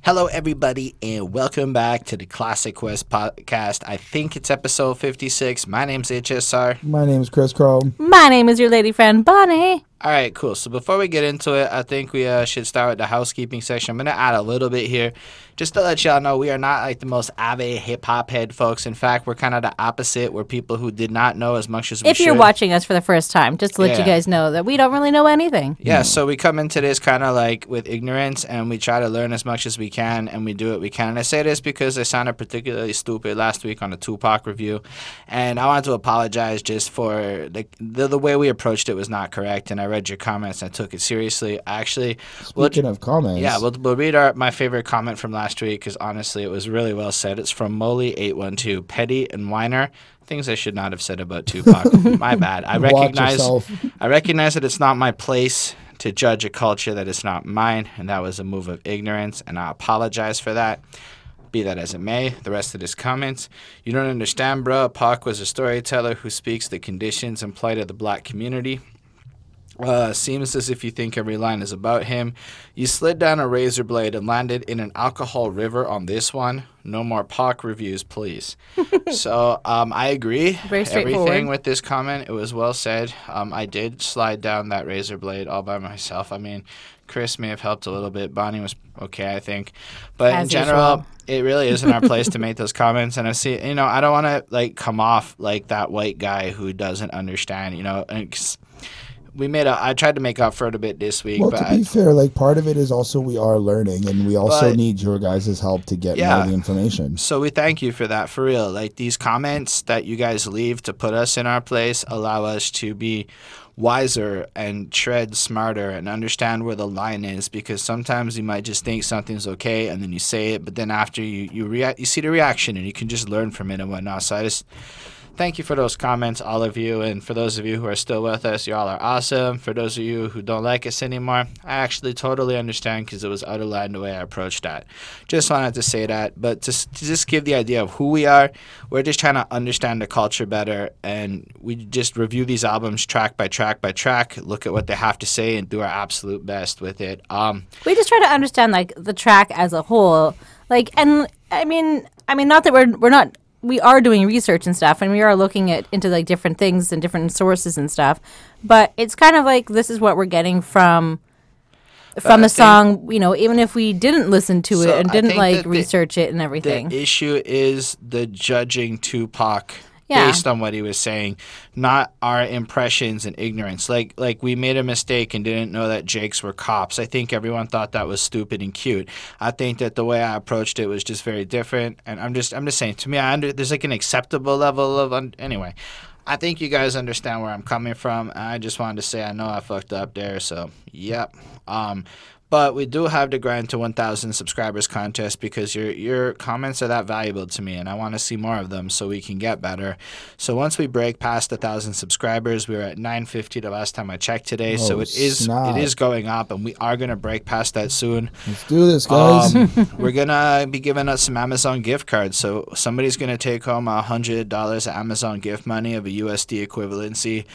Hello, everybody, and welcome back to the Classic Quest podcast. I think it's episode 56. My name's HSR. My name's Chris Crow. My name is your lady friend, Bonnie. All right, cool. So before we get into it, I think we should start with the housekeeping section. I'm going to add a little bit here just to let y'all know we are not like the most avid hip-hop head folks. In fact, we're kind of the opposite. We're people who did not know as much as we should. If you're watching us for the first time, just to let you guys know that we don't really know anything. Yeah, so we come into this kind of like with ignorance, and we try to learn as much as we can, and we do what we can. And I say this because I sounded particularly stupid last week on the Tupac review, and I wanted to apologize just for the way we approached it was not correct, and I read your comments and I took it seriously. Actually, speaking of comments, yeah, we'll read my favorite comment from last week because honestly, it was really well said. It's from Molly812, petty and whiner. Things I should not have said about Tupac. My bad. I recognize that it's not my place to judge a culture that is not mine, and that was a move of ignorance, and I apologize for that. Be that as it may, the rest of this comments. You don't understand, bro. Pac was a storyteller who speaks the conditions and plight of the black community. Seems as if you think every line is about him. You slid down a razor blade and landed in an alcohol river on this one. No more Pac reviews, please. So I agree. Very straightforward. Everything with this comment, it was well said. I did slide down that razor blade all by myself. I mean, Chris may have helped a little bit. Bonnie was okay, I think. But in general, it really isn't our place to make those comments. And I see, I don't want to like come off like that white guy who doesn't understand, I tried to make up for it a bit this week. Well, but to be fair, like part of it is also we are learning, and we also need your guys' help to get more of the information. So we thank you for that, for real. Like these comments that you guys leave to put us in our place allow us to be wiser and tread smarter and understand where the line is, because sometimes you might just think something's okay and then you say it, but then after you see the reaction and you can just learn from it and whatnot. So I just thank you for those comments, all of you. And for those of you who are still with us, y'all are awesome. For those of you who don't like us anymore, I actually totally understand because it was out of line the way I approached that. Just wanted to say that. But to just give the idea of who we are, we're just trying to understand the culture better. And we just review these albums track by track by track, look at what they have to say, and do our absolute best with it. We just try to understand, like, the track as a whole. Like, and I mean, not that we're not... We are doing research and stuff, and we are looking into like different things and different sources and stuff. But it's kind of like this is what we're getting from the song. Even if we didn't listen to it and didn't research it and everything. The issue is the judging Tupac based on what he was saying, not our impressions and ignorance. Like we made a mistake and didn't know that Jakes were cops. I think everyone thought that was stupid and cute. I think that the way I approached it was just very different. And I'm just saying, to me, there's like an acceptable level of anyway. I think you guys understand where I'm coming from. I just wanted to say I know I fucked up there. So yep. But we do have the grind to 1,000 subscribers contest because your comments are that valuable to me, and I want to see more of them so we can get better. So once we break past 1,000 subscribers, we were at 950 the last time I checked today. So it is going up, and we are going to break past that soon. Let's do this, guys. We're going to be giving out some Amazon gift cards. So somebody's going to take home $100 of Amazon gift money of a USD equivalency.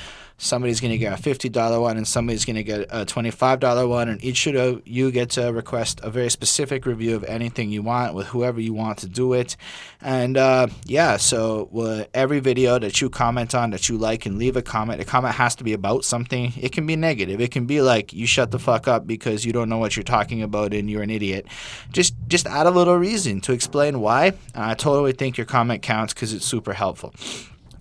Somebody's going to get a $50 one, and somebody's going to get a $25 one, and each of you get to request a very specific review of anything you want with whoever you want to do it. And so every video that you comment on, that you like, and leave a comment, the comment has to be about something. It can be negative. It can be like, you shut the fuck up because you don't know what you're talking about and you're an idiot. Just add a little reason to explain why. I totally think your comment counts because it's super helpful.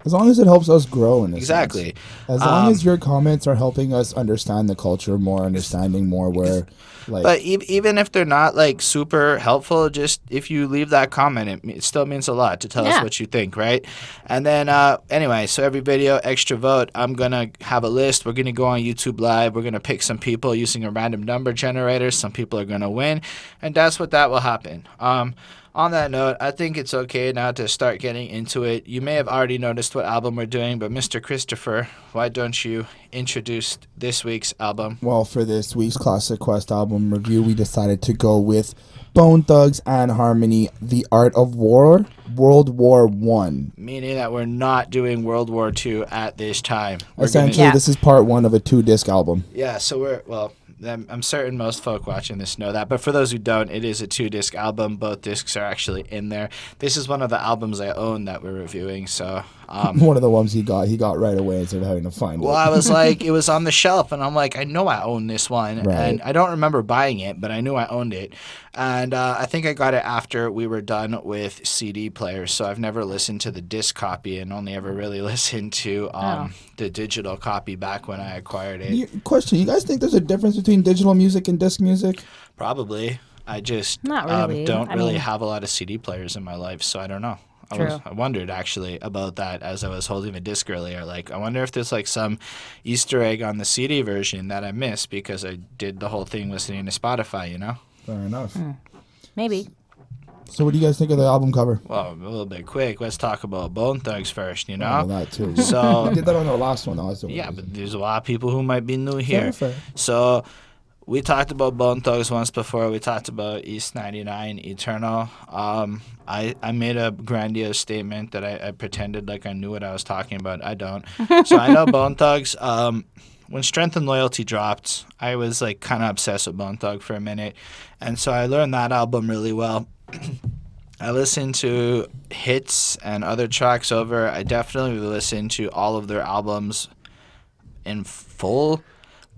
As long as it helps us grow in this Exactly. sense. As long as your comments are helping us understand the culture more, understanding more where... But even if they're not like super helpful, just if you leave that comment, it still means a lot to tell us what you think, right? And then anyway, so every video, extra vote, I'm going to have a list. We're going to go on YouTube Live. We're going to pick some people using a random number generator. Some people are going to win, and that will happen. On that note, I think it's okay now to start getting into it. You may have already noticed what album we're doing, but Mr. Christopher, why don't you introduce this week's album? Well, for this week's Classic Quest album review, we decided to go with Bone Thugs and Harmony, The Art of War, World War I. Meaning that we're not doing World War II at this time. Essentially, this is part one of a 2-disc album. Yeah, so I'm certain most folk watching this know that, but for those who don't, it is a 2-disc album. Both discs are actually in there. This is one of the albums I own that we're reviewing, so... one of the ones he got right away instead of having to find it. Well, I was like, it was on the shelf, and I'm like, I know I own this one, and I don't remember buying it, but I knew I owned it, and I think I got it after we were done with CD players, so I've never listened to the disc copy and only ever really listened to the digital copy back when I acquired it. Question, you guys think there's a difference between digital music and disc music? Probably. I just Not really. don't really have a lot of CD players in my life, so I don't know. I wondered actually about that as I was holding the disc earlier. Like, I wonder if there's like some Easter egg on the CD version that I missed because I did the whole thing listening to Spotify, you know? Fair enough. Maybe. So what do you guys think of the album cover? Well, a little bit quick. Let's talk about Bone Thugs first, you know? Oh, that too. So we did that on our last one. Yeah, but there's a lot of people who might be new here. Fair. So we talked about Bone Thugs once before. We talked about East 99, Eternal. I made a grandiose statement that I pretended like I knew what I was talking about. I don't. So I know Bone Thugs. When Strength and Loyalty dropped, I was like kind of obsessed with Bone Thug for a minute. And so I learned that album really well. I listened to hits and other tracks over. I definitely listened to all of their albums in full.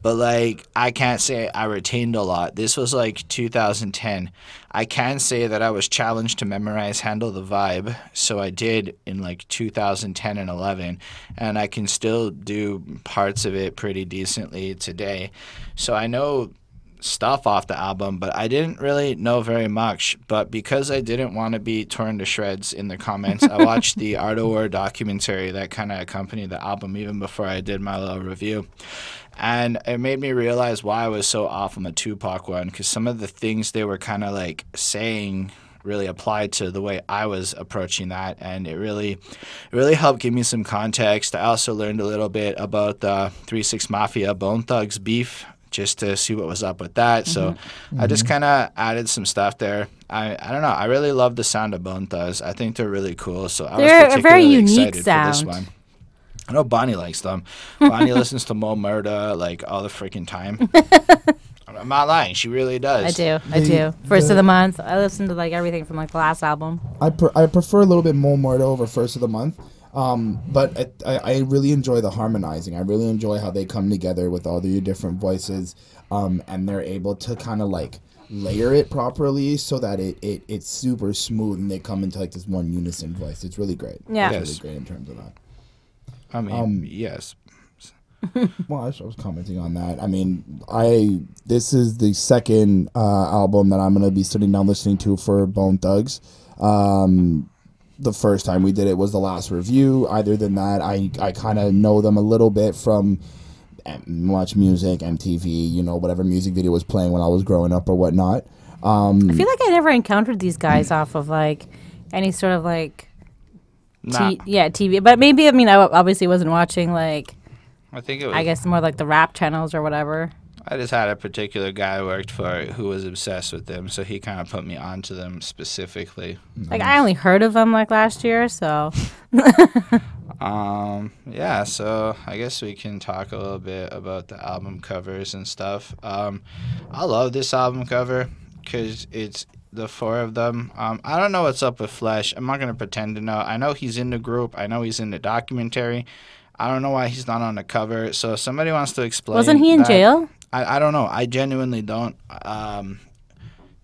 But, like, I can't say I retained a lot. This was, like, 2010. I can say that I was challenged to memorize Handle the Vibe. So I did in, like, 2010 and 11. And I can still do parts of it pretty decently today. So I know stuff off the album, but I didn't really know very much. But because I didn't want to be torn to shreds in the comments, I watched the Art of War documentary that kind of accompanied the album even before I did my little review. And it made me realize why I was so off on the Tupac one, because some of the things they were kind of like saying really applied to the way I was approaching that, and it really helped give me some context. I also learned a little bit about the 3-6 Mafia Bone Thugs beef, just to see what was up with that. So I just kind of added some stuff there. I don't know. I really love the sound of Bone Thugs. I think they're really cool. So I was particularly a very unique excited sound. for this one. I know Bonnie likes them. Bonnie listens to Mo Murda like all the freaking time. I'm not lying. She really does. I do. First of the month. I listen to like everything from like the last album. I prefer a little bit Mo Murda over First of the Month. But I really enjoy the harmonizing. I really enjoy how they come together with all the different voices, and they're able to kind of like layer it properly so that it's super smooth and they come into like this one unison voice. It's really great. Yeah, it's really great in terms of that. I mean, yes. Well, I was commenting on that. I mean, this is the second album that I'm gonna be sitting down listening to for Bone Thugs. The first time we did it was the last review. Other than that, I kind of know them a little bit from Much Music, MTV, whatever music video was playing when I was growing up or whatnot. I feel like I never encountered these guys off of like any sort of like TV. But maybe, I mean, I obviously wasn't watching like, I guess more like the rap channels or whatever. I just had a particular guy I worked for who was obsessed with them, so he kind of put me onto them specifically. Like, I only heard of them like last year, so. Yeah, so I guess we can talk a little bit about the album covers and stuff. I love this album cover because it's the four of them. I don't know what's up with Flesh. I'm not going to pretend to know. I know he's in the group. I know he's in the documentary. I don't know why he's not on the cover. So if somebody wants to explain. Wasn't he in jail? I don't know. I genuinely don't.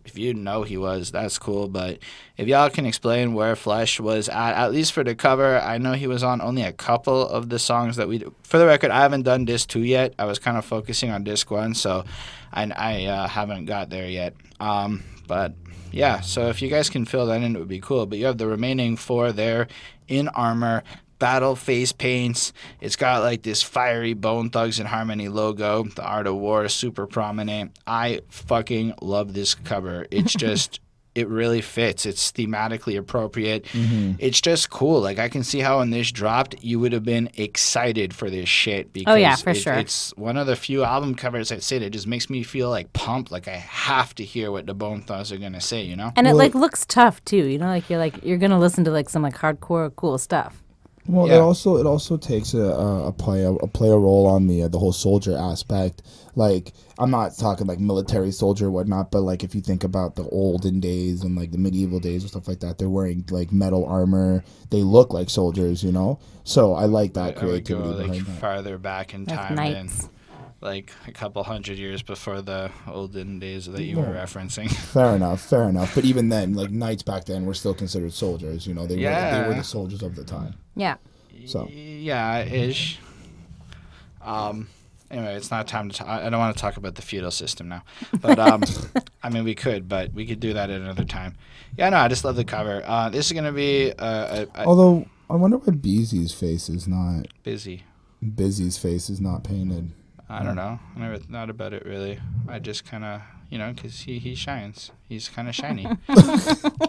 If you know he was, that's cool. But if y'all can explain where Flesh was at least for the cover, I know he was on only a couple of the songs that we do. For the record, I haven't done disc 2 yet. I was kind of focusing on disc 1, so I haven't got there yet. But yeah, so if you guys can fill that in, it would be cool. But you have the remaining 4 there in armor. Battle face paints. It's got like this fiery Bone Thugs and Harmony logo. The Art of War is super prominent. I fucking love this cover. It's just, it really fits. It's thematically appropriate. Mm-hmm. It's just cool. Like, I can see how when this dropped, you would have been excited for this shit. Because sure. It's one of the few album covers I'd say that just makes me feel like pumped. Like, I have to hear what the Bone Thugs are gonna say, And it like looks tough too. Like you're gonna listen to like some like hardcore cool stuff. Well, it also takes a play a role on the whole soldier aspect. Like, I'm not talking like military soldier or whatnot, but like if you think about the olden days and like the medieval days and stuff like that, they're wearing like metal armor. They look like soldiers, you know. So I like that creativity. I would go like farther back in time than like a couple hundred years before the olden days that you were referencing. Fair enough. But even then, like knights back then were still considered soldiers. You know, they were the soldiers of the time. Yeah. So. Yeah, ish. Anyway, it's not time to. I don't want to talk about the feudal system now, but I mean we could do that at another time. Yeah, no, I just love the cover. This is gonna be. Although I wonder why Busy's face is not busy. Busy's face is not painted. I don't know. I never thought about it really. I just kind of, because he shines. He's kind of shiny.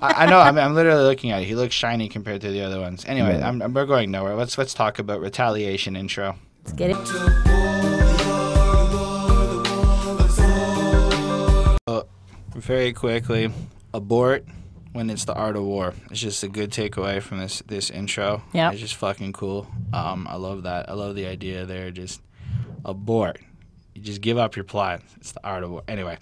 I know. I'm literally looking at it. He looks shiny compared to the other ones. Anyway, we're going nowhere. Let's talk about Retaliation intro. Let's get it. Very quickly, abort when it's the art of war. It's just a good takeaway from this intro. Yeah. It's just fucking cool. I love that. I love the idea there. Just abort. You just give up your plot. It's the art of war. Anyway.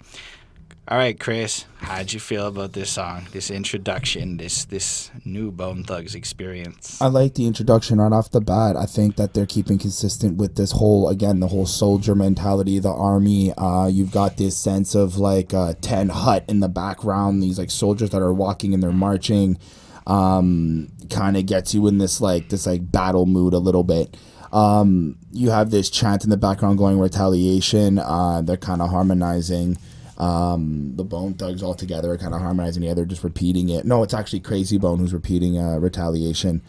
All right, Chris. How'd you feel about this song, this introduction, this new Bone Thugs experience? I like the introduction right off the bat. I think that they're keeping consistent with this whole soldier mentality, the army. You've got this sense of like a tent hut in the background, these like soldiers that are walking and they're marching. Kind of gets you in this battle mood a little bit. You have this chant in the background going Retaliation. They're kind of harmonizing. The Bone Thugs all together are kind of harmonizing together, just repeating it. No, it's actually Crazy Bone who's repeating Retaliation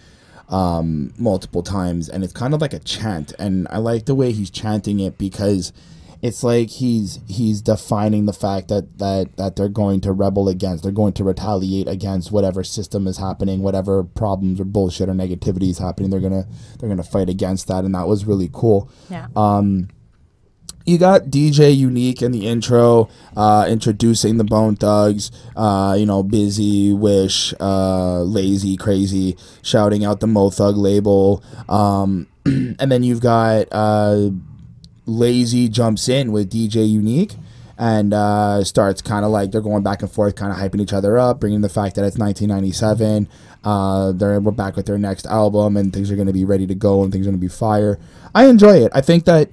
multiple times, and it's kind of like a chant. And I like the way he's chanting it because it's like he's defining the fact that they're going to rebel against, they're going to retaliate against whatever system is happening, whatever problems or bullshit or negativity is happening. They're gonna fight against that, and that was really cool. Yeah. You got DJ Unique in the intro, introducing the Bone Thugs, busy, wish, lazy, crazy, shouting out the Mo Thug label. And then you've got Lazy jumps in with DJ Unique and starts kind of like they're going back and forth, kind of hyping each other up, bringing the fact that it's 1997. We're back with their next album and things are going to be ready to go and things are going to be fire. I enjoy it. I think that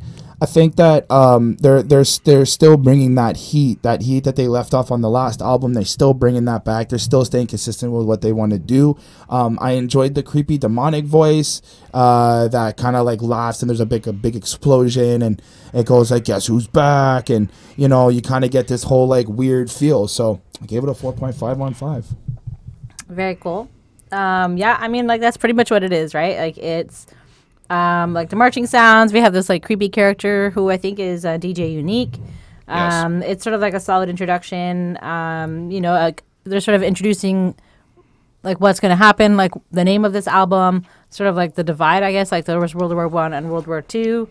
they're still bringing that heat that they left off on the last album. They're still bringing that back. They're still staying consistent with what they want to do. I enjoyed the creepy demonic voice that kind of like laughs and there's a big explosion and it goes like, guess who's back? And you kind of get this whole like weird feel. So I gave it a 4.5 on 5. Very cool. Yeah, I mean, like that's pretty much what it is, right? Like it's like the marching sounds. We have this like creepy character who I think is DJ Unique. Yes. It's sort of like a solid introduction. They're sort of introducing like what's going to happen, like the name of this album, sort of like the divide, I guess, like there was World War I and World War II.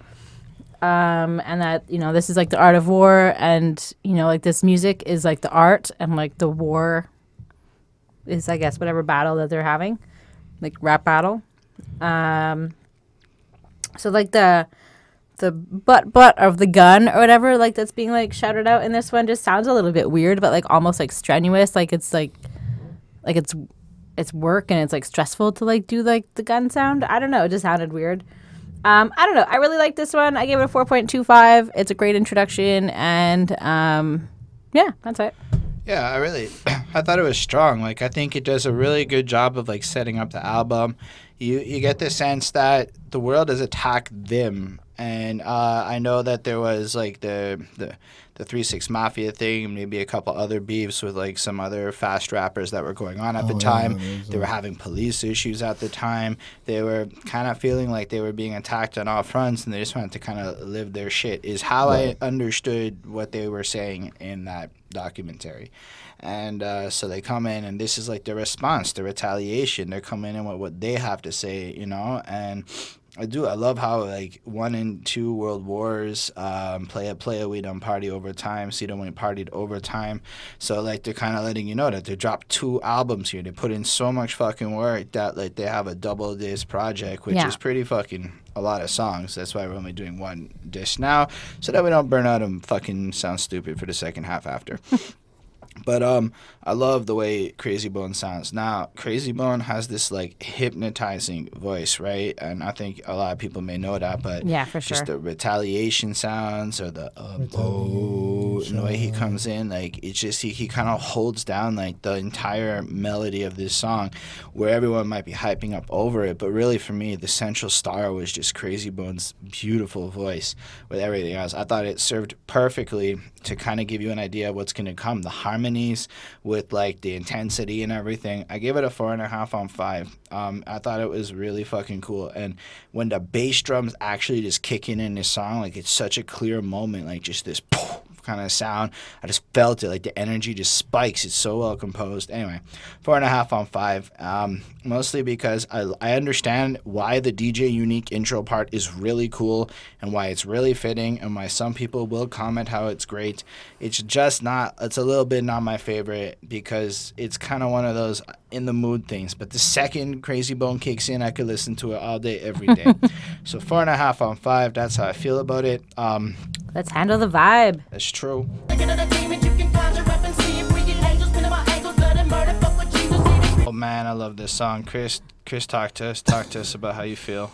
And that, this is like the art of war and, like this music is like the art and like the war is, I guess, whatever battle that they're having, like rap battle. So like the butt of the gun or whatever, like that's being like shouted out in this one just sounds a little bit weird, but like almost like strenuous, like it's it's work and it's like stressful to like do like the gun sound. I don't know, it just sounded weird. I don't know. I really like this one. I gave it a 4.25. It's a great introduction and yeah, that's it. Yeah, I thought it was strong. Like, I think it does a really good job of, like, setting up the album. You get the sense that the world has attacked them. And I know that there was, like, the 3-6 Mafia thing, maybe a couple other beefs with, like, some other fast rappers that were going on at the time. They were having police issues at the time. They were kind of feeling like they were being attacked on all fronts, and they just wanted to kind of live their shit, is how I understood what they were saying in that documentary. And so they come in, and this is like the response, the retaliation. They're coming in with what they have to say, and I love how like 1 and 2 World Wars, play it, we done party overtime, see them when partied overtime. So like they're kind of letting you know that they dropped 2 albums here. They put in so much fucking work that like they have a double disc project, which is pretty fucking a lot of songs. That's why we're only doing 1 disc now, so that we don't burn out and fucking sound stupid for the second half after. But I love the way Crazy Bone sounds. Now, Crazy Bone has this like hypnotizing voice, right? And I think a lot of people may know that, but yeah, for sure. Just the Retaliation sounds or the and the way he comes in, like it's just he kind of holds down like the entire melody of this song, where everyone might be hyping up over it, but really for me, the central star was just Crazy Bone's beautiful voice with everything else. I thought it served perfectly to kind of give you an idea of what's going to come. The harmonies with like the intensity and everything. I gave it a 4.5 on 5. I thought it was really fucking cool. And when the bass drums actually just kicking in this song, like it's such a clear moment, like just this kind of sound. I just felt it, like the energy just spikes. It's so well composed. Anyway, 4.5 on 5. Mostly because I understand why the DJ Unique intro part is really cool and why it's really fitting and why some people will comment how it's great. It's just not, it's a little bit not my favorite because it's kind of one of those in the mood things. But the second Crazy Bone kicks in, I could listen to it all day, every day. So 4.5 on 5. That's how I feel about it. Let's handle the vibe. That's true. Oh man, I love this song. Chris, talk to us about how you feel.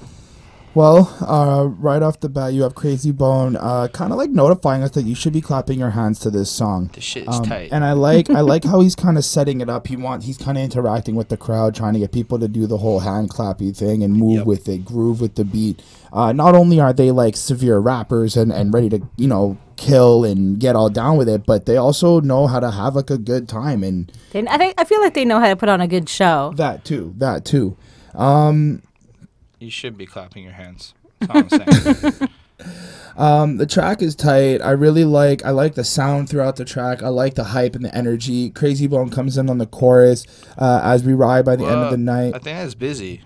Well, right off the bat, you have Crazy Bone kind of like notifying us that you should be clapping your hands to this song. This shit is tight. And I like how he's kind of setting it up. He's kind of interacting with the crowd, trying to get people to do the whole hand clappy thing and move with it, groove with the beat. Not only are they like severe rappers and ready to, kill and get all down with it, but they also know how to have like a good time. And I feel like they know how to put on a good show. That too. You should be clapping your hands. That's all I'm saying. The track is tight. I like the sound throughout the track. I like the hype and the energy. Crazy Bone comes in on the chorus as we ride by the end of the night. I think that's Busy.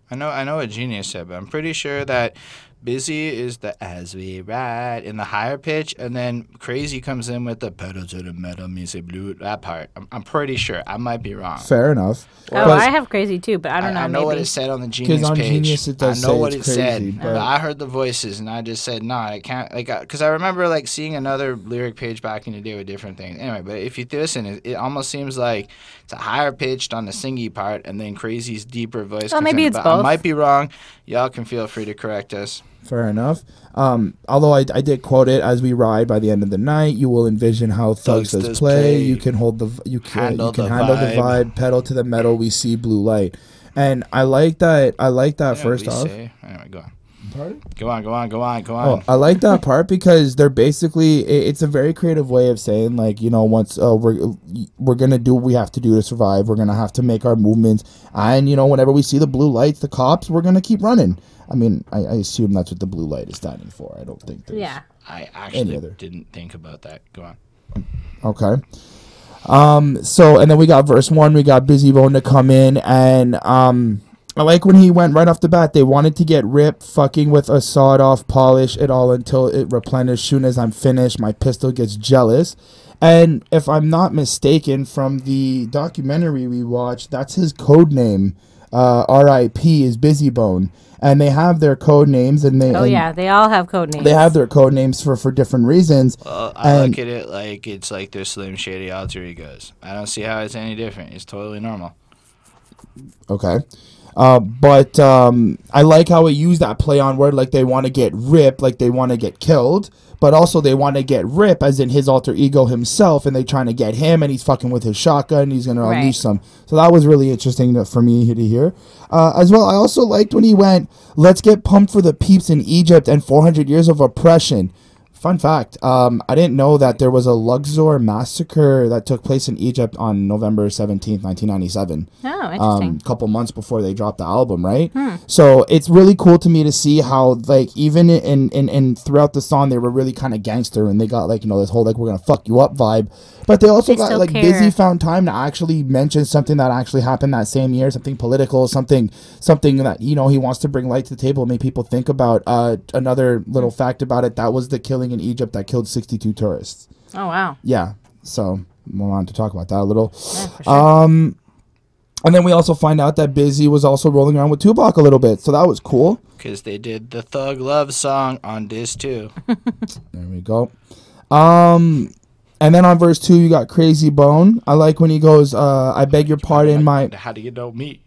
I know what Genius said, but I'm pretty sure that Busy is the as we ride in the higher pitch, and then Crazy comes in with the pedal to the metal music blue, that part. I'm pretty sure. I might be wrong. Fair enough. I have Crazy too, but I don't know. I know maybe. what it said on the Genius page. Genius it does I know say what it's it crazy, said, but I heard the voices, and I just said, no, I can't. Like, because I remember like seeing another lyric page back in the day with different things. Anyway, but if you listen, it almost seems like it's a higher pitched on the singy part, and then Crazy's deeper voice. Oh, maybe it's both. I might be wrong. Y'all can feel free to correct us. Fair enough. Although I did quote it, as we ride by the end of the night, you will envision how Thugs does play. You can handle the vibe, pedal to the metal. We see blue light, and I like that. First off, anyway, go on. Pardon? Go on. Oh, I like that part because they're basically, it's a very creative way of saying, like, once we're gonna do what we have to do to survive. We're gonna have to make our movements, and whenever we see the blue lights, the cops, we're gonna keep running. I mean, I assume that's what the blue light is standing for. I don't think there's I actually didn't think about that. Go on. Okay. So, and then we got verse 1. We got Busy Bone to come in, and I like when he went right off the bat. They wanted to get ripped, fucking with a sawed-off, polish it all until it replenished. Soon as I'm finished, my pistol gets jealous. And if I'm not mistaken, from the documentary we watched, that's his code name. R.I.P. is Busy Bone. And they have their code names, and they they all have code names. They have their code names for different reasons. Well, I look at it like it's like their Slim Shady alter egos. I don't see how it's any different. It's totally normal. Okay. But I like how he used that play on word, like they want to get ripped, like they want to get killed, but also they want to get Rip, as in his alter ego himself, and they trying to get him, and he's fucking with his shotgun, and he's going to unleash some. So that was really interesting for me to hear. As well, I also liked when he went, let's get pumped for the peeps in Egypt and 400 years of oppression. Fun fact, I didn't know that there was a Luxor massacre that took place in Egypt on November 17th, 1997. Oh, interesting. A couple months before they dropped the album, right? So it's really cool to me to see how, like, even in throughout the song, they were really kind of gangster, and they got, like, you know, this whole, like, we're going to fuck you up vibe. But they also got, like, Busy found time to actually mention something that actually happened that same year, something political, something that, you know, he wants to bring light to the table, make people think about. Another little fact about it, that was the killing in Egypt that killed 62 tourists. Oh, wow. Yeah, so we want to talk about that a little. Yeah, for sure. And then we also find out that Busy was also rolling around with Tupac a little bit, so that was cool. Because they did the Thug Love song on Dis 2. There we go. And then on verse 2, you got Crazy Bone. I like when he goes, I beg your pardon, my... How do you know me?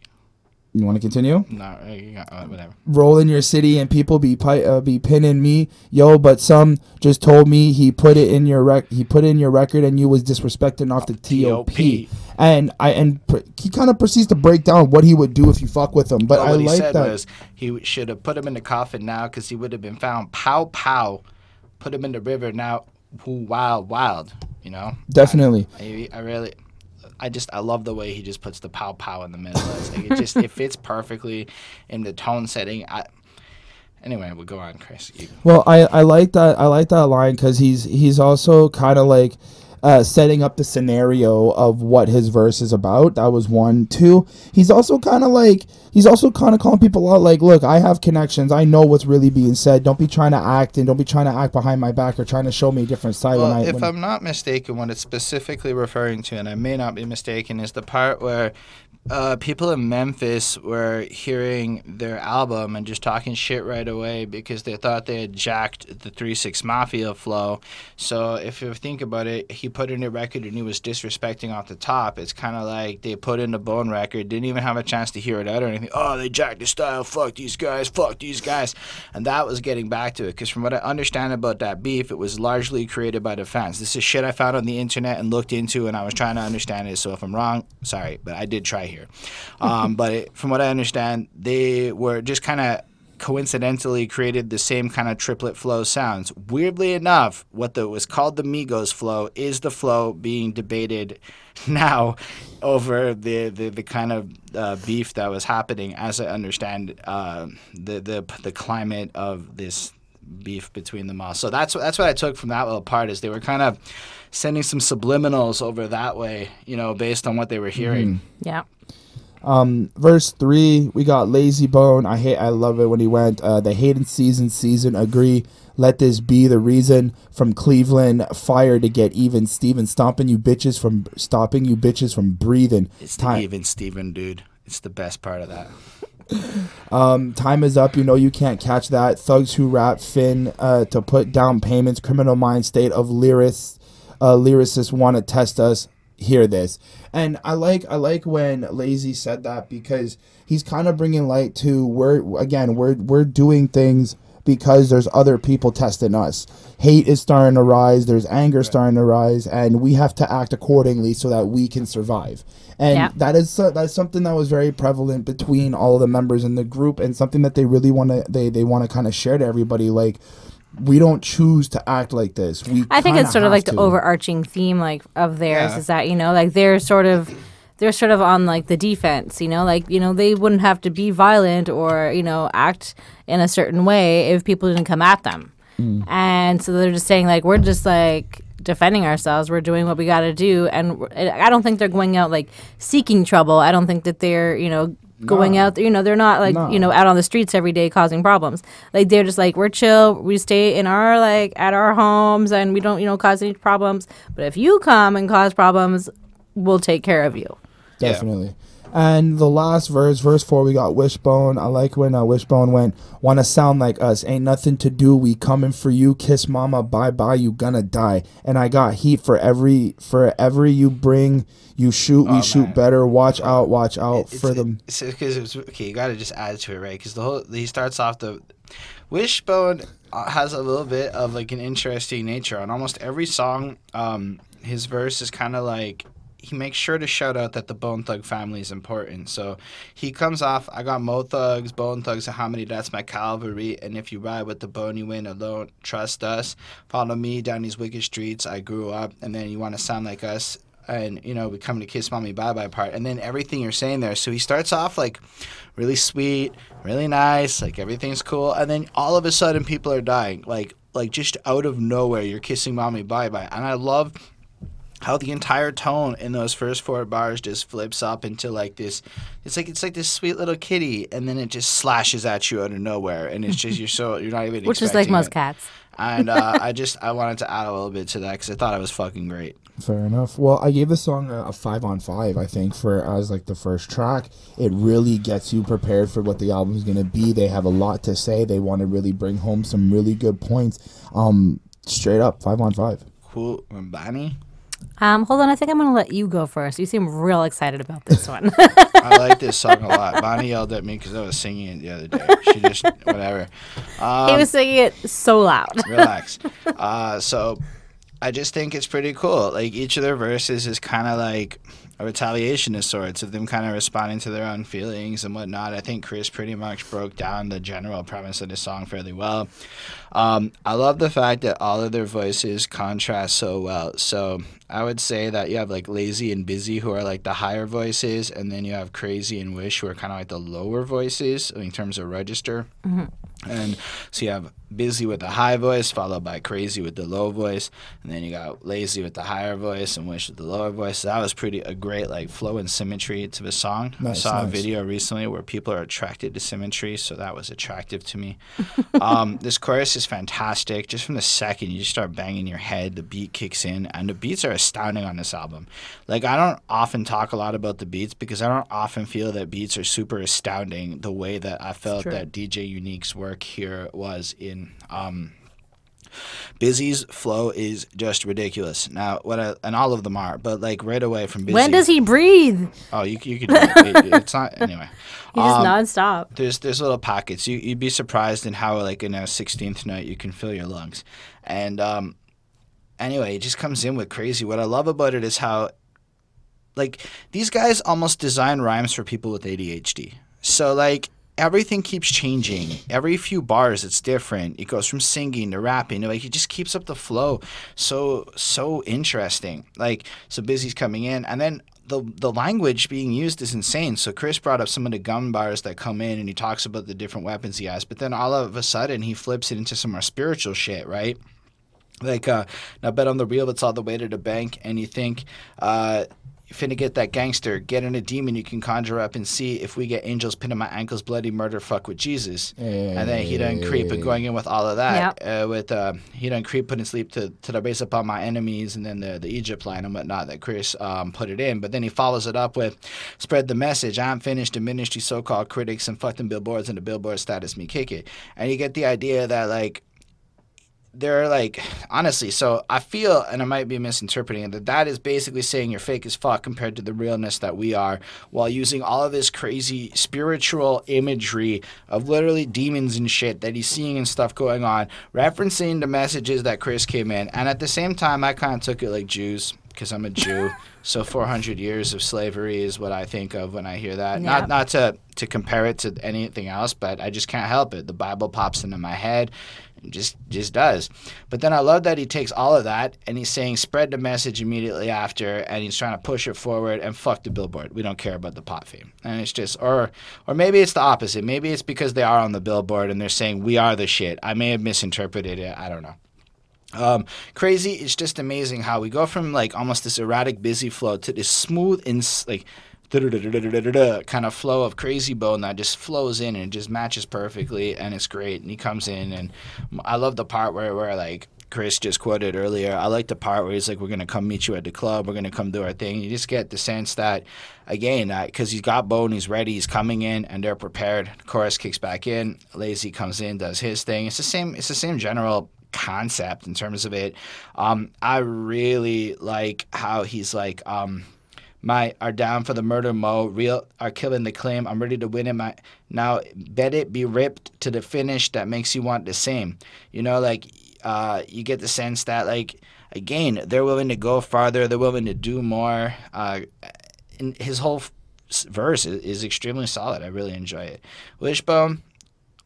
You want to continue? No, whatever. Roll in your city and people be pinning me, yo. But some just told me he put it in your record and you was disrespecting off the T.O.P. And he kind of proceeds to break down what he would do if you fuck with him. But what I like he said that was he should have put him in the coffin now because he would have been found. Pow pow, put him in the river now. Who wild, you know? Definitely. I love the way he just puts the pow pow in the middle. It's like it fits perfectly in the tone setting. Anyway, we'll go on, Chris. Well, I like that. I like that line because he's also kind of like setting up the scenario of what his verse is about. That was 1. 2. He's also kind of calling people out. Like, look, I have connections. I know what's really being said. Don't be trying to act behind my back or trying to show me a different side. Well, if I'm not mistaken, what it's specifically referring to, and I may not be mistaken, is the part where people in Memphis were hearing their album and just talking shit right away because they thought they had jacked the 3-6 Mafia flow. So if you think about it, he put in a record and he was disrespecting off the top. It's kind of like they put in the Bone record, didn't even have a chance to hear it out or anything. Oh, they jacked the style. Fuck these guys. And that was getting back to it because from what I understand about that beef, it was largely created by the fans. This is shit I found on the internet and looked into, and I was trying to understand it. So if I'm wrong, sorry, but I did try here. But from what I understand, they were just kind of coincidentally created the same kind of triplet flow sounds. Weirdly enough, what was called the Migos flow is the flow being debated now over the kind of beef that was happening, as I understand the climate of this beef between them all. So that's what I took from that little part, is they were kind of sending some subliminals over that way, you know, based on what they were hearing. Yeah. Verse 3, we got Lazy Bone. I love it when he went, the Hayden season agree. Let this be the reason. From Cleveland, fire to get even. Steven stopping you bitches from breathing. It's the even Steven, dude. It's the best part of that. Time is up. You know you can't catch that. Thugs who rap Finn to put down payments. Criminal mind state of lyricists want to test us. Hear this. And I like when Lazy said that, because he's kind of bringing light to we're doing things because there's other people testing us. Hate is starting to rise. There's anger starting to rise, and we have to act accordingly so that we can survive. And that's something that was very prevalent between all of the members in the group, and something that they really want to they want to kind of share to everybody. Like, we don't choose to act like this. I think it's sort of like the overarching theme, like, of theirs is that, you know, like they're sort of on like the defense, you know, like, you know, they wouldn't have to be violent or, you know, act in a certain way if people didn't come at them. And so they're just saying, like, we're just like defending ourselves. We're doing what we got to do. And I don't think they're going out like seeking trouble. I don't think that they're, you know, going out there, you know, they're not like, you know, out on the streets every day causing problems. Like, they're just like, we're chill, we stay in our, like, at our homes, and we don't, you know, cause any problems. But if you come and cause problems, we'll take care of you. Definitely. Yeah. And the last verse 4, we got Wishbone. I like when Wishbone went, wanna sound like us, ain't nothing to do, we coming for you, kiss mama, bye-bye, you gonna die. And I got heat for every you bring, you shoot, we shoot better, watch out for them. Okay, you gotta just add to it, right? Because he starts off Wishbone has a little bit of like an interesting nature. On almost every song, his verse is kind of like he makes sure to shout out that the Bone Thug family is important. So he comes off, I got Mo Thugs, Bone Thugs, and how many? That's my cavalry. And if you ride with the bone, you win alone. Trust us. Follow me down these wicked streets. I grew up. And then you want to sound like us. And, you know, we come to Kiss Mommy Bye-Bye part. And then everything you're saying there. So he starts off, like, really sweet, really nice. Like, everything's cool. And then all of a sudden, people are dying. Like just out of nowhere, you're kissing Mommy Bye-Bye. And I love how the entire tone in those first 4 bars just flips up into like this. It's like this sweet little kitty, and then it just slashes at you out of nowhere, and it's just you're not even which is like most cats. And I wanted to add a little bit to that because I thought it was fucking great. Fair enough. Well, I gave the song a 5 on 5. I think as like the first track, it really gets you prepared for what the album is gonna be. They have a lot to say. They want to really bring home some really good points. Straight up 5 on 5. Cool, Bonnie. Hold on, I think I'm going to let you go first. You seem real excited about this one. I like this song a lot. Bonnie yelled at me because I was singing it the other day. She just, whatever. He was singing it so loud. Relax. So I just think it's pretty cool. Like, each of their verses is kind of like a retaliation of sorts, of them kind of responding to their own feelings and whatnot. I think Chris pretty much broke down the general premise of the song fairly well. I love the fact that all of their voices contrast so well. So I would say that you have like Lazy and Busy, who are like the higher voices, and then you have Crazy and Wish, who are kind of like the lower voices in terms of register. Mm-hmm. And so you have Busy with the high voice, followed by Crazy with the low voice, and then you got Lazy with the higher voice and Wish with the lower voice. So that was a great like flow and symmetry to the song. Nice, I saw a video recently where people are attracted to symmetry, so that was attractive to me. This chorus is fantastic. Just from the second you just start banging your head, the beat kicks in, and the beats are astounding on this album. Like, I don't often talk a lot about the beats because I don't often feel that beats are super astounding the way that I felt that DJ Unique's work here was in Busy's flow is just ridiculous. Now, and all of them are, but like right away from Busy. When does he breathe? Oh, you could do it. It's not anyway. He's just nonstop. There's little pockets. You'd be surprised in how like in a 16th note you can fill your lungs. And anyway, it just comes in with crazy. What I love about it is how like these guys almost design rhymes for people with ADHD. So like everything keeps changing. Every few bars, it's different. It goes from singing to rapping. Like, it just keeps up the flow. So interesting. Like, so Busy's coming in, and then the language being used is insane. So Chris brought up some of the gun bars that come in, and he talks about the different weapons he has. But then all of a sudden, he flips it into some more spiritual shit, right? Like, now bet on the real, it's all the way to the bank, and you think, you finna get that gangster, get in a demon you can conjure up and see if we get angels pinning my ankles, bloody murder, fuck with Jesus. And then he done creep going in with all of that. Yep. He done creep putting sleep to the race upon my enemies, and then the Egypt line and whatnot that Chris put it in. But then he follows it up with spread the message, I'm finished, diminish these so-called critics and fuck them billboards and the billboard status me kick it. And you get the idea that like they're like, honestly, so I feel, and I might be misinterpreting it, that is basically saying you're fake as fuck compared to the realness that we are, while using all of this crazy spiritual imagery of literally demons and shit that he's seeing and stuff going on, referencing the messages that Chris came in. And at the same time, I kind of took it like Jews, because I'm a Jew. So 400 years of slavery is what I think of when I hear that. Yeah. Not to compare it to anything else, but I just can't help it. The Bible pops into my head. Just does. But then I love that he takes all of that and he's saying spread the message immediately after, and he's trying to push it forward and fuck the billboard. We don't care about the pop fame. And it's just, or maybe it's the opposite. Maybe it's because they are on the billboard and they're saying we are the shit. I may have misinterpreted it. I don't know. Crazy. It's just amazing how we go from like almost this erratic busy flow to this smooth and like kind of flow of Crazy Bone that just flows in and it just matches perfectly, and it's great. And he comes in, and I love the part where like Chris just quoted earlier. I like the part where he's like, we're going to come meet you at the club, we're going to come do our thing. You just get the sense that, again, because he's got Bone, he's ready, he's coming in, and they're prepared. The chorus kicks back in, Lazy comes in, does his thing. It's the same general concept in terms of it. I really like how he's like, are down for the murder mo, real are killing the claim, I'm ready to win it, now bet it be ripped to the finish that makes you want the same. You know, like, you get the sense that, like, again, they're willing to go farther. They're willing to do more. And his whole verse is extremely solid. I really enjoy it. Wishbone,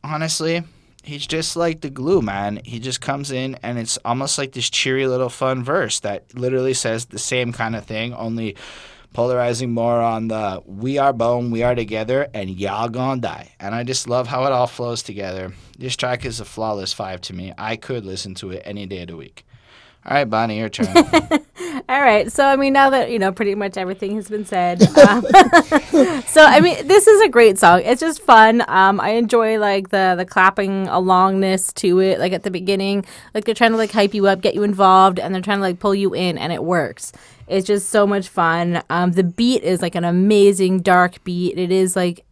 honestly, he's just like the glue, man. He just comes in, and it's almost like this cheery little fun verse that literally says the same kind of thing, only polarizing more on the we are bone, we are together, and y'all gonna die. And I just love how it all flows together. This track is a flawless 5 to me. I could listen to it any day of the week. All right, Bonnie, your turn. All right. So, I mean, now that, pretty much everything has been said. So, I mean, this is a great song. It's just fun. I enjoy, like, the clapping alongness to it, like, at the beginning. Like, they're trying to, like, hype you up, get you involved, and they're trying to, like, pull you in, and it works. It's just so much fun. The beat is, like, an amazing dark beat. It is, like,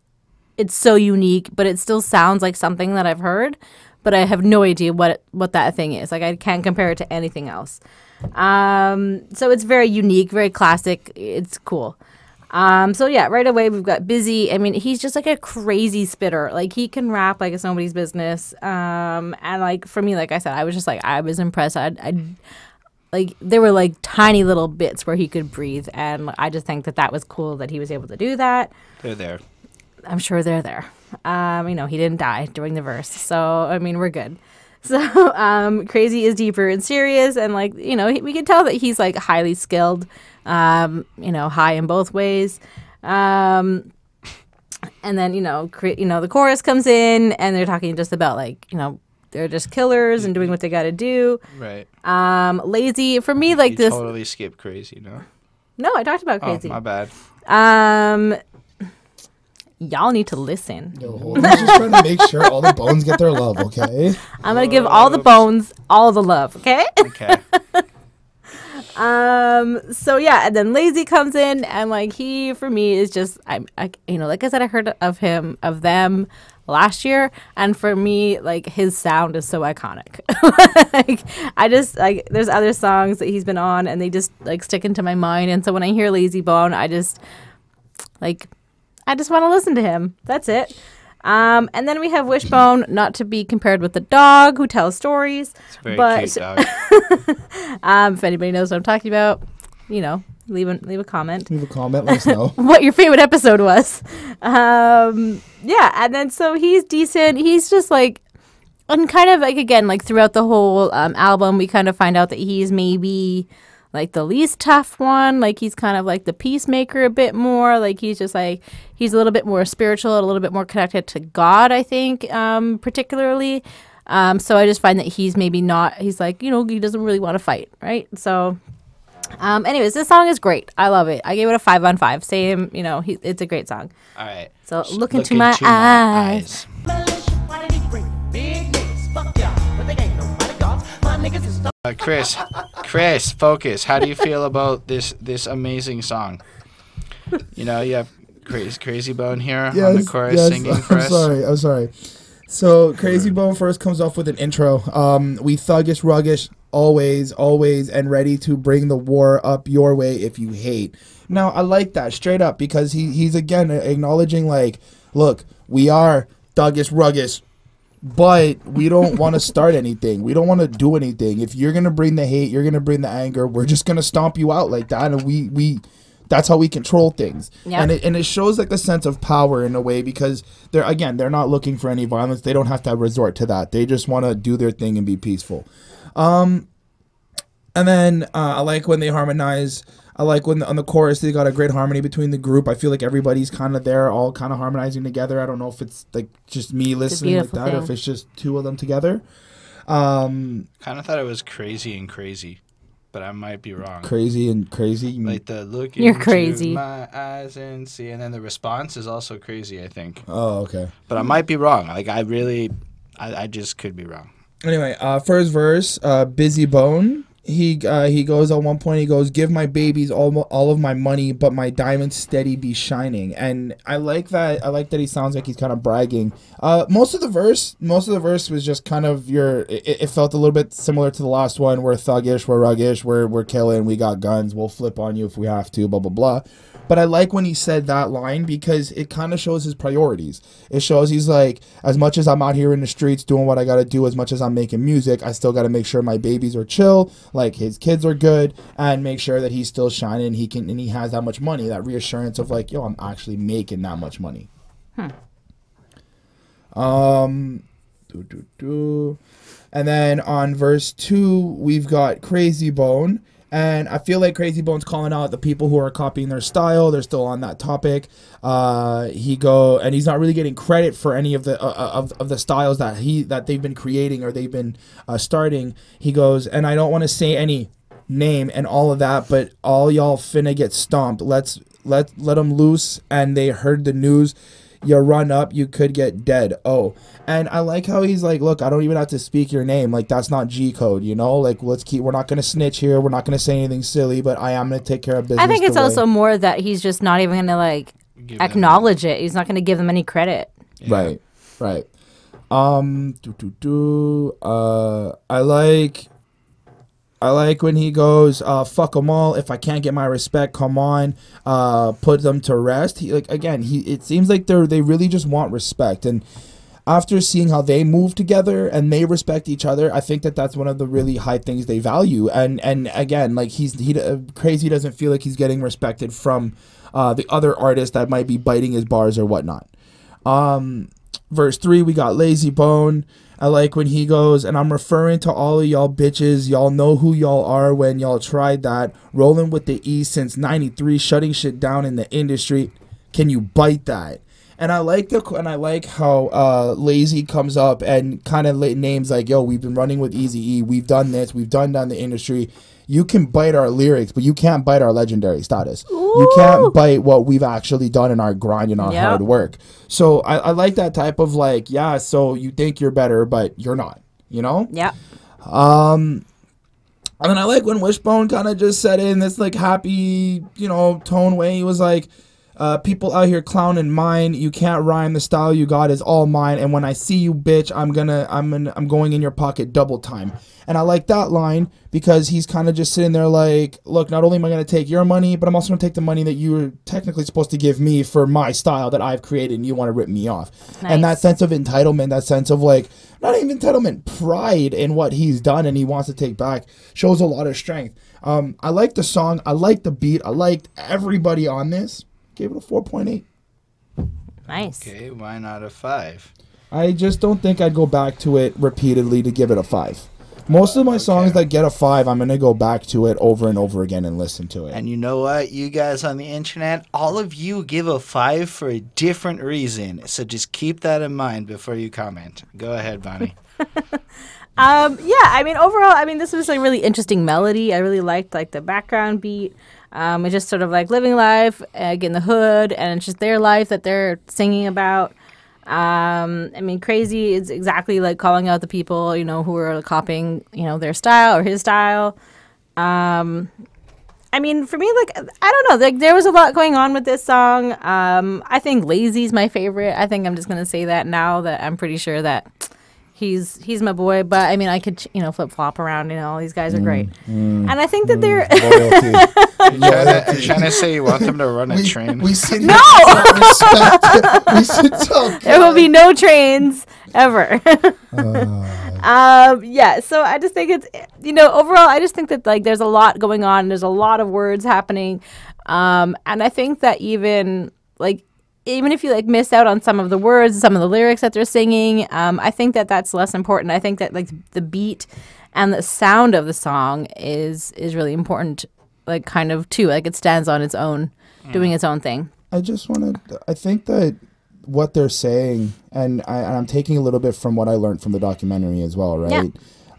it's so unique, but it still sounds like something that I've heard. But I have no idea what that thing is. Like, I can't compare it to anything else. So it's very unique, very classic. It's cool. So yeah, right away we've got Busy. I mean, he's just like a crazy spitter. Like, he can rap like it's nobody's business. And like, for me, like I said, I was just like, I was impressed. Like, there were like tiny little bits where he could breathe. And I just think that was cool that he was able to do that. They're there. I'm sure they're there. He didn't die during the verse. So, I mean, we're good. So, Crazy is deeper and serious. And, like, we can tell that he's, like, highly skilled, high in both ways. And then, the chorus comes in and they're talking just about, like, they're just killers and doing what they got to do. Right. Lazy. For me, like, you totally skipped Crazy, no? No, I talked about Crazy. Oh, my bad. Y'all need to listen. Yo, hold on. I'm just trying to make sure all the bones get their love, okay? I'm going to give all the bones all the love, okay? Okay. So, yeah, and then Lazy comes in, and, like, he, for me, is just, like I said, I heard of them last year, and for me, like, his sound is so iconic. Like, I just, like, there's other songs that he's been on, and they just, like, stick into my mind, and so when I hear Lazy Bone, I just want to listen to him. That's it. And then we have Wishbone, not to be compared with the dog who tells stories. It's a very cute dog. If anybody knows what I'm talking about, leave a comment. Leave a comment. Let us know what your favorite episode was. Yeah, and then so he's decent. He's just like, and kind of like, again, like throughout the whole album, we kind of find out that he's maybe like the least tough one. Like, he's kind of like the peacemaker a bit more. Like, he's just like, he's a little bit more spiritual, a little bit more connected to God, I think, particularly. So I just find that he's maybe not, he's like, he doesn't really want to fight, right? So anyways, this song is great. I love it. I gave it a 5 on 5. Same, it's a great song. All right. So look into my eyes. Chris, focus. How do you feel about this amazing song? You have Crazy Bone here on the chorus singing for us. I'm sorry. So Crazy Bone first comes off with an intro. We thuggish, ruggish, always, and ready to bring the war up your way if you hate. Now, I like that straight up because he's again acknowledging, like, look, we are thuggish, ruggish, but we don't want to start anything. We don't want to do anything. If you're going to bring the hate, you're going to bring the anger, we're just going to stomp you out like that. And we that's how we control things. Yep. And it shows like a sense of power in a way because they're not looking for any violence. They don't have to resort to that. They just want to do their thing and be peaceful. And then I like when they harmonize. I like when on the chorus they got a great harmony between the group. I feel like everybody's kind of there, all kind of harmonizing together. I don't know if it's like just me listening like that, or if it's just two of them together. Kind of thought it was crazy and crazy, but I might be wrong. Crazy and crazy. Like the look You're into crazy. my eyes and see, and then the response is also crazy, I think. Oh, okay. But I might be wrong. Like I just could be wrong. Anyway, first verse, Busy Bone. He goes at one point, he goes, give my babies all of my money, but my diamonds steady be shining. And I like that. I like that he sounds like he's kind of bragging. Most of the verse was just kind of it felt a little bit similar to the last one. We're thuggish, we're ruggish, we're killing, we got guns, we'll flip on you if we have to, blah, blah, blah. But I like when he said that line because it kind of shows his priorities. It shows he's like, as much as I'm out here in the streets doing what I got to do, as much as I'm making music, I still got to make sure my babies are chill. like his kids are good, and make sure that he's still shining, and he has that much money, that reassurance of like, yo, I'm actually making that much money. And then on verse 2 we've got Crazy Bone. And I feel like Crazy Bone's calling out the people who are copying their style. They're still on that topic. And he's not really getting credit for any of the of the styles that they've been creating or they've been starting. He goes, and I don't want to say any name and all of that, but all y'all finna get stomped. Let them loose. And they heard the news. You run up, you could get dead. Oh, and I like how he's like, look, I don't even have to speak your name. Like, that's not G code, you know? Like, we're not going to snitch here. We're not going to say anything silly, but I am going to take care of business. I think it's also more that he's just not even going to, like, acknowledge it. He's not going to give them any credit. Yeah. Right. I like when he goes, fuck them all. If I can't get my respect, come on, put them to rest. It seems like they really just want respect. And after seeing how they move together and they respect each other, I think that's one of the really high things they value. And again, like Crazy doesn't feel like he's getting respected from the other artists that might be biting his bars or whatnot. Verse 3, we got Lazy Bone. I like when he goes, and I'm referring to all of y'all bitches. Y'all know who y'all are when y'all tried that. Rolling with the E since 93, shutting shit down in the industry. Can you bite that? And I like how Lazy comes up and kind of names like, yo, we've been running with Eazy-E. We've done this. We've done down the industry. You can bite our lyrics, but you can't bite our legendary status. Ooh. You can't bite what we've actually done in our grind and our hard work. So I like that type of like, yeah, so you think you're better, but you're not, you know? Yeah. And then I like when Wishbone kind of just said in this like happy, tone way. He was like, people out here clowning mine. You can't rhyme. The style you got is all mine. And when I see you, bitch, I'm going in your pocket double time. And I like that line because he's kind of just sitting there like, look, not only am I going to take your money, but I'm also going to take the money that you were technically supposed to give me for my style that I've created, and you want to rip me off. Nice. And that sense of entitlement, that sense of like, not even entitlement, pride in what he's done and he wants to take back, shows a lot of strength. I like the song. I like the beat. I liked everybody on this. Gave it a 4.8. Nice. Okay, why not a 5? I just don't think I'd go back to it repeatedly to give it a 5. Most of my songs that get a 5, I'm going to go back to it over and over again and listen to it. And you know what? You guys on the internet, all of you give a 5 for a different reason. So just keep that in mind before you comment. Go ahead, Bonnie. Overall, this was a really interesting melody. I really liked the background beat. It's just sort of like living life, in the hood, and it's just their life that they're singing about. Crazy is exactly like calling out the people, who are copying, their style or his style. For me, I don't know, there was a lot going on with this song. I think Lazy's my favorite. I think I'm just going to say that now that I'm pretty sure that he's my boy, but I could flip flop around. All these guys are great, and I think that they're. You're trying to say you want them to run a train? We sit no. There will be no trains ever. So I just think it's overall I just think that there's a lot going on. There's a lot of words happening, and I think that even if you miss out on some of the words, some of the lyrics that they're singing, I think that that's less important. I think that the beat and the sound of the song is really important, too. It stands on its own, doing its own thing. I think that what they're saying, and I'm taking a little bit from what I learned from the documentary as well, right?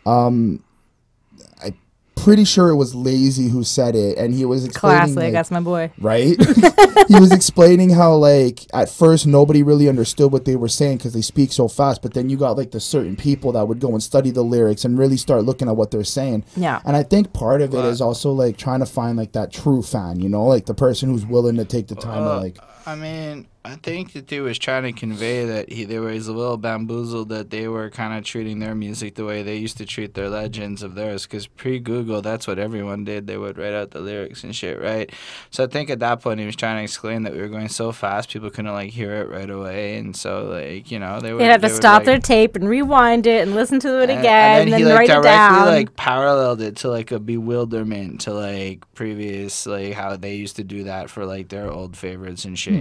Yeah. Pretty sure it was Lazy who said it, and he was explaining classic. That's my boy, right? He was explaining how at first nobody really understood what they were saying because they speak so fast, but then you got the certain people that would go and study the lyrics and really start looking at what they're saying. Yeah. And I think part of it is also trying to find that true fan, the person who's willing to take the time to I think that they was trying to convey that they was a little bamboozled, that they were kind of treating their music the way they used to treat their legends of theirs. Because pre-Google, that's what everyone did. They would write out the lyrics and shit, right? So I think at that point he was trying to explain that we were going so fast, people couldn't like hear it right away, and so like they'd have to stop their tape and rewind it and listen to it again, and then he, write it down. Like paralleled it to like a bewilderment to like previous like how they used to do that for like their old favorites and shit,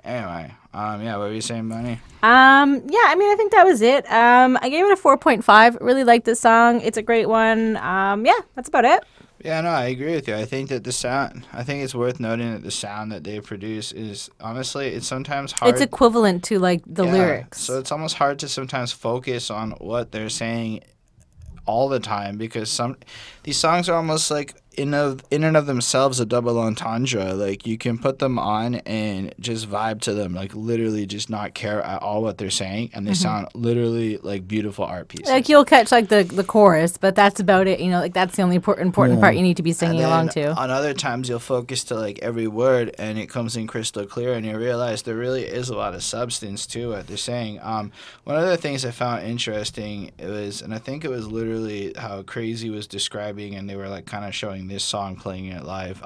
Anyway, what were you saying, Bunny? I think that was it. I gave it a 4.5. Really liked this song. It's a great one. That's about it. Yeah, no, I agree with you. I think that I think it's worth noting that the sound that they produce is, honestly, it's sometimes hard. It's equivalent to, like, the lyrics. So it's almost hard to sometimes focus on what they're saying all the time, because these songs are almost like in and of themselves a double entendre. Like you can put them on and just vibe to them, like literally just not care at all what they're saying, and they sound literally like beautiful art pieces. Like you'll catch like the chorus, but that's about it. Like that's the only important part you need to be singing along to. On other times you'll focus to like every word, and it comes in crystal clear, and you realize there really is a lot of substance to what they're saying. One of the things I found interesting and I think it was literally how Crazy was describing, and they were like kind of showing this song, playing it live,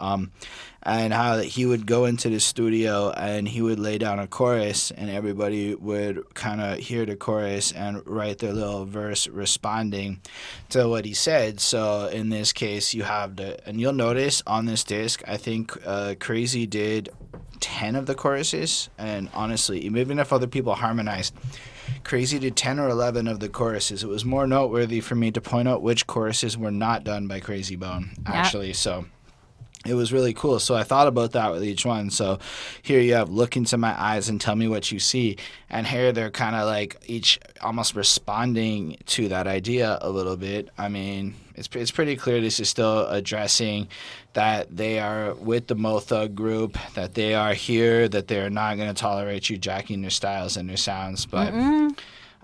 and how that he would go into the studio and he would lay down a chorus, and everybody would kind of hear the chorus and write their little verse responding to what he said. So in this case, you have and you'll notice on this disc, I think Crazy did 10 of the choruses, and honestly, even if other people harmonized, Crazy did 10 or 11 of the choruses. It was more noteworthy for me to point out which choruses were not done by Crazy Bone, actually. Yeah. So it was really cool. So I thought about that with each one. So here you have Look Into My Eyes and Tell Me What You See. And here they're kind of like each almost responding to that idea a little bit. I mean, it's pretty clear this is still addressing that they are with the Mo Thug group, that they are here, that they're not going to tolerate you jacking their styles and their sounds. But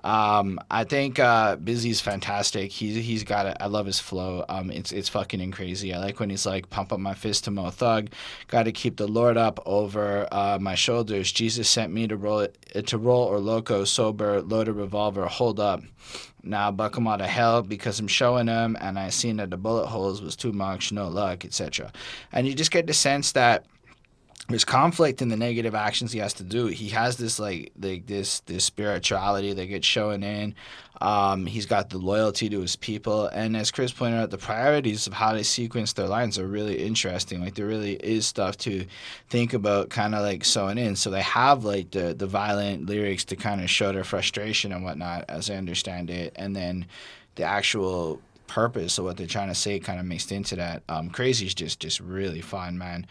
I think Busy's fantastic. He's got it. I love his flow. It's fucking crazy. I like when he's like, pump up my fist to Mo Thug. Got to keep the Lord up over my shoulders. Jesus sent me to roll or loco, sober, load a revolver, hold up. Now buck 'em out of hell because I'm showing them, and I seen that the bullet holes was too much, no luck, etc. And you just get the sense that there's conflict in the negative actions he has to do. He has this this spirituality that gets shown in. He's got the loyalty to his people, and as Chris pointed out, the priorities of how they sequence their lines are really interesting. Like there really is stuff to think about, kind of like sewing in. So they have like the violent lyrics to kind of show their frustration and whatnot, as I understand it, and then the actual purpose of what they're trying to say kind of mixed into that. Crazy's just really fun, man.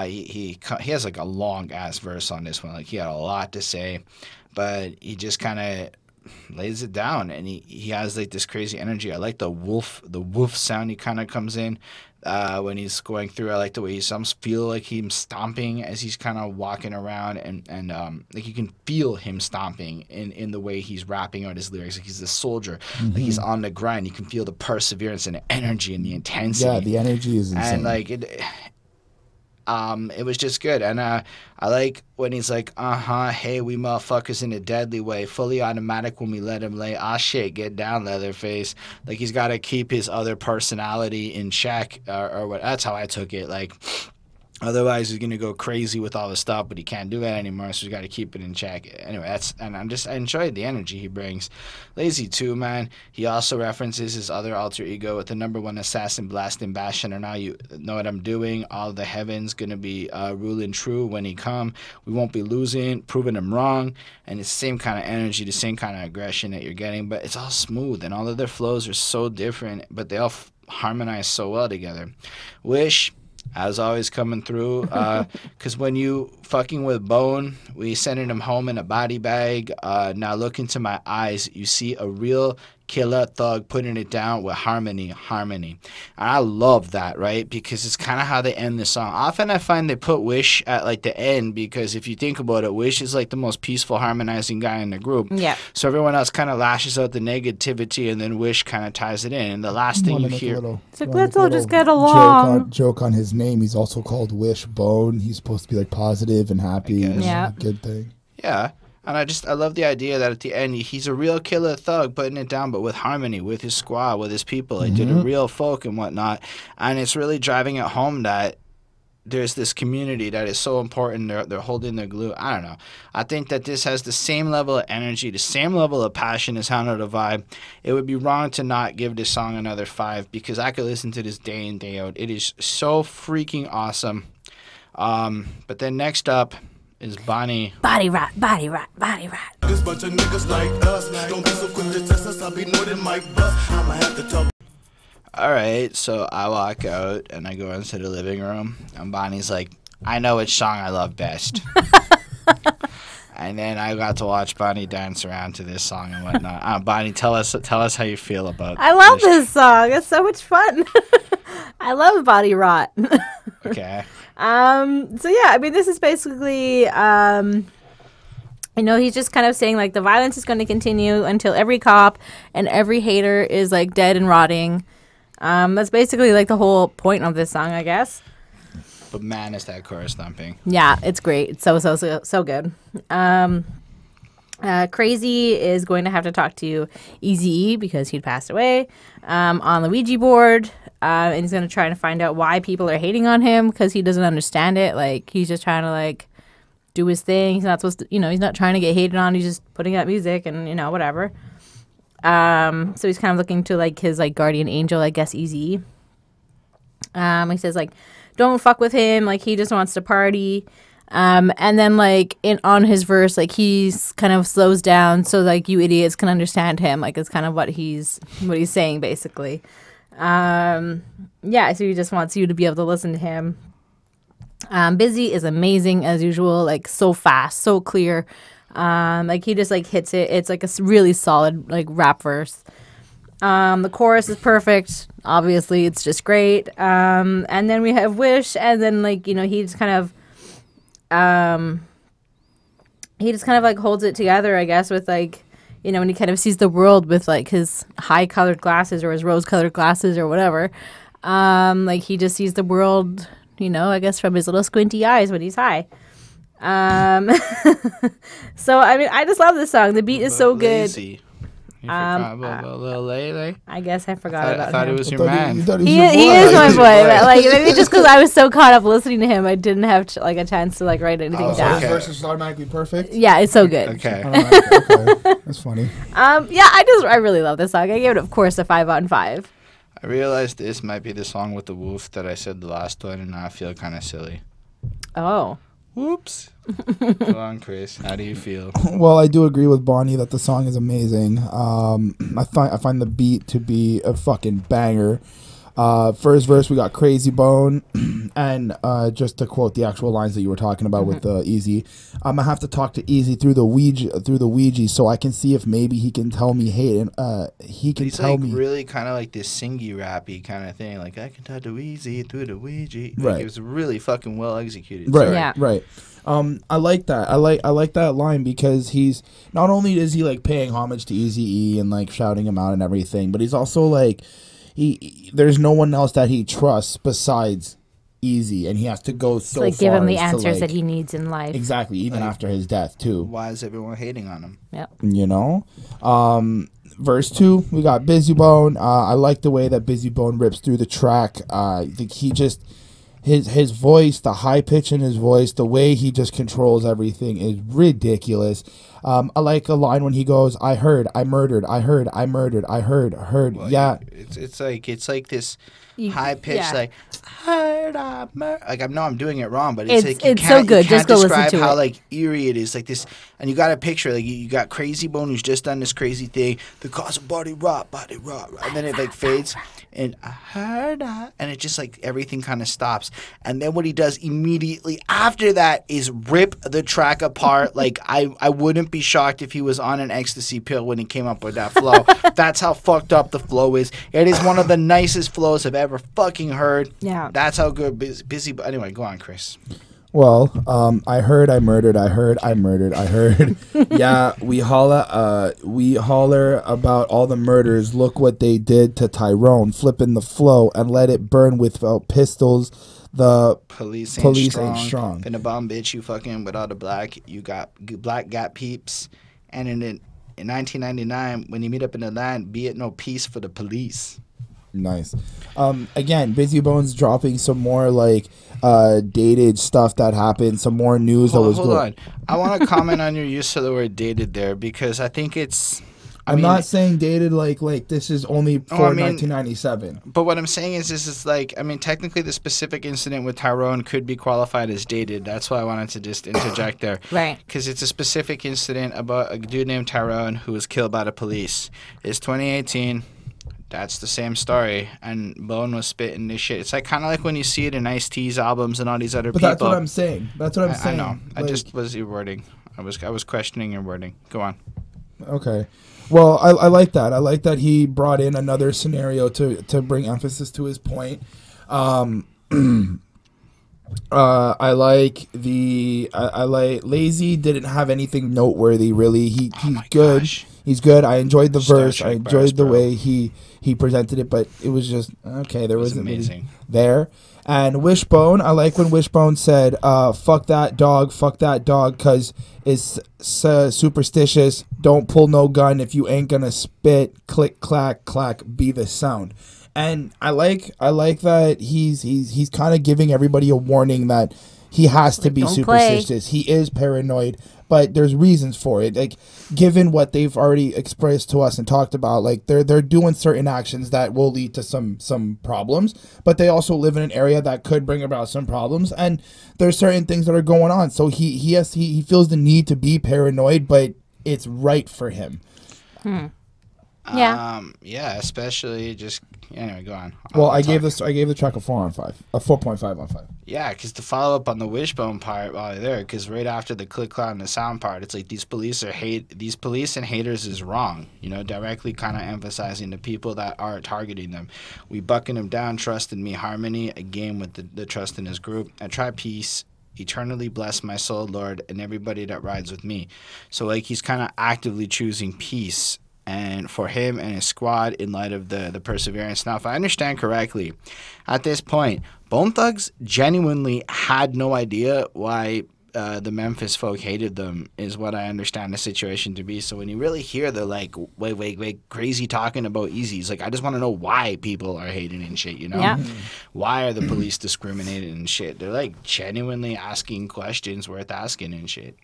He has like a long ass verse on this one. Like he had a lot to say, but he just kind of lays it down, and he has like this crazy energy. I like the woof sound he kind of comes in when he's going through. I like the way he sounds. Feel like he's stomping as he's kind of walking around, and like you can feel him stomping in the way he's rapping out his lyrics. Like he's a soldier, like he's on the grind. You can feel the perseverance and the energy and the intensity. Yeah, the energy is insane. And like it was just good. And I like when he's like, hey, we motherfuckers in a deadly way, fully automatic when we let him lay, shit, get down, Leatherface. Like he's got to keep his other personality in check, or what. That's how I took it. Like otherwise he's gonna go crazy with all the stuff, but he can't do that anymore, so he's got to keep it in check. Anyway, I enjoyed the energy he brings. Lazy too, man. He also references his other alter ego with the #1 assassin blasting bashing, or now you know what I'm doing. All the heavens gonna be ruling true when he come. We won't be losing, proving him wrong. And it's the same kind of energy, the same kind of aggression that you're getting, but it's all smooth, and all of their flows are so different, but they all harmonize so well together. Wish, as always, coming through, because when you fucking with Bone, we sending him home in a body bag. Now look into my eyes, you see a real killer thug putting it down with harmony. And I love that, right? Because it's kind of how they end the song. Often I find they put Wish at like the end, because if you think about it, Wish is like the most peaceful, harmonizing guy in the group. Yeah. So everyone else kind of lashes out the negativity, and then Wish kind of ties it in. And the last thing you hear, it's like, let's all just get along. Joke on his name. He's also called Wishbone. He's supposed to be like positive and happy. Yeah. A good thing. Yeah. And I love the idea that at the end, he's a real killer thug putting it down, but with harmony, with his squad, with his people. Like, did a real folk and whatnot. And it's really driving it home that there's this community that is so important. They're holding their glue. I don't know. I think that this has the same level of energy, the same level of passion as Hound of the Vibe. It would be wrong to not give this song another 5, because I could listen to this day in, day out. It is so freaking awesome. But then next up is Bonnie. Body Rott. This bunch of niggas like us. Don't be so quick to test us. I'll be more than Mike Bus. I'ma have to talk. All right, so I walk out and I go into the living room, and Bonnie's like, I know which song I love best. And then I got to watch Bonnie dance around to this song and whatnot. Bonnie, tell us how you feel about I love this song. It's so much fun. I love Body Rott. Okay. So yeah, I mean, this is basically, he's just kind of saying like the violence is going to continue until every cop and every hater is like dead and rotting. That's basically like the whole point of this song, I guess. But man, is that chorus thumping. Yeah, it's great. It's so good. Crazy is going to have to talk to Eazy-E because he'd passed away on the Ouija board. And he's going to try to find out why people are hating on him, because he doesn't understand it. Like, he's just trying to, like, do his thing. He's not supposed to, he's not trying to get hated on. He's just putting out music and, whatever. So he's kind of looking to, like, his, like, guardian angel, I guess, Eazy-E. He says, like, don't fuck with him. Like, he just wants to party. And then, like, on his verse, like, he's kind of slows down so, like, you idiots can understand him. Like, it's kind of what he's saying, basically. So he just wants you to be able to listen to him. Busy is amazing as usual, like so fast, so clear. Like he just like hits it. It's like a really solid like rap verse. The chorus is perfect. Obviously, it's just great. And then we have Wish, and then like he just kind of like holds it together, I guess, with like. When he kind of sees the world with, like, his high-colored glasses or his rose-colored glasses or whatever. Like, he just sees the world, I guess from his little squinty eyes when he's high. So, I mean, I just love this song. The beat is so good. Lazy. You forgot about Lil Lele? I guess I forgot about him. I thought it was your man. He is my boy. But, like, maybe just because I was so caught up listening to him, I didn't have like a chance to like write anything down. His verse is automatically perfect. Yeah, it's so good. Okay. Okay. That's funny. Yeah, I really love this song. I gave it, of course, a 5 on 5. I realized this might be the song with the wolf that I said the last one, and now I feel kind of silly. Oh. Whoops. Go on, Chris. How do you feel? Well, I do agree with Bonnie that the song is amazing. I find the beat to be a fucking banger. First verse, we got Crazy Bone, and just to quote the actual lines that you were talking about with Eazy, I'm gonna have to talk to Eazy through the Ouija, so I can see if maybe he can tell me hate, and he can He's tell like me really kind of like this singy rappy kind of thing, like I can talk to Eazy through the Ouija. Like, right. It was really fucking well executed. Right. Yeah. Right. I like that. I like that line because he's not only is he like paying homage to Eazy-E and like shouting him out and everything, but he's also like. There's no one else that he trusts besides Eazy, and he has to go so far. Like give him the answers like, that he needs in life. Exactly, even after his death too. Why is everyone hating on him? Yep. Verse 2, we got Busy Bone. I like the way that Busy Bone rips through the track. I think he just his voice, the high pitch in his voice, the way he just controls everything is ridiculous. I like a line when he goes, I heard, I murdered, I heard, I murdered, I heard. Well, yeah. It's like this high pitch, like I heard, I murdered. Like I know I'm doing it wrong, but it's like it's so good. Just go listen to it. Describe how like eerie it is, like this, and you got a picture like you got Crazy Bone who's just done this crazy thing, the cause of body rot, and then it like fades. And I heard that, and it just like everything kind of stops. And then what he does immediately after that is rip the track apart. Like I wouldn't be shocked if he was on an ecstasy pill when he came up with that flow. That's how fucked up the flow is. It is one of the nicest flows I've ever fucking heard. Yeah. That's how good Busy. Anyway, go on, Chris. Well, I heard I murdered. I heard I murdered. I heard. Yeah, we holler about all the murders. Look what they did to Tyrone, flipping the flow and let it burn without pistols. The police ain't strong. Finna bomb bitch, you fucking with all the black. You got black got peeps. And in 1999, when you meet up in the land, be it no peace for the police. Nice. Again, Busy Bones dropping some more like dated stuff that happened, some more news that was Hold on. I want to comment on your use of the word dated there because I think it's... I'm not saying dated like this is only for 1997. But what I'm saying is this is like, I mean, technically the specific incident with Tyrone could be qualified as dated. That's why I wanted to just interject there. Right. Because it's a specific incident about a dude named Tyrone who was killed by the police. It's 2018. That's the same story, and Bone was spitting this shit. It's like kind of like when you see it in Ice-T's albums and all these other people. But that's what I'm saying. That's what I'm saying. I know. Like, I just was your wording. I was questioning your wording. Go on. Okay. Well, I like that. I like that he brought in another scenario to bring emphasis to his point. I like Lazy didn't have anything noteworthy really. He's good. Gosh. He's good. I enjoyed the verse. I enjoyed the way he presented it, but it was just okay. There wasn't amazing really there. And Wishbone, I like when Wishbone said, fuck that dog, because it's superstitious. Don't pull no gun if you ain't gonna spit. Click, clack, clack, be the sound. And I like that he's kind of giving everybody a warning that he has to be superstitious. He is paranoid, but there's reasons for it. Like, given what they've already expressed to us and talked about, like they're doing certain actions that will lead to some problems, but they also live in an area that could bring about some problems, and there's certain things that are going on. So he feels the need to be paranoid, but it's right for him. Yeah. Yeah, especially just anyway, go on. I gave the track a 4.5 on 5. Yeah, because to follow up on the Wishbone part while you're there, because right after the click cloud and the sound part, it's like these police and haters is wrong. You know, directly kind of emphasizing the people that are targeting them. We bucking them down, trust in me, harmony, a game with the trust in his group. I try peace. Eternally bless my soul, Lord, and everybody that rides with me. So like he's kind of actively choosing peace. And for him and his squad in light of the perseverance. Now, if I understand correctly, at this point, Bone Thugs genuinely had no idea why the Memphis folk hated them, is what I understand the situation to be. So when you really hear the like, wait, crazy talking about Easy, it's like, I just want to know why people are hating and shit, you know? Yeah. Why are the police discriminating and shit? They're like genuinely asking questions worth asking and shit.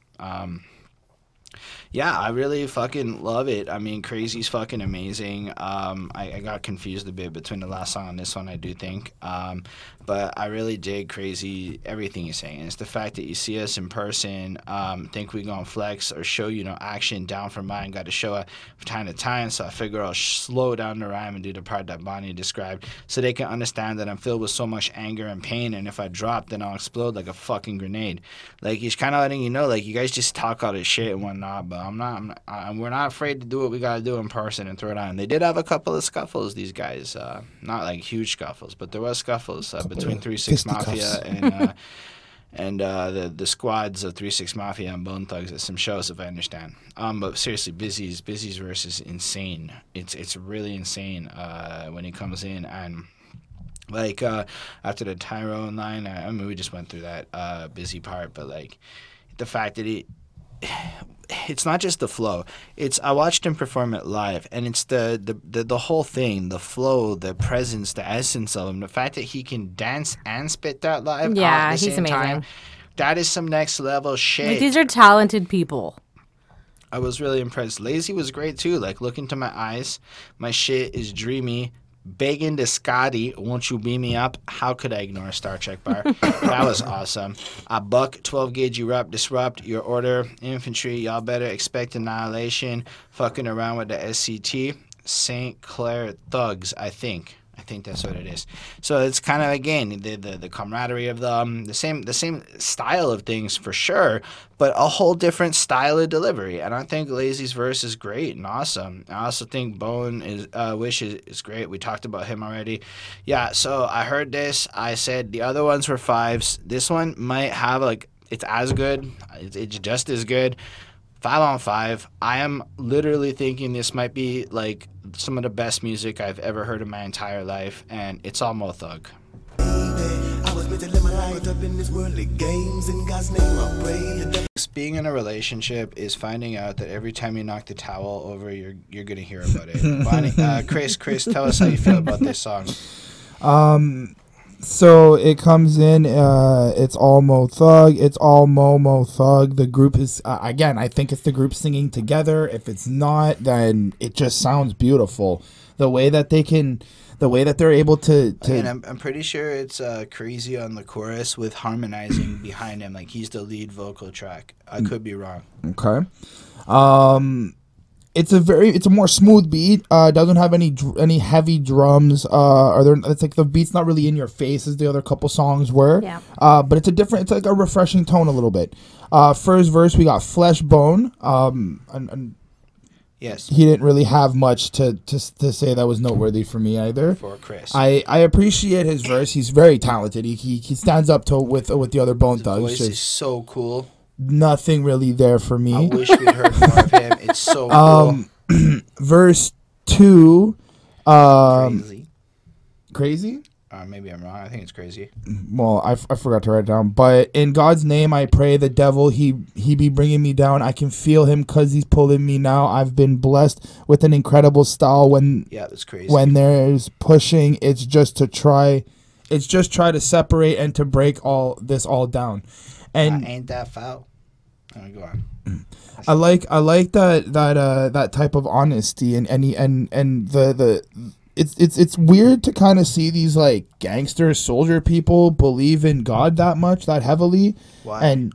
Yeah, I really fucking love it. I mean, Crazy's fucking amazing. I got confused a bit between the last song and this one, I do think. But I really dig Crazy, everything he's saying. It's the fact that you see us in person, think we gonna flex or show you action down from mine. Got to show it from time to time, so I figure I'll slow down the rhyme and do the part that Bonnie described so they can understand that I'm filled with so much anger and pain, and if I drop, then I'll explode like a fucking grenade. Like, he's kind of letting you know, like, you guys just talk all this shit and whatnot, but we're not afraid to do what we gotta do in person and throw it on. They did have a couple of scuffles, these guys, not like huge scuffles, but there was scuffles between 3-6 Mafia and the squads of 3-6 Mafia and Bone Thugs at some shows, if I understand. But seriously, Busy's verse is insane. It's really insane when he comes in, and like after the Tyrone line, I mean, we just went through that Busy part, but like the fact that it's not just the flow. I watched him perform it live, and it's the whole thing, the flow, the presence, the essence of him. The fact that he can dance and spit that live. Yeah, at the he's same amazing. Time, that is some next level shit. Like, these are talented people. I was really impressed. Lazy was great too. Like, look into my eyes. My shit is dreamy. Begging to Scotty, won't you beam me up? How could I ignore a Star Trek bar? That was awesome. I buck 12 gauge erupt, disrupt your order. Infantry, y'all better expect annihilation. Fucking around with the SCT. St. Clair thugs, I think. I think that's what it is. So it's kind of, again, the camaraderie of the same style of things for sure, but a whole different style of delivery. And I think Lazy's verse is great and awesome. I also think Bone is Wish is great. We talked about him already. Yeah. So I heard this. I said the other ones were 5s. This one might have it's as good. It's just as good. 5 on 5. I am literally thinking this might be like some of the best music I've ever heard in my entire life, and it's all Mo Thug. Being in a relationship is finding out that every time you knock the towel over, you're gonna hear about it. Bonnie, Chris, tell us how you feel about this song. So it comes in, it's all Mo Thug, it's all Mo Thug. The group is, again, I think it's the group singing together. If it's not, then it just sounds beautiful. The way that they're able to Again, I'm pretty sure it's Crazy on the chorus with harmonizing behind him, like he's the lead vocal track. I could be wrong. Okay. It's a more smooth beat. Doesn't have any heavy drums. It's like the beat's not really in your face as the other couple songs were. Yeah. But it's like a refreshing tone a little bit. First verse we got Flesh Bone. And Yes. he didn't really have much to say that was noteworthy for me either. For Chris. I appreciate his verse. He's very talented. He stands up to with the other Bone Thugs. His voice is so cool. Nothing really there for me. I wish we'd heard more of him. It's so cool. Verse 2. Crazy? Maybe I'm wrong. I think it's crazy. Well, I forgot to write it down. But in God's name, I pray the devil, he be bringing me down. I can feel him because he's pulling me now. I've been blessed with an incredible style. Yeah, that's crazy. When there's pushing, it's just try to separate and to break all down. And ain't that foul? Go on. I like that type of honesty and the it's weird to kind of see these like gangster soldier people believe in God that heavily. Why? And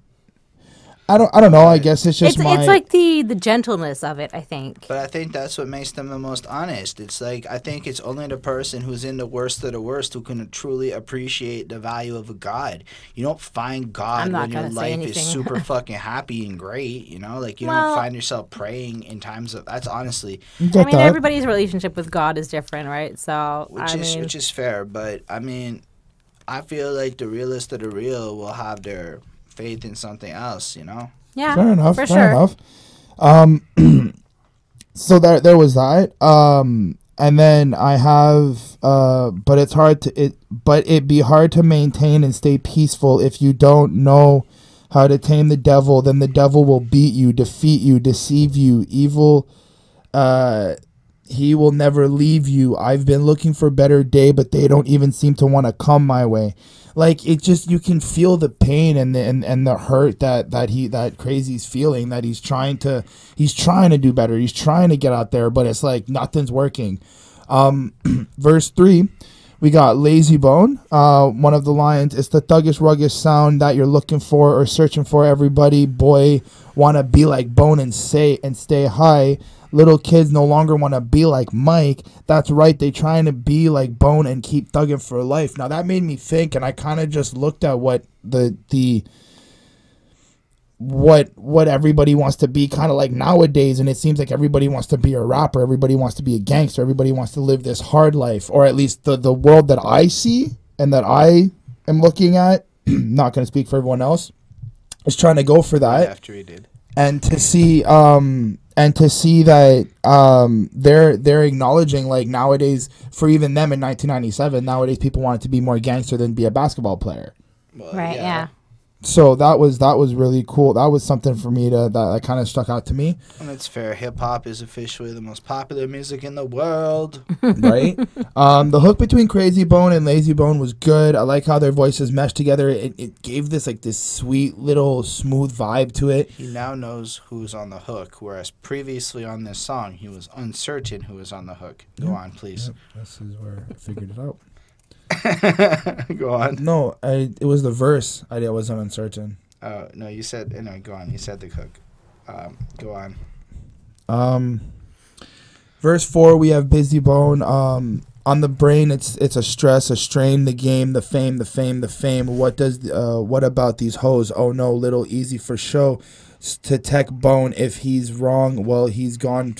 I don't know. I guess it's just it's like the gentleness of it, I think. But I think that's what makes them the most honest. It's like, I think it's only the person who's in the worst of the worst who can truly appreciate the value of a God. You don't find God when your life is super fucking happy and great, you know? Like, you don't find yourself praying in times of... That's honestly... everybody's relationship with God is different, right? So, Which is fair, but, I mean, I feel like the realest of the real will have their... faith in something else, you know? Yeah, fair enough. For fair sure. enough. So there was that. And then I have, but it'd be hard to maintain and stay peaceful if you don't know how to tame the devil. Then the devil will beat you, defeat you, deceive you. Evil, he will never leave you. I've been looking for a better day, but they don't even seem to want to come my way. Like, it just, you can feel the pain and the hurt that Crazy's feeling, that he's trying to do better. He's trying to get out there, but it's like nothing's working. Verse 3, we got Lazy Bone. One of the lines, it's the thuggish, ruggish sound that you're looking for or searching for. Everybody, boy, want to be like Bone and stay high. Little kids no longer want to be like Mike. That's right, they trying to be like Bone and keep thugging for life. Now that made me think, and I kind of just looked at what what everybody wants to be kind of like nowadays, and it seems like everybody wants to be a rapper, everybody wants to be a gangster, everybody wants to live this hard life, or at least the world that I see and that I am looking at. Not going to speak for everyone else. Is trying to go for that. After he did, and to see that they're acknowledging, like, nowadays, for even them in 1997, nowadays people wanted to be more gangster than be a basketball player. Well, right, yeah. So that was really cool. That was something for me that kind of stuck out to me. And it's fair. Hip hop is officially the most popular music in the world. Right? The hook between Crazy Bone and Lazy Bone was good. I like how their voices meshed together. It gave this sweet little smooth vibe to it. He now knows who's on the hook, whereas previously on this song, he was uncertain who was on the hook. Go on, please. Yep, this is where I figured it out. Go on. No, it was the verse. I wasn't uncertain. Oh, no, you said... No, go on. You said the hook. Go on. Verse 4, we have Busy Bone. On the brain, it's a stress, a strain, the game, the fame, the fame, the fame. What about these hoes? Oh no, little easy for show. To tech bone, if he's wrong, well, he's gone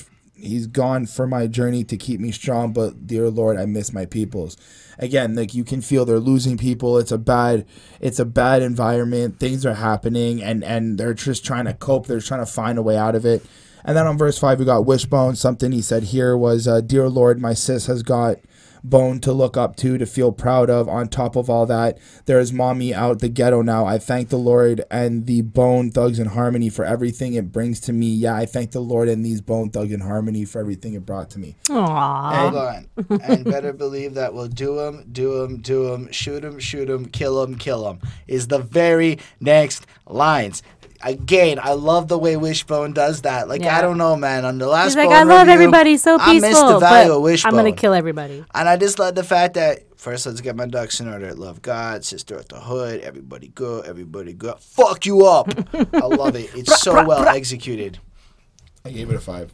for my journey to keep me strong, but dear Lord, I miss my peoples. Again, like you can feel they're losing people. It's a bad environment. Things are happening and they're just trying to cope. They're trying to find a way out of it. And then on verse 5, we got Wishbone. Something he said here was, dear Lord, my sis has got bone to look up to feel proud of. On top of all that, there is mommy out the ghetto now. I thank the Lord and the Bone Thugs and Harmony for everything it brings to me. Yeah, I thank the Lord and these Bone Thugs and Harmony for everything it brought to me. Aww. Hold on. And better believe that we'll do 'em, shoot 'em, kill 'em, is the very next lines. Again, I love the way Wishbone does that. Like, I don't know, man. On the last He's like, Bone I love review, everybody, so peaceful. I missed the value of Wishbone. I'm going to kill everybody. And I just love the fact that, first, let's get my ducks in order. Love God, sister at the hood, everybody good. Fuck you up. I love it. It's so well executed. I gave it a 5.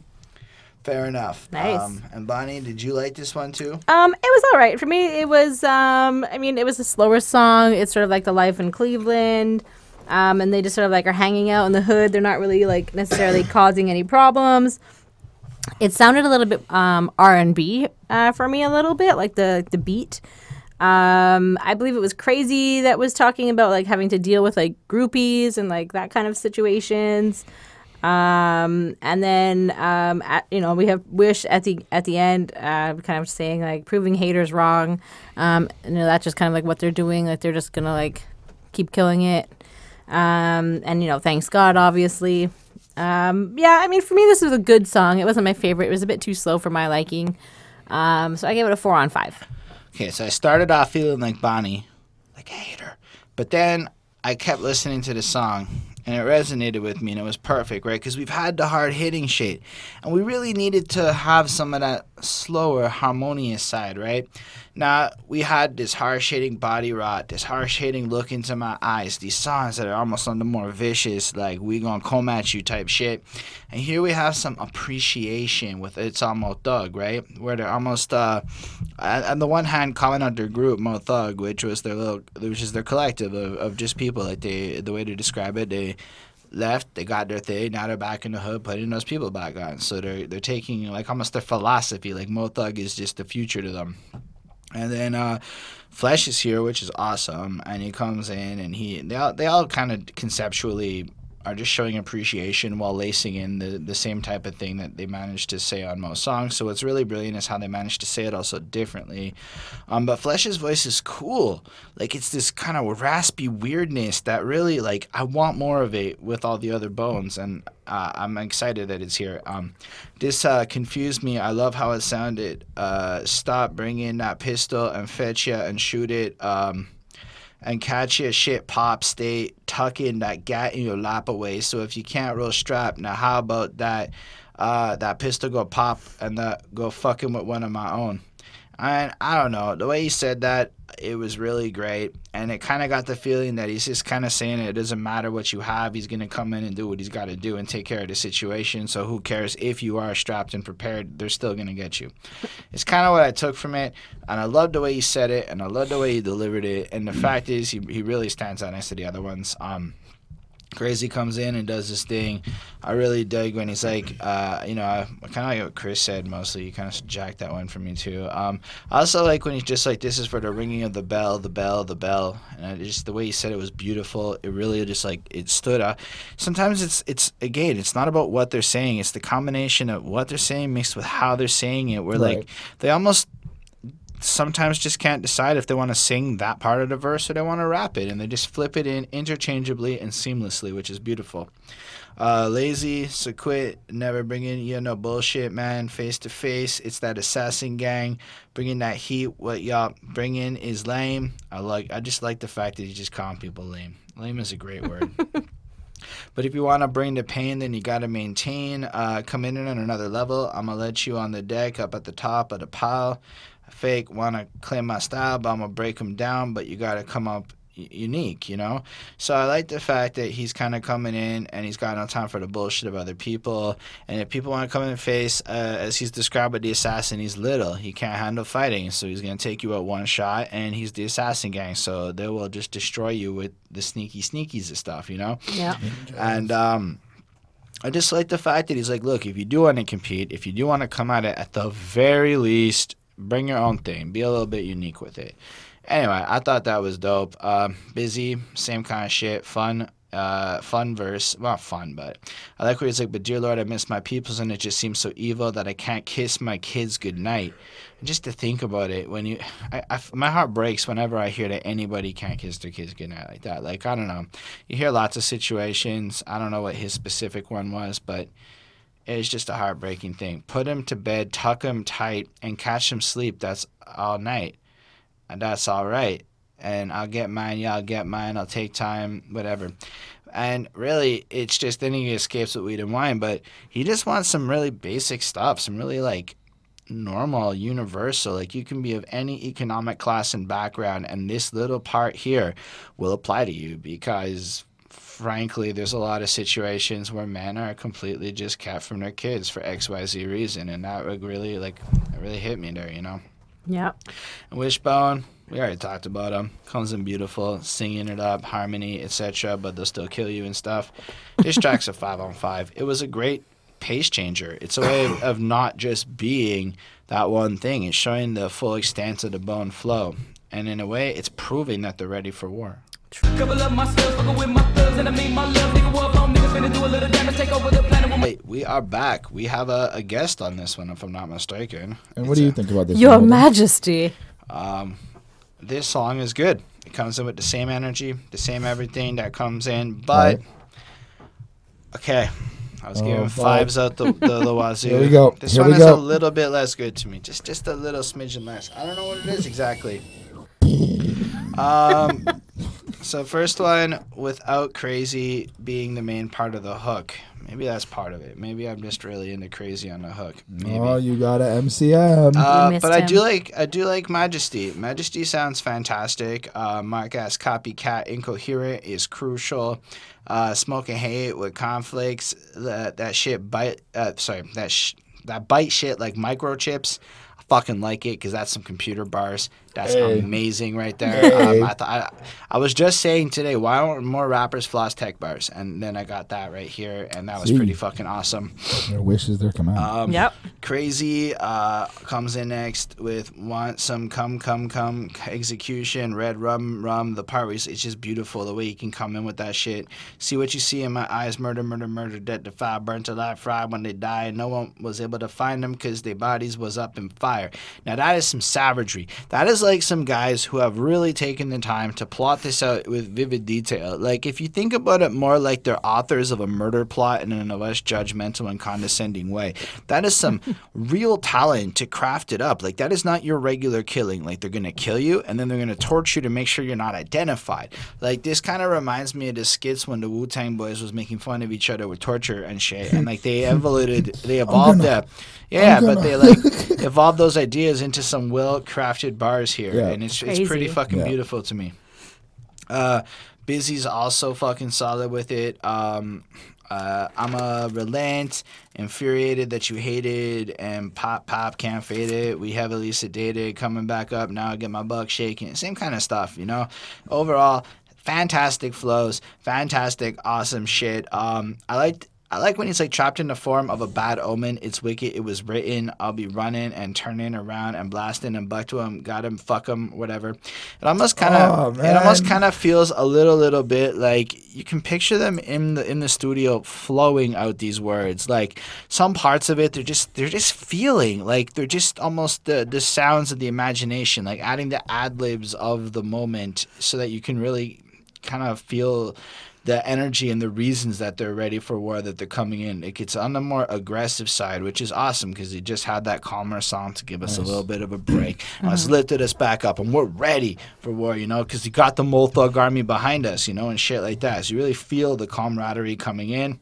Fair enough. Nice. And Bonnie, did you like this one too? It was all right. For me, it was, it was a slower song. It's sort of like the life in Cleveland. And they just sort of like are hanging out in the hood. They're not really like necessarily causing any problems. It sounded a little bit R&B for me a little bit, like the beat. I believe it was Crazy that was talking about like having to deal with like groupies and like that kind of situations. And then we have Wish at the end, kind of saying like proving haters wrong. That's just kind of like what they're doing. Like they're just gonna like keep killing it. Thanks God, obviously. For me, this was a good song. It wasn't my favorite. It was a bit too slow for my liking. So I gave it a 4 on 5. Okay, so I started off feeling like Bonnie, like a hater. But then I kept listening to the song, and it resonated with me, and it was perfect, right? Because we've had the hard-hitting shit, and we really needed to have some of that slower, harmonious side, right? Now, we had this harsh-hitting body rot, this harsh-hitting look into my eyes, these songs that are almost on the more vicious, like, we gonna come at you type shit. And here we have some appreciation with It's All Mo Thug, right? Where they're almost, on the one hand, calling out their group, Mo Thug, which is their collective of just people, like the way to describe it, they left, they got their thing, now they're back in the hood putting those people back on. So they're taking like almost their philosophy, like Mo Thug is just the future to them. And then Flesh is here, which is awesome, and he comes in and they all kind of conceptually are just showing appreciation while lacing in the same type of thing that they managed to say on most songs. So what's really brilliant is how they managed to say it also differently. But Flesh's voice is cool. Like, it's this kind of raspy weirdness that really, like, I want more of it with all the other Bones, and I'm excited that it's here. This confused me. I love how it sounded. Stop bringing that pistol and fetch ya and shoot it. And catch your shit pop, stay tucking that gat in your lap away. So if you can't roll strap, now how about that pistol go pop and that go fucking with one of my own? And I don't know, the way he said that, it was really great. And it kind of got the feeling that he's just kind of saying it doesn't matter what you have. He's going to come in and do what he's got to do and take care of the situation. So who cares if you are strapped and prepared, they're still going to get you. It's kind of what I took from it. And I love the way he said it. And I love the way he delivered it. And the fact is, he really stands out next to the other ones. Crazy comes in and does this thing. I really dig when he's like, kind of like what Chris said mostly. He kind of jacked that one for me too. I also like when he's just like, this is for the ringing of the bell, the bell, the bell. And just the way he said it was beautiful. It really just like, it stood out. Sometimes it's not about what they're saying. It's the combination of what they're saying mixed with how they're saying it. Where like, they almost sometimes just can't decide if they want to sing that part of the verse or they want to rap it, and they just flip it in interchangeably and seamlessly, which is beautiful. Lazy, so quit, never bringing you no bullshit, man, face to face. It's that assassin gang bringing that heat. What y'all bringing is lame. I just like the fact that you just calling people lame. Lame is a great word. But if you want to bring the pain, then you got to maintain. Come in on another level. I'm going to let you on the deck up at the top of the pile. Fake want to claim my style, but I'm going to break them down. But you got to come up unique, you know? So I like the fact that he's kind of coming in and he's got no time for the bullshit of other people. And if people want to come in and face, as he's described by the assassin, he's little. He can't handle fighting. So he's going to take you out one shot, and he's the assassin gang. So they will just destroy you with the sneakies and stuff, you know? Yeah. And I just like the fact that he's like, look, if you do want to compete, if you do want to come at it, at the very least, bring your own thing. Be a little bit unique with it. Anyway, I thought that was dope. Busy, same kind of shit. Fun verse. Well, not fun, but I like where he's like, but dear Lord, I miss my peoples, and it just seems so evil that I can't kiss my kids goodnight. And just to think about it, when my heart breaks whenever I hear that anybody can't kiss their kids goodnight like that. Like, I don't know. You hear lots of situations. I don't know what his specific one was, but it's just a heartbreaking thing. Put him to bed, tuck him tight, and catch him sleep. That's all night. And that's all right. And I'll get mine, y'all get mine, I'll take time, whatever. And really, it's just then he escapes with weed and wine, but he just wants some really basic stuff, some really, like, normal, universal. Like, you can be of any economic class and background, and this little part here will apply to you because, frankly, there's a lot of situations where men are completely just kept from their kids for XYZ reason, and that would really, like, it really hit me there, you know? Yeah. And Wishbone, we already talked about him. Comes in beautiful, singing it up, harmony, etc., but they'll still kill you and stuff. This track's a 5-on-5. It was a great pace changer. It's a way of not just being that one thing. It's showing the full extent of the Bone flow. And in a way, it's proving that they're ready for war. Hey, we are back. We have a guest on this one, if I'm not mistaken. And what do you think about this? Your Majesty. This song is good. It comes in with the same energy, the same everything that comes in, but okay, I was giving fives out the wazoo. Here we go. This one is a little bit less good to me, just a little smidgen less. I don't know what it is exactly. So first one, without crazy being the main part of the hook. Maybe that's part of it. Maybe I'm just really into crazy on the hook. Maybe. Oh, you got a MCM. But I do like Majesty. Majesty sounds fantastic. Mark as copycat incoherent is crucial. Smoke and hate with conflicts. That shit bite. That bite shit like microchips. I fucking like it because that's some computer bars. That's amazing right there. I was just saying today, why don't more rappers floss tech bars? And then I got that right here, and that was pretty fucking awesome. Their wishes, their command. Yep. Crazy comes in next with want some come execution, red rum. The part where it's just beautiful the way you can come in with that shit. See what you see in my eyes, murder, death defied, burnt alive, fried when they died. No one was able to find them because their bodies was up in fire. Now that is some savagery. That is like some guys who have really taken the time to plot this out with vivid detail. Like, if you think about it more like they're authors of a murder plot and in a less judgmental and condescending way, that is some real talent to craft it up. Like, that is not your regular killing. Like, they're going to kill you and then they're going to torture you to make sure you're not identified. Like, this kind of reminds me of the skits when the Wu-Tang Boys was making fun of each other with torture and shit. And, like, they evolved that. Yeah, but they, like, evolved those ideas into some well-crafted bars here. Yeah. And it's pretty fucking beautiful to me. Busy's also fucking solid with it. I'm a relent, infuriated that you hated, and pop can't fade it. We heavily sedated, coming back up. Now I get my buck shaking. Same kind of stuff, you know. Overall, fantastic flows, fantastic, awesome shit. I like when he's like trapped in the form of a bad omen. It's wicked. It was written. I'll be running and turning around and blasting and buck to him. Got him. Fuck him. Whatever. It almost kind of feels a little bit like you can picture them in the studio flowing out these words. Like some parts of it, they're just feeling like they're just almost the sounds of the imagination, like adding the ad libs of the moment so that you can really kind of feel the energy and the reasons that they're ready for war, that they're coming in. It gets on the more aggressive side, which is awesome because he just had that calmer song to give us a little bit of a break. It's lifted us back up, and we're ready for war, you know, because he got the Mole Thug army behind us, you know, and shit like that. So you really feel the camaraderie coming in.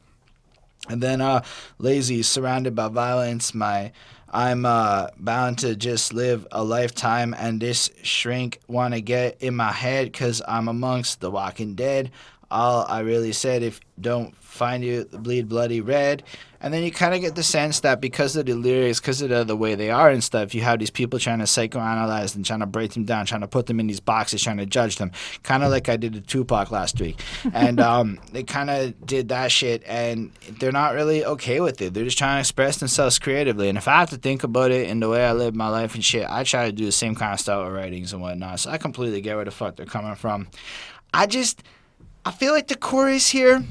And then Lazy, surrounded by violence, my I'm bound to just live a lifetime, and this shrink want to get in my head because I'm amongst the walking dead. All I really said, if don't find you, bleed bloody red. And then you kind of get the sense that because of the lyrics, because of the way they are and stuff, you have these people trying to psychoanalyze and trying to break them down, trying to put them in these boxes, trying to judge them, kind of like I did to Tupac last week. And they kind of did that shit, and they're not really okay with it. They're just trying to express themselves creatively. And if I have to think about it in the way I live my life and shit, I try to do the same kind of style with writings and whatnot. So I completely get where the fuck they're coming from. I feel like the chorus here,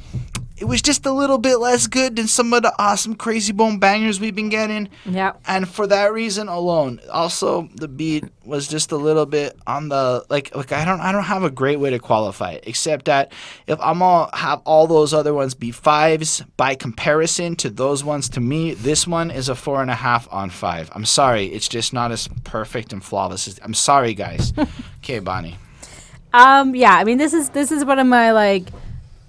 it was just a little bit less good than some of the awesome Crazy Bone bangers we've been getting. Yeah. And for that reason alone, also the beat was just a little bit on the like I don't have a great way to qualify it, except that if I'm all have all those other ones be 5s by comparison to those ones, to me this one is a 4.5 on 5. I'm sorry, it's just not as perfect and flawless as, I'm sorry guys. Okay, Bonnie. Yeah, I mean this is one of my like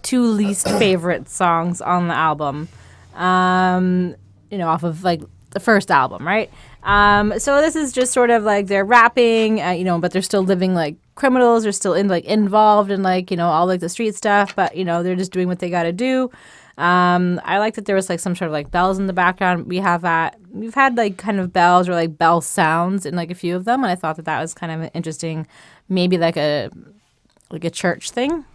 2 least favorite songs on the album. Off of like the first album, right? So this is just sort of like they're rapping, but they're still living like criminals. They're still involved in all like the street stuff, but they're just doing what they got to do. I like that there was like some sort of like bells in the background. We've had like kind of bells or like bell sounds in like a few of them, and I thought that was kind of interesting. Maybe like a church thing.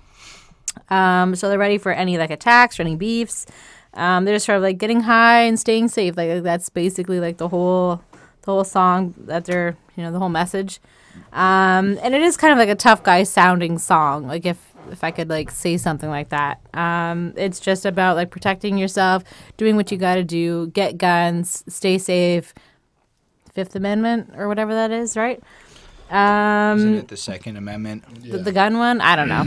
So they're ready for any like attacks or any beefs. They're just sort of like getting high and staying safe. Like that's basically like the whole song that they're the whole message. And it is kind of like a tough guy sounding song. Like if I could like say something like that. It's just about like protecting yourself, doing what you got to do, get guns, stay safe. Fifth Amendment or whatever that is, right? Isn't it the Second Amendment? The gun one? I don't know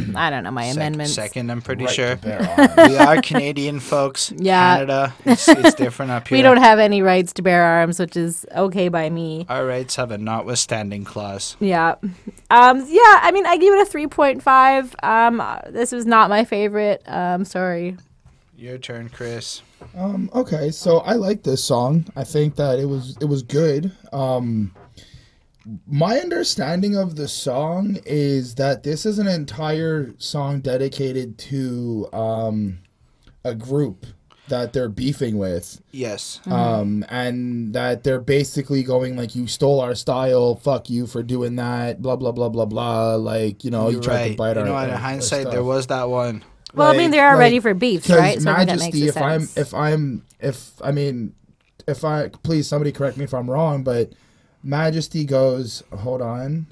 my amendments. Second, I'm pretty sure. We are Canadian folks. Yeah. Canada, it's different up here. We don't have any rights to bear arms, which is okay by me. Our rights have a notwithstanding clause. Yeah. I mean, I give it a 3.5. This was not my favorite. Sorry. Your turn, Chris. Okay, so I like this song. I think that it was good. My understanding of the song is that this is an entire song dedicated to a group that they're beefing with. Yes. And that they're basically going like, you stole our style, fuck you for doing that, blah, blah, blah, blah, blah. Like, you tried to bite our in hindsight, there was that one. Well, I mean, they're ready for beefs, right? So Majesty, please, somebody correct me if I'm wrong, but Majesty goes, hold on.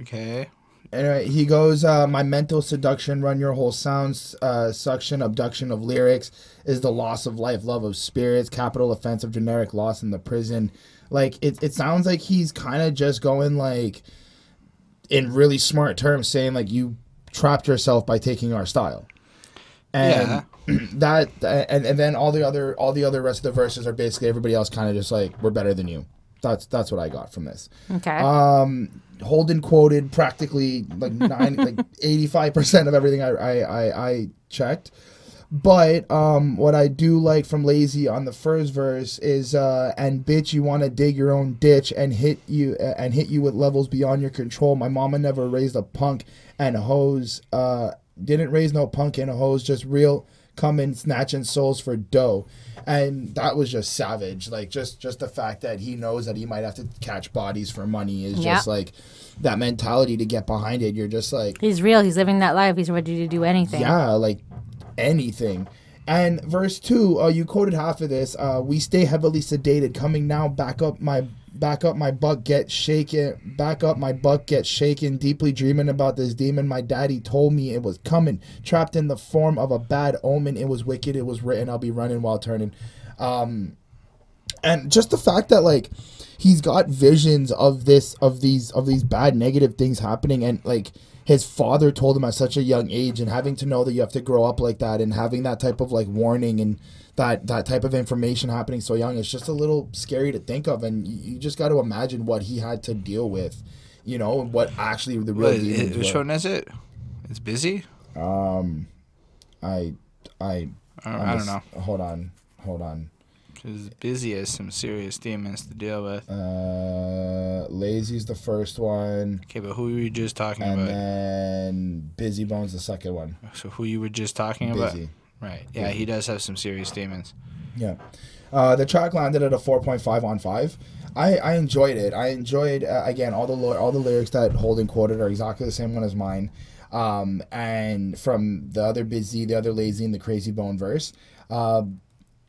Okay. Anyway, he goes, my mental seduction, run your whole sounds, suction, abduction of lyrics, is the loss of life, love of spirits, capital offense of generic loss in the prison. Like, it sounds like he's kind of just going, like, in really smart terms, saying, like, you trapped yourself by taking our style. And yeah. And then all the other rest of the verses are basically everybody else kind of just like, we're better than you. That's what I got from this. Okay. Holden quoted practically like 85% of everything I checked. But what I do like from Lazy on the first verse is and bitch, you want to dig your own ditch and hit you with levels beyond your control. My mama never raised a punk and hose. Didn't raise no punk and a hose, just real coming snatching souls for dough. And that was just savage. Like just the fact that he knows that he might have to catch bodies for money is just like that mentality to get behind it. You're just like, he's real, he's living that life, he's ready to do anything. Yeah, like anything. And verse 2, you quoted half of this. We stay heavily sedated, coming now back up my butt get shaken, deeply dreaming about this demon. My daddy told me it was coming, trapped in the form of a bad omen. It was wicked, it was written, I'll be running while turning. And just the fact that like he's got visions of these bad negative things happening, and like his father told him at such a young age, and having to know that you have to grow up like that and having that type of like warning and that type of information happening so young, it's just a little scary to think of. And you just got to imagine what he had to deal with, what actually the real demons were. Which one is it? It's busy? I don't know. Hold on. Because Busy has some serious demons to deal with. Lazy's the first one. Okay, but who were you just talking about? And then Busy Bone's the second one. So who you were just talking about? Right. Yeah, he does have some serious demons. Yeah. The track landed at a 4.5 on 5. I enjoyed it. I enjoyed, again, all the lyrics that Holden quoted are exactly the same one as mine. And from the other Busy, the other Lazy, and the Crazy Bone verse.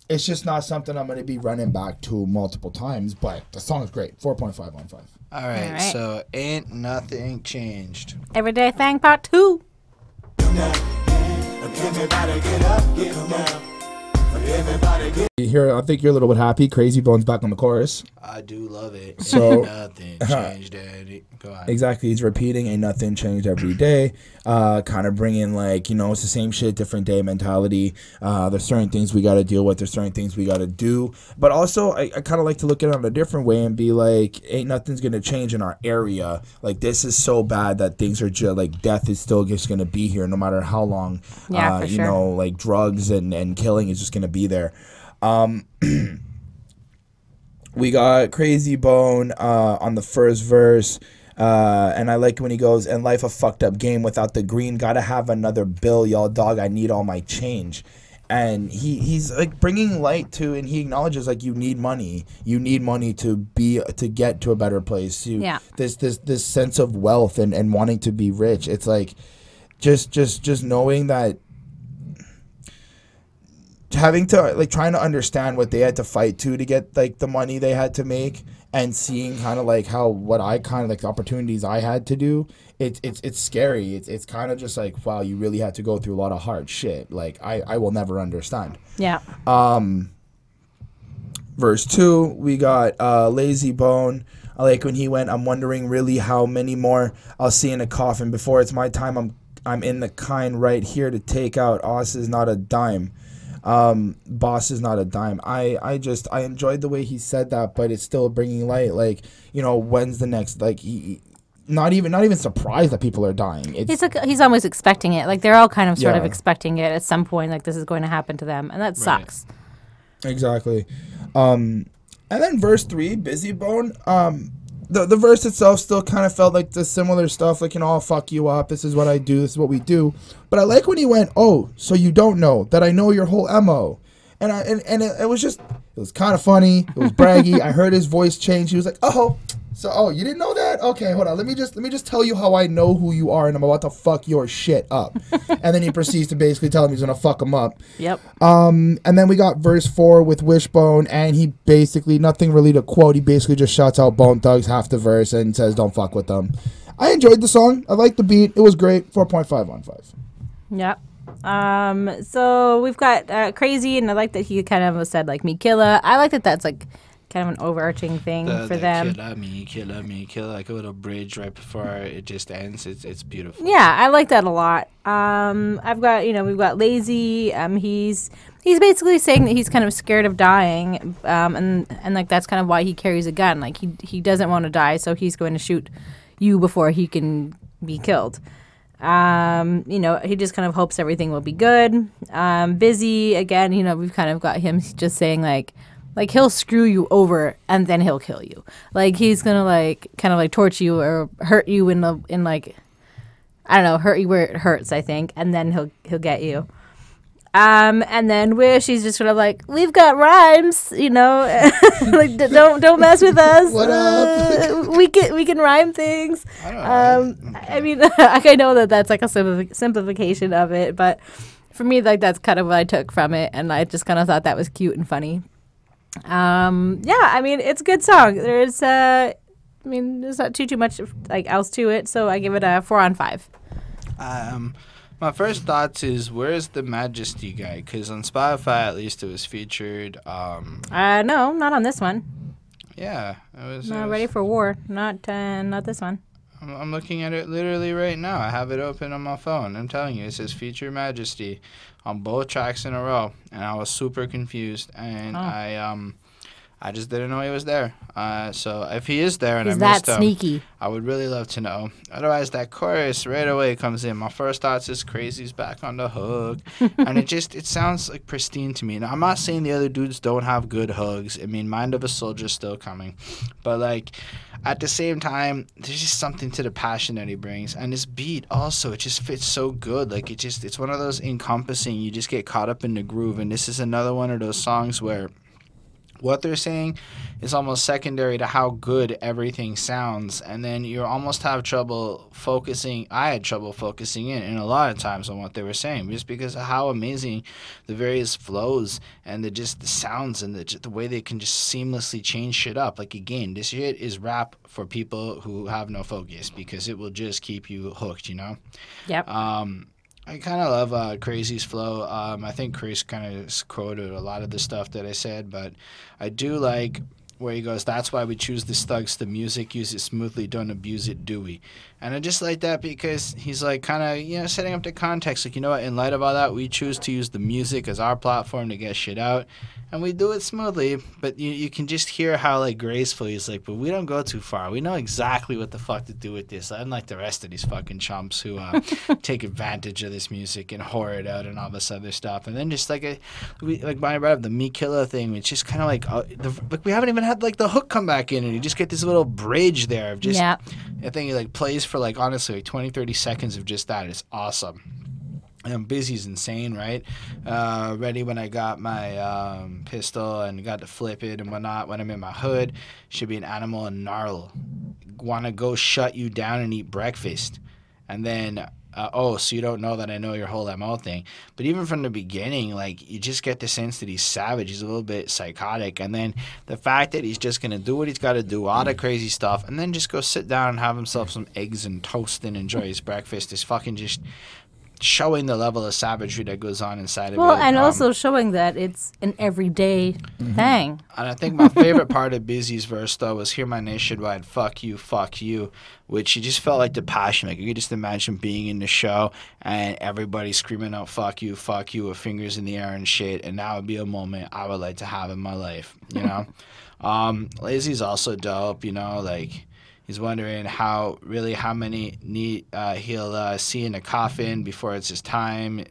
It's just not something I'm going to be running back to multiple times, but the song is great. 4.5 on 5. All right, so Ain't Nothing Changed. Everyday Thang Part 2. Here, I think you're a little bit happy. Crazy Bone's back on the chorus. I do love it. So, Ain't nothing changed, Daddy. Go on. Exactly. He's repeating Ain't Nothing Changed every day. Kind of bringing, like, you know, it's the same shit, different day mentality. There's certain things we got to deal with. There's certain things we got to do. But also, I kind of like to look at it in a different way and be like, ain't nothing's going to change in our area. Like, this is so bad that things are just, like, death is still just going to be here no matter how long. Yeah, for you sure. know, like, drugs and killing is just going to be there. We got Crazy Bone on the first verse. And I like when he goes, and life a fucked up game without the green. Gotta have another bill, y'all dog. I need all my change. And he's like bringing light to, and he acknowledges like you need money. You need money to get to a better place. This sense of wealth and wanting to be rich. It's like just knowing that. Having to like trying to understand what they had to fight to get like the money they had to make, and seeing kind of like what I kind of like the opportunities I had to do. It's scary. It's kind of just like, wow, you really had to go through a lot of hard shit. Like I will never understand. Yeah. Verse 2, we got Lazy Bone. I like when he went, I'm wondering really how many more I'll see in a coffin before it's my time. I'm in the kind right here to take out. Oz is not a dime. Boss is not a dime. I enjoyed the way he said that, but it's still bringing light. Like, you know, when's the next, like, he not even surprised that people are dying. He's almost expecting it. Like, they're all kind of sort of expecting it at some point, like this is going to happen to them, and that sucks. Exactly. And then verse 3, Busy Bone, the verse itself still kind of felt like the similar stuff, like, you know, I'll fuck you up, this is what I do, this is what we do. But I like when he went, oh, so you don't know that I know your whole MO. And it was kind of funny. It was braggy. I heard his voice change. He was like, oh, you didn't know that? Okay, hold on. Let me just tell you how I know who you are, and I'm about to fuck your shit up. And then he proceeds to basically tell him he's gonna fuck him up. Yep. And then we got verse 4 with Wishbone, and he basically, nothing really to quote. He basically just shouts out Bone Thugs half the verse and says, "Don't fuck with them." I enjoyed the song. I liked the beat. It was great. 4.5 on 5. Yep. So we've got Crazy, and I like that he kind of said like "me killer." I like that that's like kind of an overarching thing for them. Killer me. Like a little bridge right before it just ends. It's beautiful. Yeah, I like that a lot. We've got Lazy. He's basically saying that he's kind of scared of dying, and like that's kind of why he carries a gun. Like he doesn't want to die, so he's going to shoot you before he can be killed. He just kind of hopes everything will be good. Busy, again, we've kind of got him just saying like he'll screw you over and then he'll kill you. Like he's gonna like kind of like torture you or hurt you in like, I don't know, hurt you where it hurts, I think, and then he'll get you. And then Wish, he's just sort of like, we've got rhymes, like don't mess with us. What up? We can rhyme things. I mean, I know that's like a simplification of it, but for me, like that's kind of what I took from it, and I just kind of thought that was cute and funny. I mean, it's a good song. There's not too much like else to it, so I give it a 4 on 5. My first thoughts is, where's the Majesty guy? Because on Spotify, at least, it was featured. No, not on this one. Yeah, it was. Ready for War. Not this one. I'm looking at it literally right now. I have it open on my phone. I'm telling you, it says feature Majesty on both tracks in a row, and I was super confused. And I I just didn't know he was there. So if he is there and He's I missed that him, sneaky. I would really love to know. Otherwise, that chorus right away comes in. My first thoughts is Crazy's back on the hook. And it sounds like pristine to me. Now, I'm not saying the other dudes don't have good hooks. I mean, Mind of a Soldier's still coming. But, like, at the same time, there's just something to the passion that he brings. And this beat also, it just fits so good. Like, it's one of those encompassing, you just get caught up in the groove. And this is another one of those songs where what they're saying is almost secondary to how good everything sounds, and then you almost have trouble focusing. I had trouble focusing in a lot of times on what they were saying, just because of how amazing the various flows and the sounds and the way they can just seamlessly change shit up. Like, again, this shit is rap for people who have no focus, because it will just keep you hooked, you know? Yep. I kind of love Crazy's flow. I think Chris kind of quoted a lot of the stuff that I said, but I do like where he goes, "That's why we choose the thugs, the music, use it smoothly, don't abuse it, do we?" And I just like that because he's like kind of, you know, setting up the context. Like, you know what, in light of all that, we choose to use the music as our platform to get shit out, and we do it smoothly, but you can just hear how, like, graceful he's like, but we don't go too far. We know exactly what the fuck to do with this, unlike the rest of these fucking chumps who take advantage of this music and whore it out and all this other stuff. And then just like my brought up the Me Killer thing, which is kind of like we haven't even had like the hook come back in, and you just get this little bridge there of just, I think it like plays for like honestly like 20-30 seconds of just that. It's awesome. And Busy's insane, right? Ready when I got my pistol and got to flip it and whatnot. When I'm in my hood, should be an animal and gnarl. Want to go shut you down and eat breakfast. And then, so you don't know that I know your whole MO thing. But even from the beginning, like, you just get the sense that he's savage. He's a little bit psychotic. And then the fact that he's just going to do what he's got to do, all the crazy stuff, and then just go sit down and have himself some eggs and toast and enjoy his breakfast is fucking just showing the level of savagery that goes on inside of it. Well, and also showing that it's an everyday thing. And I think my favorite part of Busy's verse, though, was "Hear my nationwide, fuck you," which you just felt like the passion. Like, you could just imagine being in the show and everybody screaming out fuck you, with fingers in the air and shit, and that would be a moment I would like to have in my life, you know? Lazy's also dope, you know, like, he's wondering how many he'll see in a coffin before it's his time.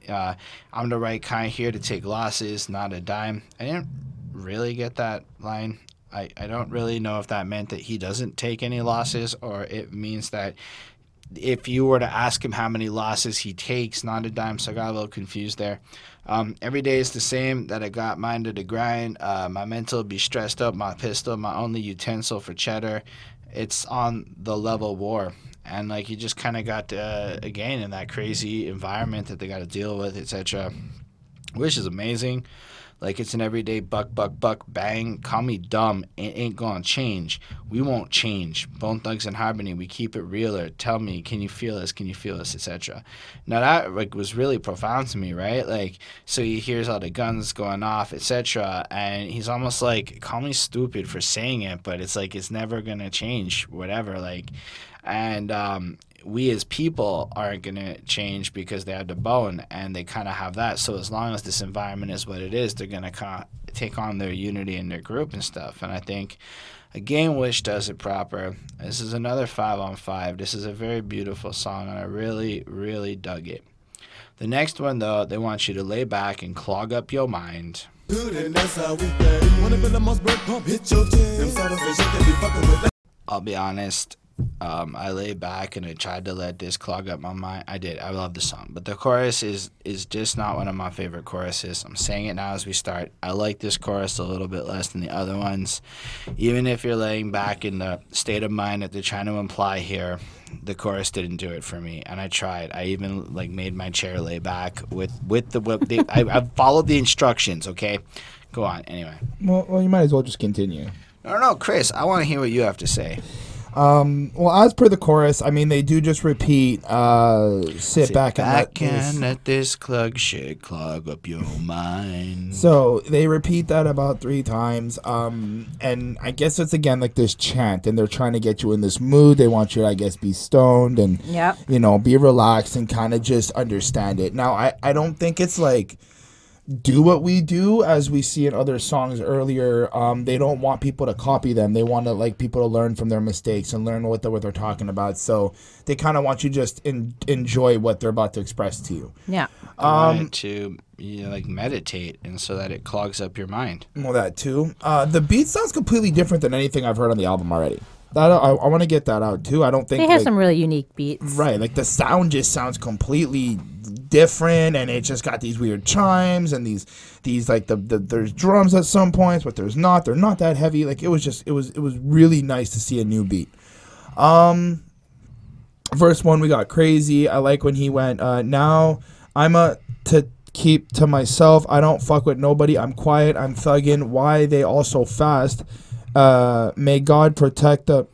I'm the right kind here to take losses, not a dime. I didn't really get that line. I don't really know if that meant that he doesn't take any losses, or it means that if you were to ask him how many losses he takes, not a dime. So I got a little confused there. Every day is the same, that I got mine to the grind. My mental be stressed up, my pistol, my only utensil for cheddar. It's on the level war. And, like, you just kind of got, again, in that crazy environment that they got to deal with, etc., which is amazing. Like, it's an everyday buck, bang. Call me dumb. It ain't gonna change. We won't change. Bone Thugs and Harmony, we keep it realer. Tell me, can you feel us? Can you feel us? Etc. Now, that, like, was really profound to me, right? Like, so he hears all the guns going off, etc., and he's almost like, call me stupid for saying it, but it's like, it's never gonna change, whatever, like, and, we as people aren't going to change because they have the bone, and they kind of have that. So as long as this environment is what it is, they're going to take on their unity in their group and stuff. And I think, again, Wish does it proper. This is another 5-on-5. This is a very beautiful song, and I really, really dug it. The next one, though, they want you to lay back and clog up your mind. I'll be honest. I lay back and I tried to let this clog up my mind. I did. I love the song. But the chorus is just not one of my favorite choruses. I'm saying it now as we start. I like this chorus a little bit less than the other ones. Even if you're laying back in the state of mind that they're trying to imply here, the chorus didn't do it for me. And I tried. I even, like, made my chair lay back with the I followed the instructions, okay? Go on. Anyway. Well, you might as well just continue. No, Chris, I want to hear what you have to say. Well, as per the chorus, I mean, they do just repeat, sit back and let this clog shit clog up your mind. So they repeat that about 3 times. And I guess it's, again, like this chant, and they're trying to get you in this mood. They want you to, I guess, be stoned and, you know, be relaxed and kind of just understand it. Now, I don't think it's like do what we do, as we see in other songs earlier. They don't want people to copy them. They want to like people to learn from their mistakes and learn what they're talking about. So they kind of want you just enjoy what they're about to express to you. Yeah. To like meditate, and so that it clogs up your mind. Well, that too. The beat sounds completely different than anything I've heard on the album already. That I want to get that out too. I don't think they have some really unique beats. Right, like the sound just sounds completely different, and it just got these weird chimes and these like there's drums at some points, but there's not. They're not that heavy. Like it was really nice to see a new beat. Verse 1, we got Crazy. I like when he went, now I'm to keep to myself. I don't fuck with nobody. I'm quiet. I'm thugging. Why they all so fast? May God protect to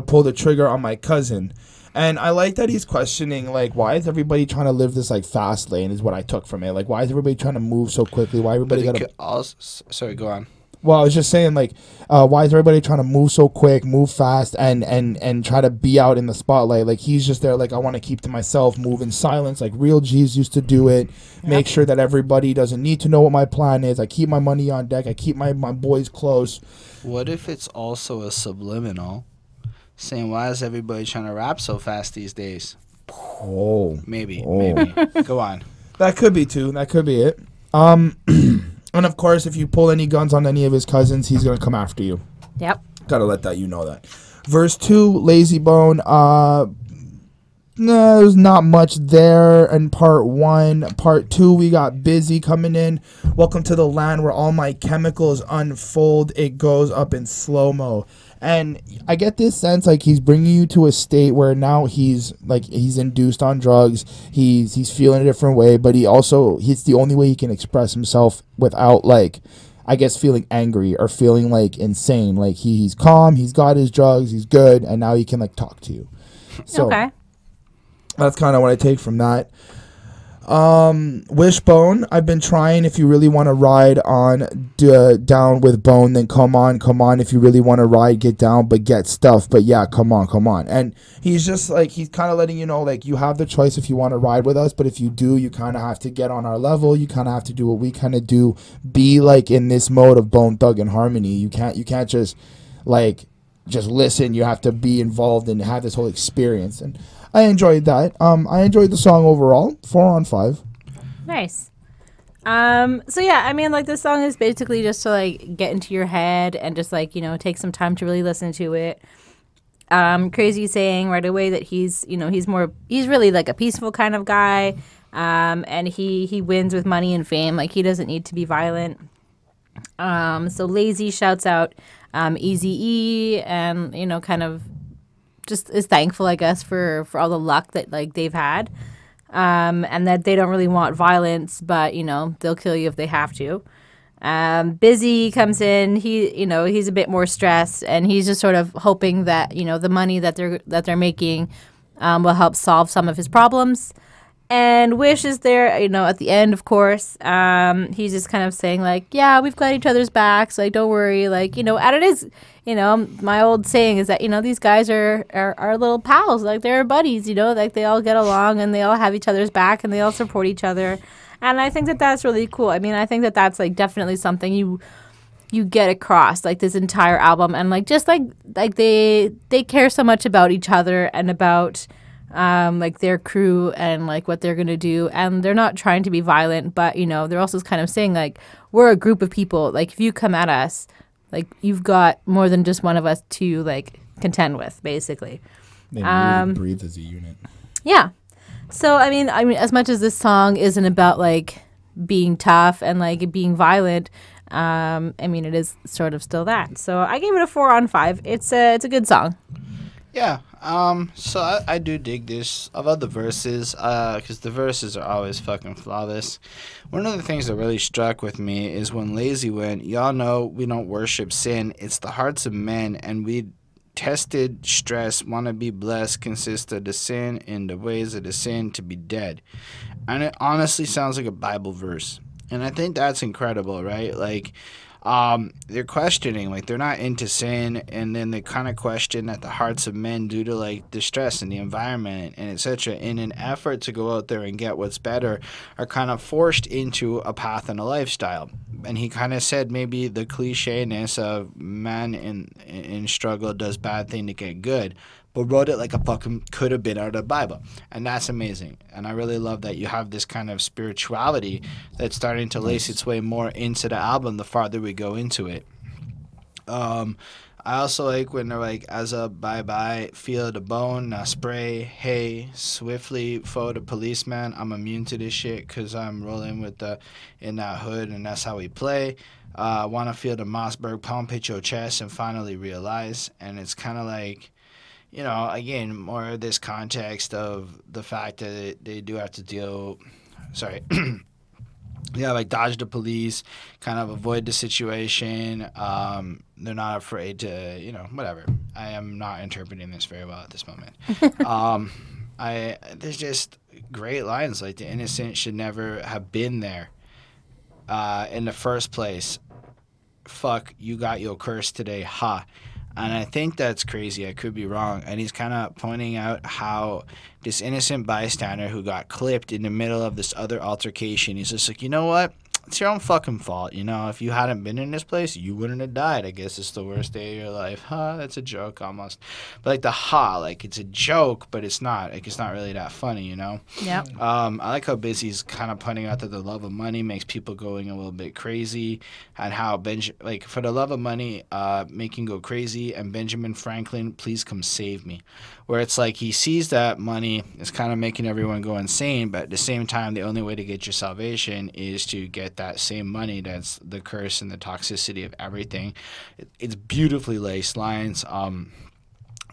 pull the trigger on my cousin. And I like that he's questioning, like, why is everybody trying to live this, like, fast lane is what I took from it. Like, why is everybody trying to move so quickly? Why everybody got to... Sorry, go on. Well, I was just saying, like, why is everybody trying to move so quick, move fast, and try to be out in the spotlight? Like, he's just there, like, I want to keep to myself, move in silence, like real G's used to do it. Yep. Make sure that everybody doesn't need to know what my plan is. I keep my money on deck. I keep my boys close. What if it's also a subliminal saying, why is everybody trying to rap so fast these days? Maybe. Go on. That could be, too. That could be it. And of course, if you pull any guns on any of his cousins, he's going to come after you. Yep. Gotta let that you know that. Verse 2, Lazy Bone. There's not much there in part 1. Part 2, we got Busy coming in. Welcome to the land where all my chemicals unfold. It goes up in slow-mo. And I get this sense like he's bringing you to a state where now he's induced on drugs. He's feeling a different way, but it's the only way he can express himself without, like, I guess, feeling angry or feeling like insane. Like he's calm, he's got his drugs, he's good, and now he can like talk to you. So okay. That's kind of what I take from that. Wishbone, I've been trying. If you really want to ride on down with Bone, then come on. If you really want to ride, get down, but get stuff. But yeah, come on. And he's just like, he's kind of letting you know, like, you have the choice if you want to ride with us, but if you do, you kind of have to get on our level. You kind of have to do what we kind of do. Be like in this mode of Bone Thug and Harmony. You can't just like just listen. You have to be involved and have this whole experience. And I enjoyed that. I enjoyed the song overall. 4 on 5. Nice. So yeah, I mean, like, this song is basically just to like get into your head and just like, you know, take some time to really listen to it. Crazy saying right away that he's really like a peaceful kind of guy. And he wins with money and fame. Like, he doesn't need to be violent. So Lazy shouts out Eazy-E and, you know, kind of just is thankful, I guess, for all the luck that like they've had, and that they don't really want violence, but you know they'll kill you if they have to. Busy comes in. He's a bit more stressed, and he's just sort of hoping that you know the money that they're making will help solve some of his problems. And Wish is there, you know, at the end, of course. He's just kind of saying, like, yeah, we've got each other's backs. Like, don't worry. Like, you know, and it is, you know, my old saying is that, you know, these guys are little pals. Like, they're buddies, you know, like they all get along and they all have each other's back and they all support each other. And I think that that's really cool. I mean, I think that that's, like, definitely something you get across, like, this entire album. And, like, just, like they care so much about each other and about like their crew and like what they're gonna do, and they're not trying to be violent, but you know they're also kind of saying like we're a group of people. Like if you come at us, like you've got more than just one of us to like contend with, basically. They really breathe as a unit. Yeah. So I mean, as much as this song isn't about like being tough and like being violent, I mean it is sort of still that. So I gave it a 4 on 5. It's a good song. Yeah. So I do dig this. I love the verses, because the verses are always fucking flawless. One of the things that really struck with me is when Lazy went, y'all know we don't worship sin. It's the hearts of men, and we tested stress, want to be blessed, consist of the sin and the ways of the sin to be dead. And it honestly sounds like a Bible verse. And I think that's incredible, right? Like, they're questioning, like, they're not into sin, and then they kind of question at the hearts of men due to, like, distress in the environment and etc. In an effort to go out there and get what's better, are kind of forced into a path and a lifestyle. And he kind of said maybe the cliche-ness of man in struggle does bad thing to get good, but wrote it like a fucking could have been out of the Bible. And that's amazing. And I really love that you have this kind of spirituality that's starting to lace its way more into the album the farther we go into it. I also like when they're like, as a bye-bye, feel the bone, now spray, hey, swiftly, foe the policeman. I'm immune to this shit because I'm rolling with in that hood, and that's how we play. Want to feel the Mossberg pump hit your chest and finally realize. And it's kind of like, you know, again, more of this context of the fact that they do have to deal, yeah, like dodge the police, kind of avoid the situation. They're not afraid to, you know, whatever. I am not interpreting this very well at this moment. There's just great lines like the innocent should never have been there in the first place. Fuck, you got your curse today, ha. And I think that's crazy. I could be wrong. And he's kind of pointing out how this innocent bystander who got clipped in the middle of this other altercation, he's just like, you know what? It's your own fucking fault. You know, if you hadn't been in this place, you wouldn't have died. I guess it's the worst day of your life. Huh? That's a joke almost. But like the ha, like it's a joke, but it's not. Like it's not really that funny, you know? Yeah. I like how Busy's kind of pointing out that the love of money makes people going a little bit crazy, and how like for the love of money, making go crazy, and Benjamin Franklin, please come save me. Where it's like he sees that money is kind of making everyone go insane, but at the same time, the only way to get your salvation is to get that same money. That's the curse and the toxicity of everything. It's beautifully laced lines.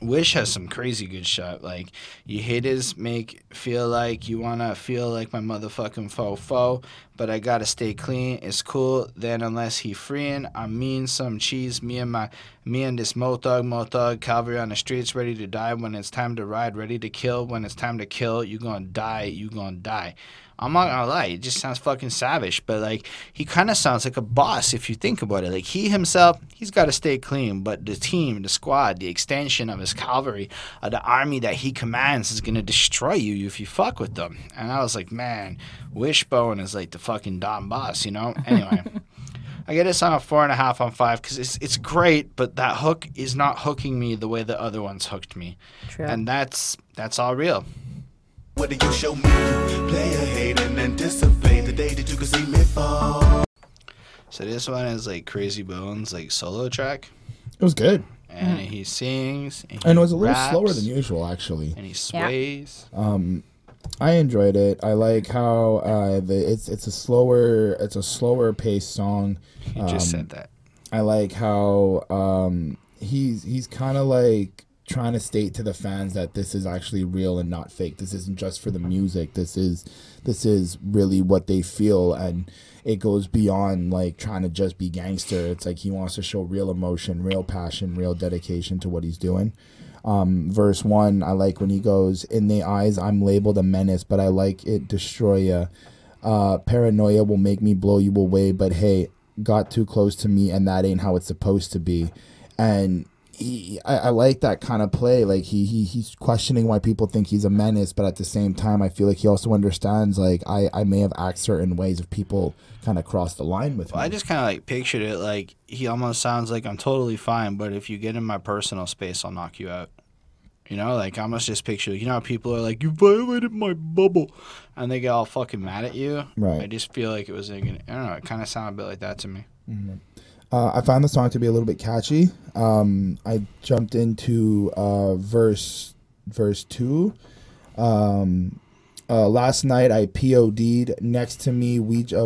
Wish has some crazy good shit. Like, you haters make feel like you want to feel like my motherfucking fo, but I got to stay clean. It's cool. Then unless he freeing, I mean some cheese. Me and this Mothug, cavalry on the streets, ready to die when it's time to ride, ready to kill when it's time to kill. You gonna die. I'm not gonna lie, it just sounds fucking savage, but like he kind of sounds like a boss if you think about it. Like he himself, he's got to stay clean, but the team, the squad, the extension of his cavalry, the army that he commands is gonna destroy you if you fuck with them. And I was like, man, Wishbone is like the fucking Don Boss, you know? Anyway. I get this on a 4.5 on 5 because it's great, but that hook is not hooking me the way the other ones hooked me. True. And that's all real. What do you show me? You play a hate and anticipate the day that you can see me fall. So this one is like Crazy Bones, like solo track. It was good. And he sings. And it was a little raps, slower than usual, actually. And he sways. Yeah. I enjoyed it. I like how it's a slower paced song. You just said that. I like how he's kind of like trying to state to the fans that this is actually real and not fake. This isn't just for the music. This is really what they feel, and it goes beyond like trying to just be gangster. It's like he wants to show real emotion, real passion, real dedication to what he's doing. Verse 1, I like when he goes, in the eyes I'm labeled a menace, but I like it destroy ya. Paranoia will make me blow you away, but hey, got too close to me and that ain't how it's supposed to be. And I like that kind of play. Like he's questioning why people think he's a menace, but at the same time I feel like he also understands like I may have acted certain ways if people kind of cross the line with me. I just kind of like pictured it like he almost sounds like I'm totally fine, but if you get in my personal space, I'll knock you out. You know, like I almost just picture, you know how people are like, you violated my bubble, and they get all fucking mad at you. Right. I just feel like it was like, I don't know, it kind of sounded a bit like that to me. Mm-hmm. I found the song to be a little bit catchy. I jumped into verse 2. Last night I POD'd next to me, Ouija,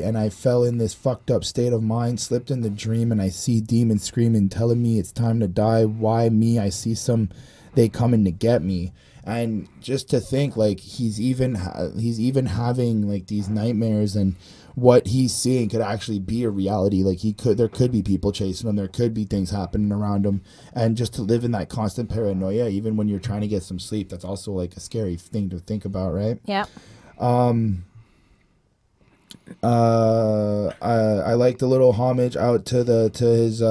and I fell in this fucked up state of mind, slipped in the dream, and I see demons screaming, telling me it's time to die. Why me? I see some, they coming to get me. And just to think, like he's even having like these nightmares, and what he's seeing could actually be a reality. Like there could be people chasing him, there could be things happening around him, and just to live in that constant paranoia, even when you're trying to get some sleep, that's also like a scary thing to think about, right? Yeah. I like the little homage out to his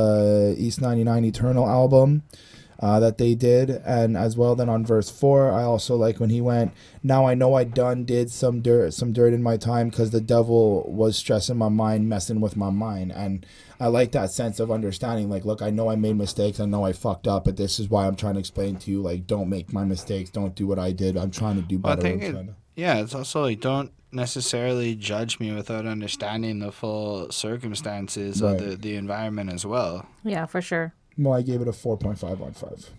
East 99 Eternal album that they did, and as well then on verse 4, I also like when he went, now I know I did some dirt in my time because the devil was stressing my mind, messing with my mind. And I like that sense of understanding, like, look, I know I made mistakes, I know I fucked up, but this is why I'm trying to explain to you, like, don't make my mistakes, don't do what I did, I'm trying to do better. Yeah, it's also like, don't necessarily judge me without understanding the full circumstances of the environment as well. Yeah, for sure. Well, I gave it a 4.5 on 5.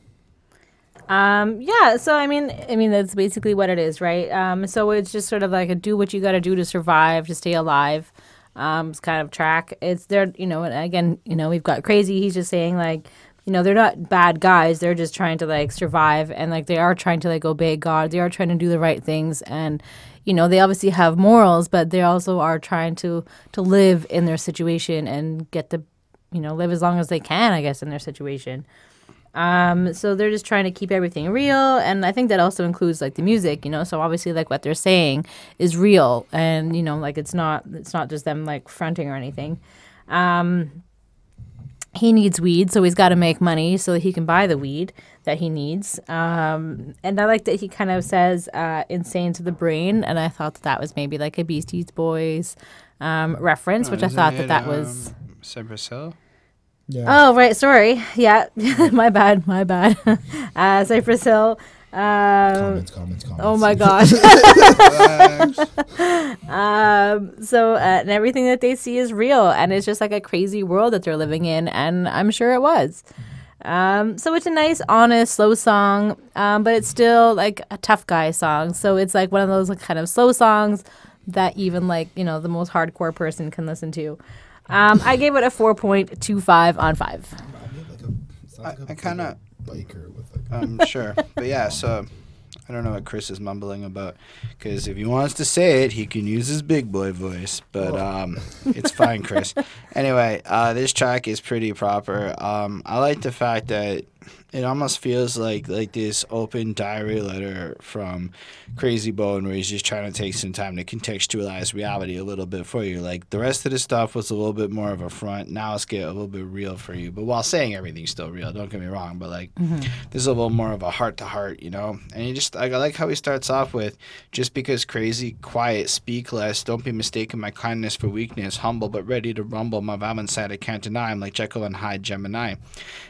Yeah, so I mean that's basically what it is, right? So it's just sort of like a do what you got to do to survive, to stay alive. It's kind of track. It's there, and again, we've got Crazy. He's just saying like, they're not bad guys. They're just trying to like survive, and like they are trying to like obey God. They are trying to do the right things, and they obviously have morals, but they also are trying to live in their situation and get the live as long as they can, I guess, in their situation. So they're just trying to keep everything real, and I think that also includes like the music, so obviously like what they're saying is real, and like it's not just them like fronting or anything. He needs weed, so he's got to make money so that he can buy the weed that he needs. And I like that he kind of says insane to the brain, and I thought that was maybe like a Beastie Boys reference, which I thought that was Cypress Hill? Yeah. Oh, right. Sorry. Yeah. my bad. Cypress Hill. Comments. Oh, my gosh. So and everything that they see is real. And it's just like a crazy world that they're living in. And I'm sure it was. So it's a nice, honest, slow song. But it's still like a tough guy song. So it's like one of those like, kind of slow songs that even like, the most hardcore person can listen to. I gave it a 4.25 on 5. I kind of biker with like sure, but yeah. So I don't know what Chris is mumbling about, because if he wants to say it, he can use his big boy voice. But it's fine, Chris. Anyway, this track is pretty proper. I like the fact that it almost feels like this open diary letter from Crazy Bone, where he's just trying to take some time to contextualize reality a little bit for you. Like, the rest of the stuff was a little bit more of a front. Now it's getting a little bit real for you. But while saying everything's still real, don't get me wrong. But, like, there's a little more of a heart-to-heart, And I like how he starts off with, just because crazy, quiet, speak less, don't be mistaken my kindness for weakness, humble but ready to rumble, my vibe inside I can't deny, I'm like Jekyll and Hyde Gemini.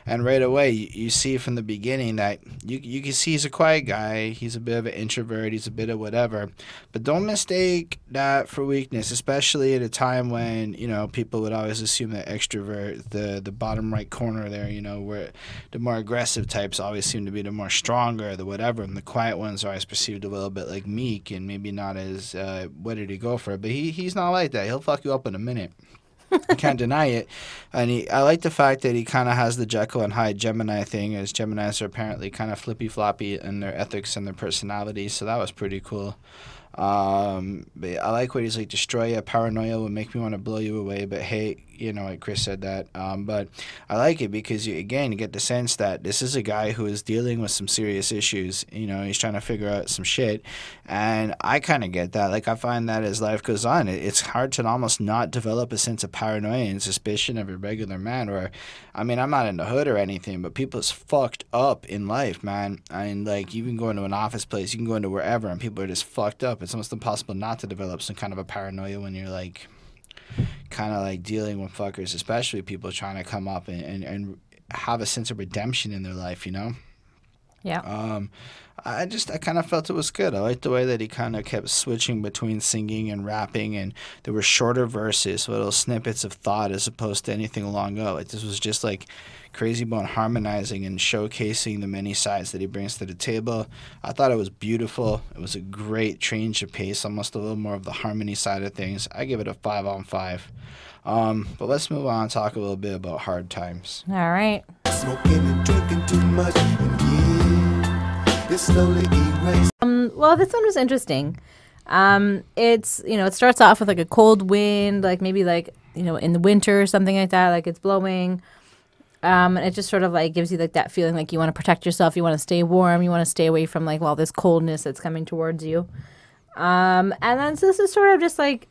And right away, you see from the beginning that you can see he's a quiet guy, he's a bit of an introvert, he's a bit of whatever, but don't mistake that for weakness, especially at a time when people would always assume that extrovert, the bottom right corner there, where the more aggressive types always seem to be the more stronger, the whatever, and the quiet ones are always perceived a little bit like meek and maybe not as ready to go for it. But he's not like that. He'll fuck you up in a minute. I can't deny it. And I like the fact that he kind of has the Jekyll and Hyde Gemini thing, as Geminis are apparently kind of flippy-floppy in their ethics and their personalities, so that was pretty cool. But I like what he's like, destroy you, paranoia will make me want to blow you away, but hey, like Chris said that. But I like it because, you get the sense that this is a guy who is dealing with some serious issues. He's trying to figure out some shit. And I kind of get that. Like, I find that as life goes on, it's hard to almost not develop a sense of paranoia and suspicion of a regular man. Or, I'm not in the hood or anything, but people's fucked up in life, man. Like, you can go into an office place, you can go into wherever, and people are just fucked up. It's almost impossible not to develop some kind of a paranoia when you're, like, kind of like dealing with fuckers, especially people trying to come up and have a sense of redemption in their life, Yeah. I kind of felt it was good. I liked the way that he kind of kept switching between singing and rapping, and there were shorter verses, little snippets of thought as opposed to anything long out. Like, this was just like Crazy Bone harmonizing and showcasing the many sides that he brings to the table. I thought it was beautiful. It was a great change of pace, almost a little more of the harmony side of things. I give it a 5 on 5. But let's move on and talk a little bit about Hardtimes. All right. Smoking and drinking too much, and yeah, it's slowly erased. Well, this one was interesting. It's, it starts off with like a cold wind, like maybe like, in the winter or something like that, like it's blowing. And it just sort of like gives you like that feeling like you want to protect yourself, you want to stay warm, you want to stay away from like all this coldness that's coming towards you. And then so this is sort of just like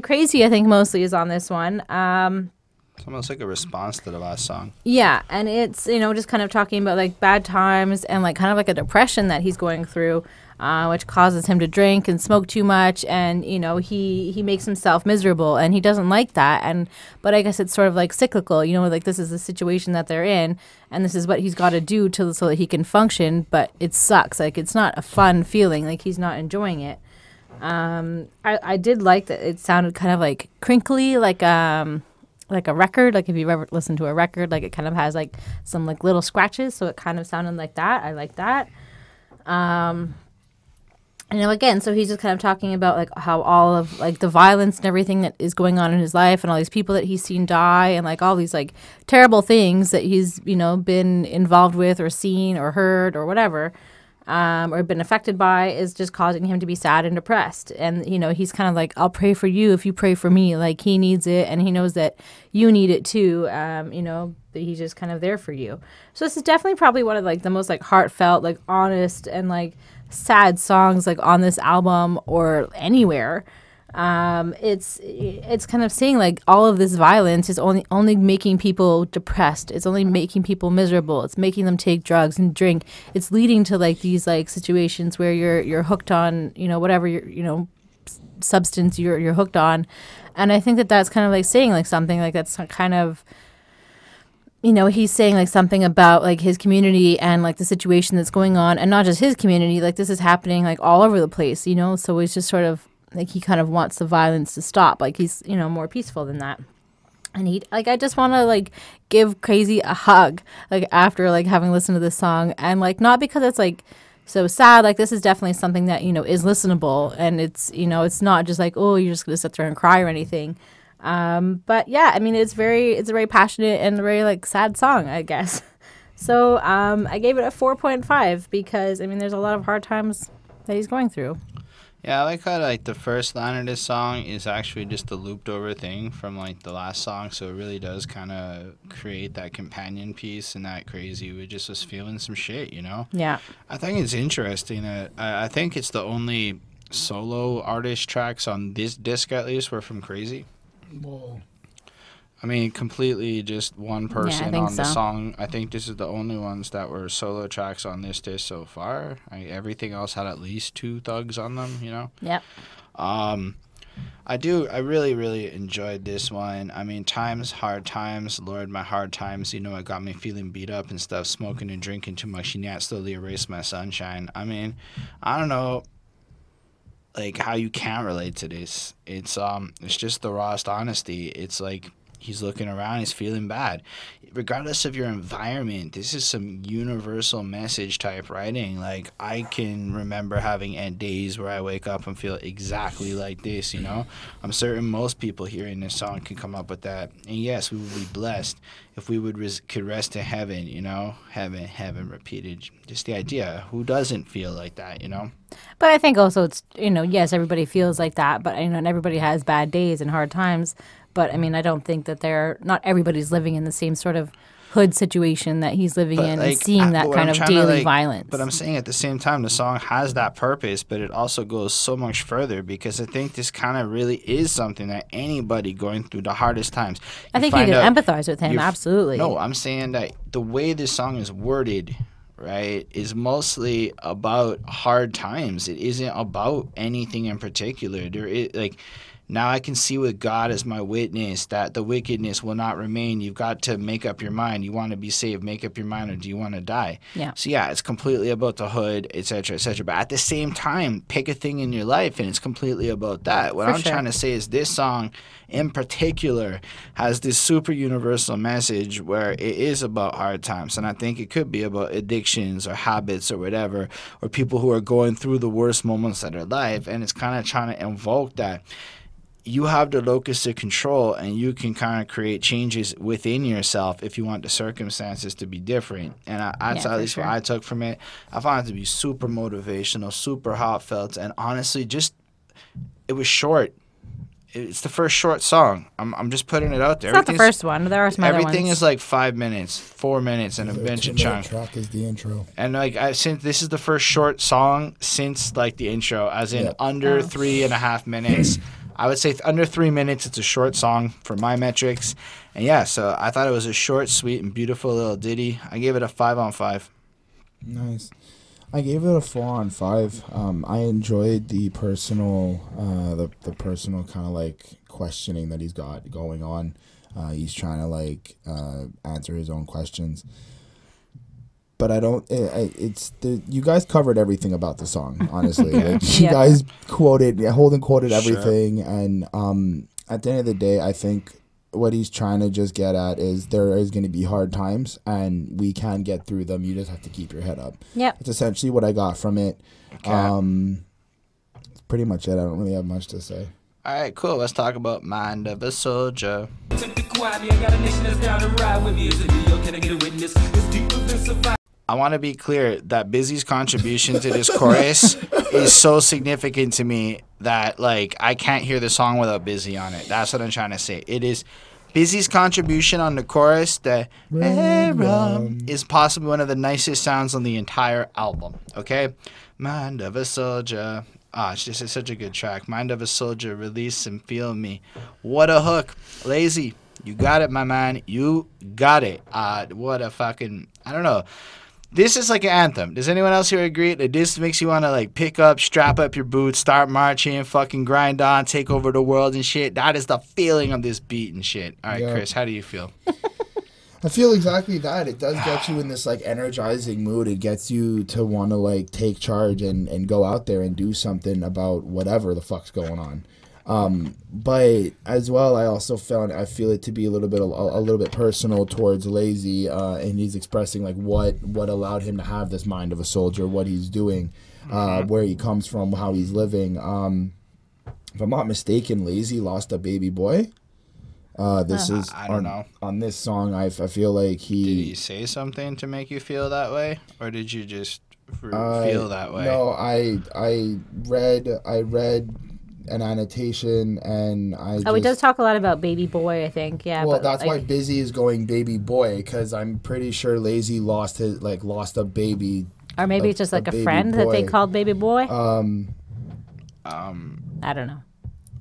Crazy, I think, mostly is on this one. It's almost like a response to the last song. Yeah, and it's, just kind of talking about, like, bad times and, like, kind of like a depression that he's going through, which causes him to drink and smoke too much, and, he makes himself miserable, and he doesn't like that, but I guess it's sort of, like, cyclical, like, this is the situation that they're in, and this is what he's got to do so that he can function, but it sucks. Like, it's not a fun feeling. Like, he's not enjoying it. I did like that it sounded kind of, like, crinkly, like a record, like if you've ever listened to a record, like it kind of has like some like little scratches, so it kind of sounded like that. I like that. Again, so he's just kind of talking about like how all of like the violence and everything that is going on in his life, and all these people that he's seen die, and like all these like terrible things that he's been involved with or seen or heard or whatever. Or been affected by, is just causing him to be sad and depressed. And, he's kind of like, I'll pray for you if you pray for me. Like, he needs it, and he knows that you need it too, that he's just kind of there for you. So this is definitely probably one of, like, the most, like, heartfelt, like, honest and, like, sad songs, like, on this album or anywhere. It's kind of saying like all of this violence is only making people depressed. It's only making people miserable. It's making them take drugs and drink. It's leading to like these like situations where you're hooked on whatever substance you're hooked on, and I think that's kind of like saying like something like that's kind of. He's saying like something about like his community and like the situation that's going on, and not just his community. Like this is happening like all over the place. So he's just sort of. Like he kind of wants the violence to stop. Like he's, more peaceful than that. And he, like, I just want to like give Crazy a hug, like after like having listened to this song, and like not because it's like so sad. Like this is definitely something that is listenable, and it's it's not just like, oh, you're just gonna sit there and cry or anything. But yeah, it's a very passionate and very like sad song, I guess. So I gave it a 4.5 because there's a lot of hard times that he's going through. Yeah, I like how like the first line of this song is actually just the looped over thing from like the last song, so it really does kind of create that companion piece, and that Crazy we just was feeling some shit, Yeah. I think it's interesting that I think it's the only solo artist tracks on this disc at least were from Crazy. Whoa. Completely just one person on the so. song. I think this is the only ones that were solo tracks on this disc so far. Everything else had at least 2 thugs on them, Yep. I really, really enjoyed this one. Hard times, Lord, my hard times, it got me feeling beat up and stuff, smoking and drinking too much, and yet slowly erased my sunshine. I don't know, like, how you can't relate to this. It's just the rawest honesty. It's like, he's looking around, he's feeling bad. Regardless of your environment, this is some universal message type writing. Like, I can remember having days where I wake up and feel exactly like this, I'm certain most people hearing this song can come up with that. And yes, we would be blessed if we could rest in heaven, heaven repeated. Just the idea, who doesn't feel like that, But I think also it's, yes, everybody feels like that, but and everybody has bad days and hard times. But I don't think that not everybody's living in the same sort of hood situation that he's living in, and seeing that kind of daily violence. But I'm saying at the same time, the song has that purpose, but it also goes so much further, because I think this kind of really is something that anybody going through the hardest times. I think you can empathize with him, absolutely. No, I'm saying that the way this song is worded, right, is mostly about hard times. It isn't about anything in particular. There is like. Now I can see with God as my witness that the wickedness will not remain. You've got to make up your mind. You want to be saved, make up your mind, or do you want to die? Yeah. So yeah, it's completely about the hood, etc., etc. But at the same time, pick a thing in your life, and it's completely about that. What I'm trying to say is this song in particular has this super universal message where it is about hard times. And I think it could be about addictions or habits or whatever, or people who are going through the worst moments of their life. And it's kind of trying to invoke that. You have the locus of control, and you can kind of create changes within yourself if you want the circumstances to be different. And that's at least what I took from it. I found it to be super motivational, super heartfelt, and honestly, it was short. It's the first short song. I'm just putting it out there. It's not the first one. There are some other ones. Everything is like 5 minutes, 4 minutes, and a bunch of chunk. The track is the intro. And like since this is the first short song since like the intro, as in under 3.5 minutes. I would say under 3 minutes. It's a short song for my metrics. And yeah, so I thought it was a short, sweet, and beautiful little ditty. I gave it a 5 on 5. Nice. I gave it a 4 on 5. I enjoyed the personal, the personal kind of like questioning that he's got going on. He's trying to like answer his own questions. But I don't. You guys covered everything about the song, honestly. Like, you guys quoted, Holden quoted everything, and at the end of the day, I think what he's trying to just get at is there is going to be hard times, and we can get through them. You just have to keep your head up. Yeah, it's essentially what I got from it. Okay. That's pretty much it. I don't really have much to say. All right, cool. Let's talk about Mind of a Souljah. I want to be clear that Busy's contribution to this chorus is so significant to me that, like, I can't hear the song without Busy on it. That's what I'm trying to say. It is Busy's contribution on the chorus, the is possibly one of the nicest sounds on the entire album, okay? Mind of a Souljah. It's just such a good track. Mind of a Souljah, release and feel me. What a hook. Lazy, you got it, my man. You got it. What a fucking, I don't know. This is like an anthem. Does anyone else here agree that this makes you want to like pick up, strap up your boots, start marching, fucking grind on, take over the world and shit? That is the feeling of this beat and shit. All right, Chris, how do you feel? I feel exactly that. It does get you in this like energizing mood. It gets you to want to like take charge and go out there and do something about whatever the fuck's going on. But as well, I feel it to be a little bit personal towards Lazy, and he's expressing like what allowed him to have this mind of a soldier, what he's doing, where he comes from, how he's living. If I'm not mistaken, Lazy lost a baby boy. I don't know. On this song, I feel like Did he say something to make you feel that way, or did you just feel that way? No, I read an annotation, and he does talk a lot about baby boy, I think. Yeah. Well, that's why Busy is going baby boy, because I'm pretty sure Lazy lost a baby. Or maybe it's just like a friend boy that they called baby boy. I don't know.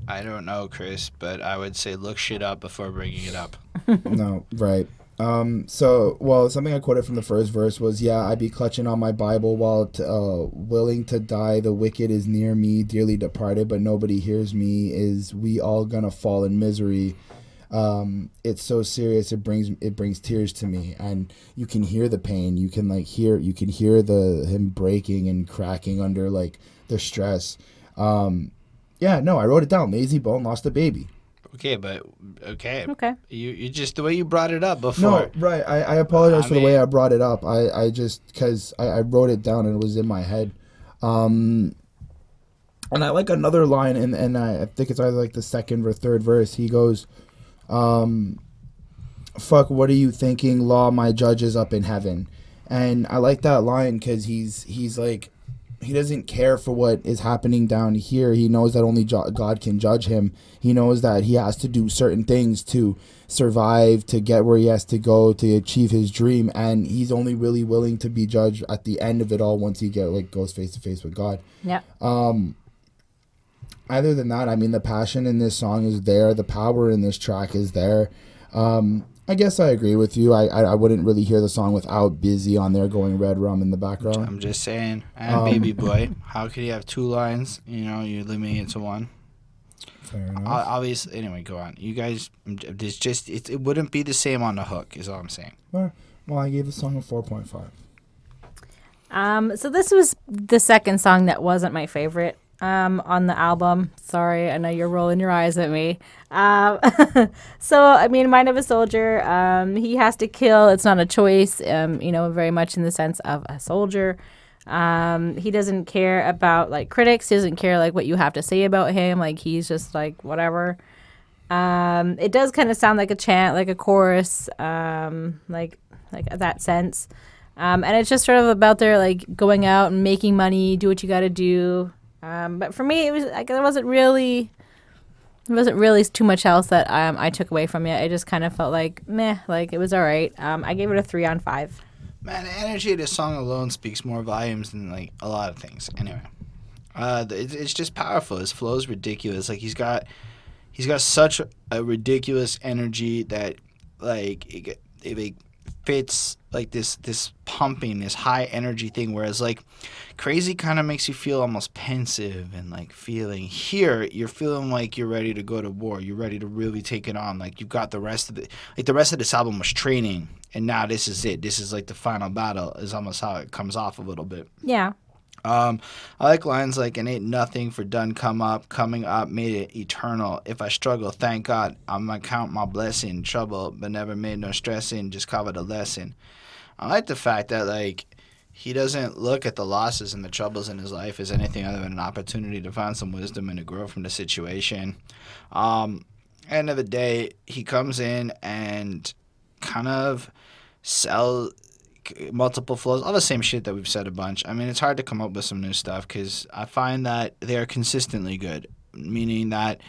I don't know, Chris, but I would say look shit up before bringing it up. No, right. Something I quoted from the first verse was, I be clutching on my Bible while willing to die. The wicked is near me, dearly departed, but nobody hears me. Is we all gonna fall in misery? It's so serious. It brings tears to me, and you can hear the pain. You can hear him breaking and cracking under like the stress. I wrote it down. Lazy Bone lost a baby. Okay. You just the way you brought it up before. No, right. I apologize for the way I brought it up. I just because I wrote it down and it was in my head. And I like another line, and I think it's either like the second or third verse. He goes, "Fuck, what are you thinking, law? My judge is up in heaven." And I like that line because he's like, he doesn't care for what is happening down here. He knows that only God can judge him. He knows that he has to do certain things to survive, to get where he has to go, to achieve his dream. And he's only really willing to be judged at the end of it all once he goes face to face with God. Yeah. Other than that, I mean, the passion in this song is there. The power in this track is there. I guess I agree with you. I wouldn't really hear the song without Busy on there going Red Rum in the background. I'm just saying. And Baby Boy. How could you have two lines? You're limiting it to one. Fair enough. Obviously, anyway, go on. You guys, it wouldn't be the same on the hook, is all I'm saying. Well, I gave the song a 4.5. So this was the second song that wasn't my favorite on the album. Sorry, I know you're rolling your eyes at me. So, I mean, Mind of a Soldier, he has to kill. It's not a choice, very much in the sense of a soldier. He doesn't care about, like, critics. He doesn't care, like, what you have to say about him. Like, he's just, like, whatever. It does kind of sound like a chant, like a chorus, like that sense. And it's just sort of about their, like, going out and making money, do what you got to do. But for me, it was like there wasn't really too much else that I took away from it. I just kind of felt like meh, like it was all right. I gave it a 3 on 5. Man, the energy of this song alone speaks more volumes than like a lot of things. Anyway, It's just powerful. His flow is ridiculous. Like he's got such a ridiculous energy that like it fits like this pumping, this high energy thing. Whereas like Crazy kind of makes you feel almost pensive and like feeling. Here you're feeling like you're ready to go to war. You're ready to really take it on. Like you've got the rest of this album was training, and now this is it. This is like the final battle. Is almost how it comes off a little bit. Yeah. I like lines like, "It ain't nothing for done coming up, made it eternal. If I struggle, thank God, I'ma count my blessing. Trouble, but never made no stressing, just covered a lesson." I like the fact that, like, he doesn't look at the losses and the troubles in his life as anything other than an opportunity to find some wisdom and to grow from the situation. End of the day, he comes in and kind of sells multiple flows, all the same shit that we've said a bunch. I mean, it's hard to come up with some new stuff because I find that they are consistently good, meaning that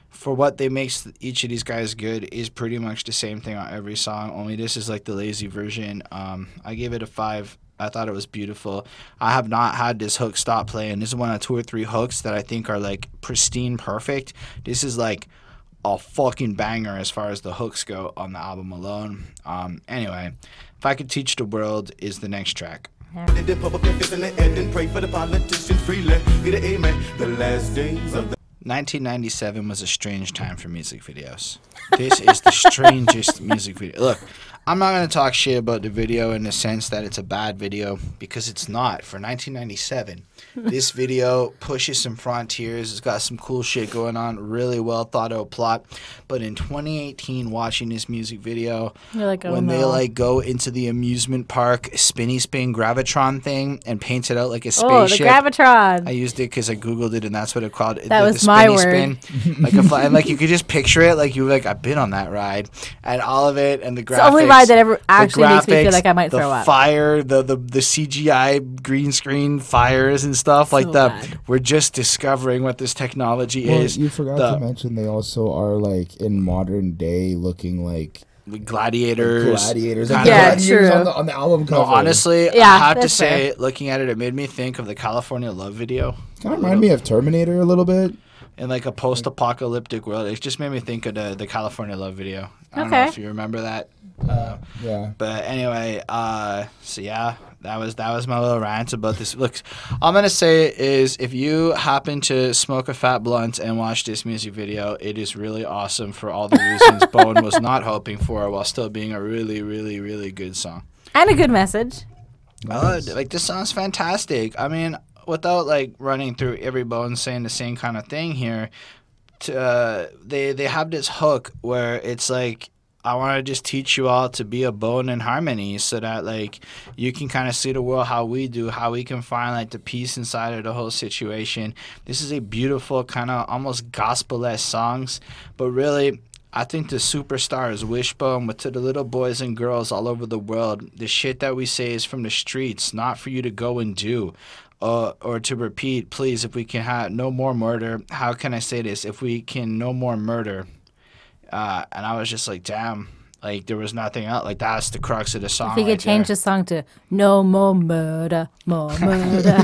for what they makes each of these guys good is pretty much the same thing on every song, only this is like the lazy version. I gave it a 5. I thought it was beautiful. I have not had this hook stop playing. This is one of 2 or 3 hooks that I think are like pristine perfect. This is like a fucking banger as far as the hooks go on the album alone. Anyway, If I Could Teach the World is the next track. Yeah. 1997 was a strange time for music videos. This is the strangest music video. Look, I'm not going to talk shit about the video in the sense that it's a bad video, because it's not. For 1997, this video pushes some frontiers. It's got some cool shit going on, really well thought out plot. But in 2018, watching this music video, you're like, oh, when no. they like go into the amusement park spinny spin gravitron thing and paint it out like a spaceship. Oh, the gravitron. I used it because I googled it and that's what it called. That was the my spin, word. like a fly, and like you could just picture it, like you were like, I've been on that ride, and all of it, and the graphics. It's the only ride that ever actually makes me feel like I might throw up. The fire, the CGI green screen fires and stuff like that. We're just discovering what this technology is. You forgot to mention they also are like in modern day looking like gladiators. Yeah, true. On the album cover. No, honestly, yeah, I have to say, fair. Looking at it made me think of the California Love video. Kind of remind me of Terminator a little bit. In like a post-apocalyptic world. It just made me think of the California Love video. I don't know if you remember that. Yeah. But anyway, so yeah, that was my little rant about this. Look, all I'm going to say is if you happen to smoke a fat blunt and watch this music video, it is really awesome for all the reasons Bone was not hoping for, while still being a really, really, really good song. And a good message. Nice. Like, this song's fantastic. I mean, without like running through every Bone saying the same kind of thing here, they have this hook where it's like, I want to just teach you all to be a Bone in harmony, so that like you can kind of see the world how we do, how we can find like the peace inside of the whole situation. This is a beautiful kind of almost gospel-esque songs, but really I think the superstar is Wishbone, but to the little boys and girls all over the world, the shit that we say is from the streets, not for you to go and do. Or to repeat, please, if we can have no more murder, how can I say this? If we can no more murder. And I was just like, damn, like there was nothing else. Like that's the crux of the song. If we could change the song to "No More Murder, More Murder."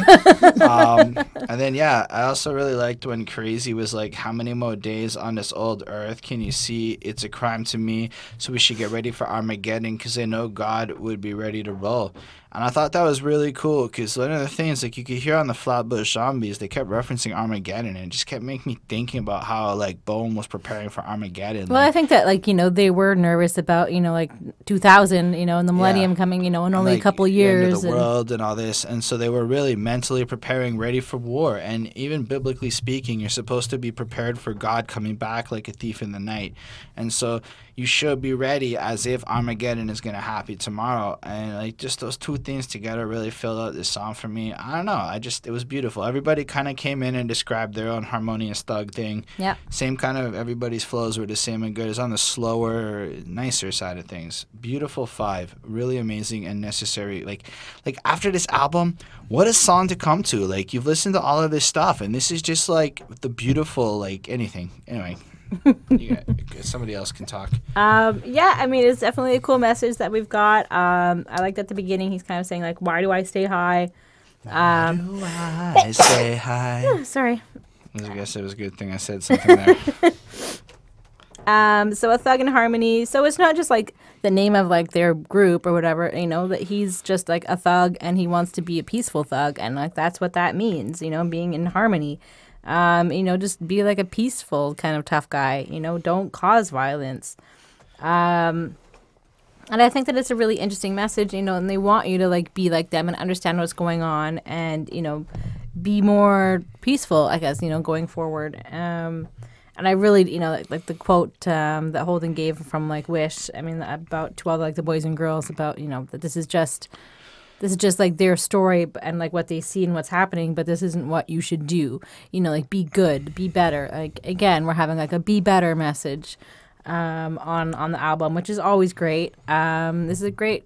And then yeah, I also really liked when Crazy was like, "How many more days on this old earth can you see? It's a crime to me, so we should get ready for Armageddon, because I know God would be ready to roll." And I thought that was really cool, because one of the things, like you could hear on the Flatbush Zombies, they kept referencing Armageddon, and it just kept making me thinking about how like Bone was preparing for Armageddon. Well, I think that like, you know, they were nervous about, you know, like 2000, you know, and the millennium coming, you know, in only like, a couple years. End of the world and all this. And so they were really mentally preparing, ready for war. And even biblically speaking, you're supposed to be prepared for God coming back like a thief in the night. And so you should be ready as if Armageddon is going to happen tomorrow. And like just those two things together really filled out this song for me. I don't know. It was beautiful. Everybody kind of came in and described their own harmonious thug thing. Yeah. Same kind of, everybody's flows were the same and good. It's on the slower, nicer side of things. Beautiful 5. Really amazing and necessary. Like after this album, what a song to come to. Like you've listened to all of this stuff and this is just like the beautiful, like anything. Anyway. Somebody else can talk. Yeah, I mean, it's definitely a cool message that we've got. I liked at the beginning, he's kind of saying, like, why do I stay high? I say hi. Oh, sorry. I guess it was a good thing I said something there. So a thug in harmony. So it's not just like the name of like their group or whatever, you know, that he's just like a thug and he wants to be a peaceful thug. And like, that's what that means, you know, being in harmony. You know, just be like a peaceful kind of tough guy, you know, don't cause violence. And I think that it's a really interesting message, you know, and they want you to like be like them and understand what's going on and, you know, be more peaceful, I guess, you know, going forward. And I really, you know, like the quote that Holden gave from like Wish, I mean, about to all like the boys and girls about, you know, that this is just like their story and like what they see and what's happening, but this isn't what you should do. You know, like be good, be better. Like again, we're having like a be better message on the album, which is always great. This is a great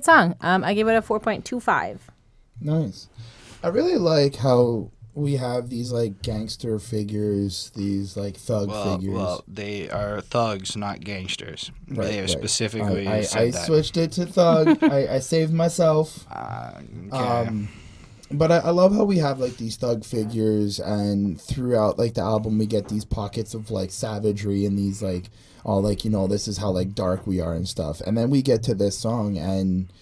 song. I gave it a 4.25. Nice. I really like how we have these like gangster figures, these like thug figures. Well, they are thugs, not gangsters. Right, they are right. specifically I said that. switched it to thug. I saved myself. Okay. But I love how we have like these thug figures, and throughout like the album we get these pockets of like savagery and these like all like, you know, this is how like dark we are and stuff. And then we get to this song and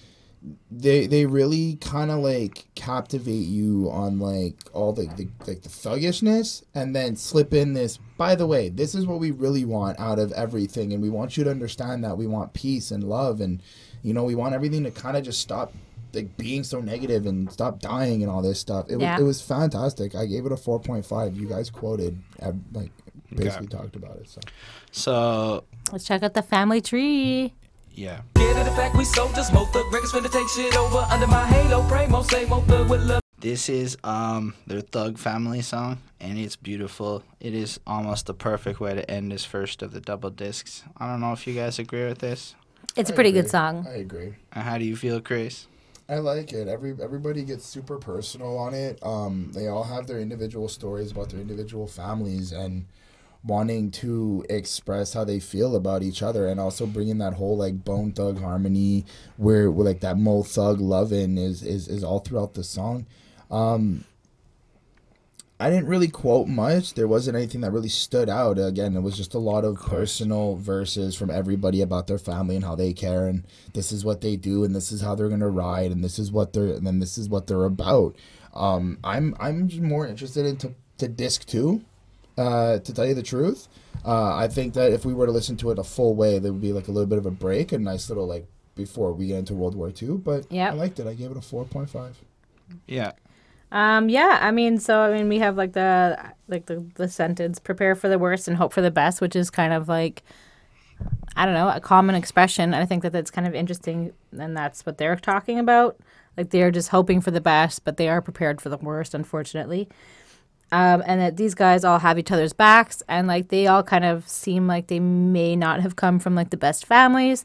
they really kind of like captivate you on like all the thuggishness, and then slip in this, by the way, this is what we really want out of everything, and we want you to understand that we want peace and love, and you know, we want everything to kind of just stop like being so negative and stop dying and all this stuff. It was fantastic. I gave it a 4.5. You guys quoted like basically talked about it. So let's check out the family tree. Yeah. This is their Thug Family song, and it's beautiful. It is almost the perfect way to end this first of the double discs. I don't know if you guys agree with this. It's a pretty good song. I agree. How do you feel, Chris? I like it. Everybody gets super personal on it. They all have their individual stories about their individual families and wanting to express how they feel about each other, and also bringing that whole like Bone Thug harmony where like that Mo Thug lovin' is all throughout the song. I didn't really quote much. There wasn't anything that really stood out. Again, it was just a lot of personal verses from everybody about their family and how they care, and this is what they do, and this is how they're gonna ride, and this is what they're about. I'm just more interested into disc 2. To tell you the truth, I think that if we were to listen to it a full way, there would be like a little bit of a break, a nice little like before we get into World War II. But I liked it. I gave it a 4.5. Yeah. I mean, we have like the sentence, prepare for the worst and hope for the best, which is kind of like, I don't know, a common expression. I think that that's kind of interesting, and that's what they're talking about. Like they're just hoping for the best, but they are prepared for the worst, unfortunately. And that these guys all have each other's backs, and like they all kind of seem like they may not have come from like the best families,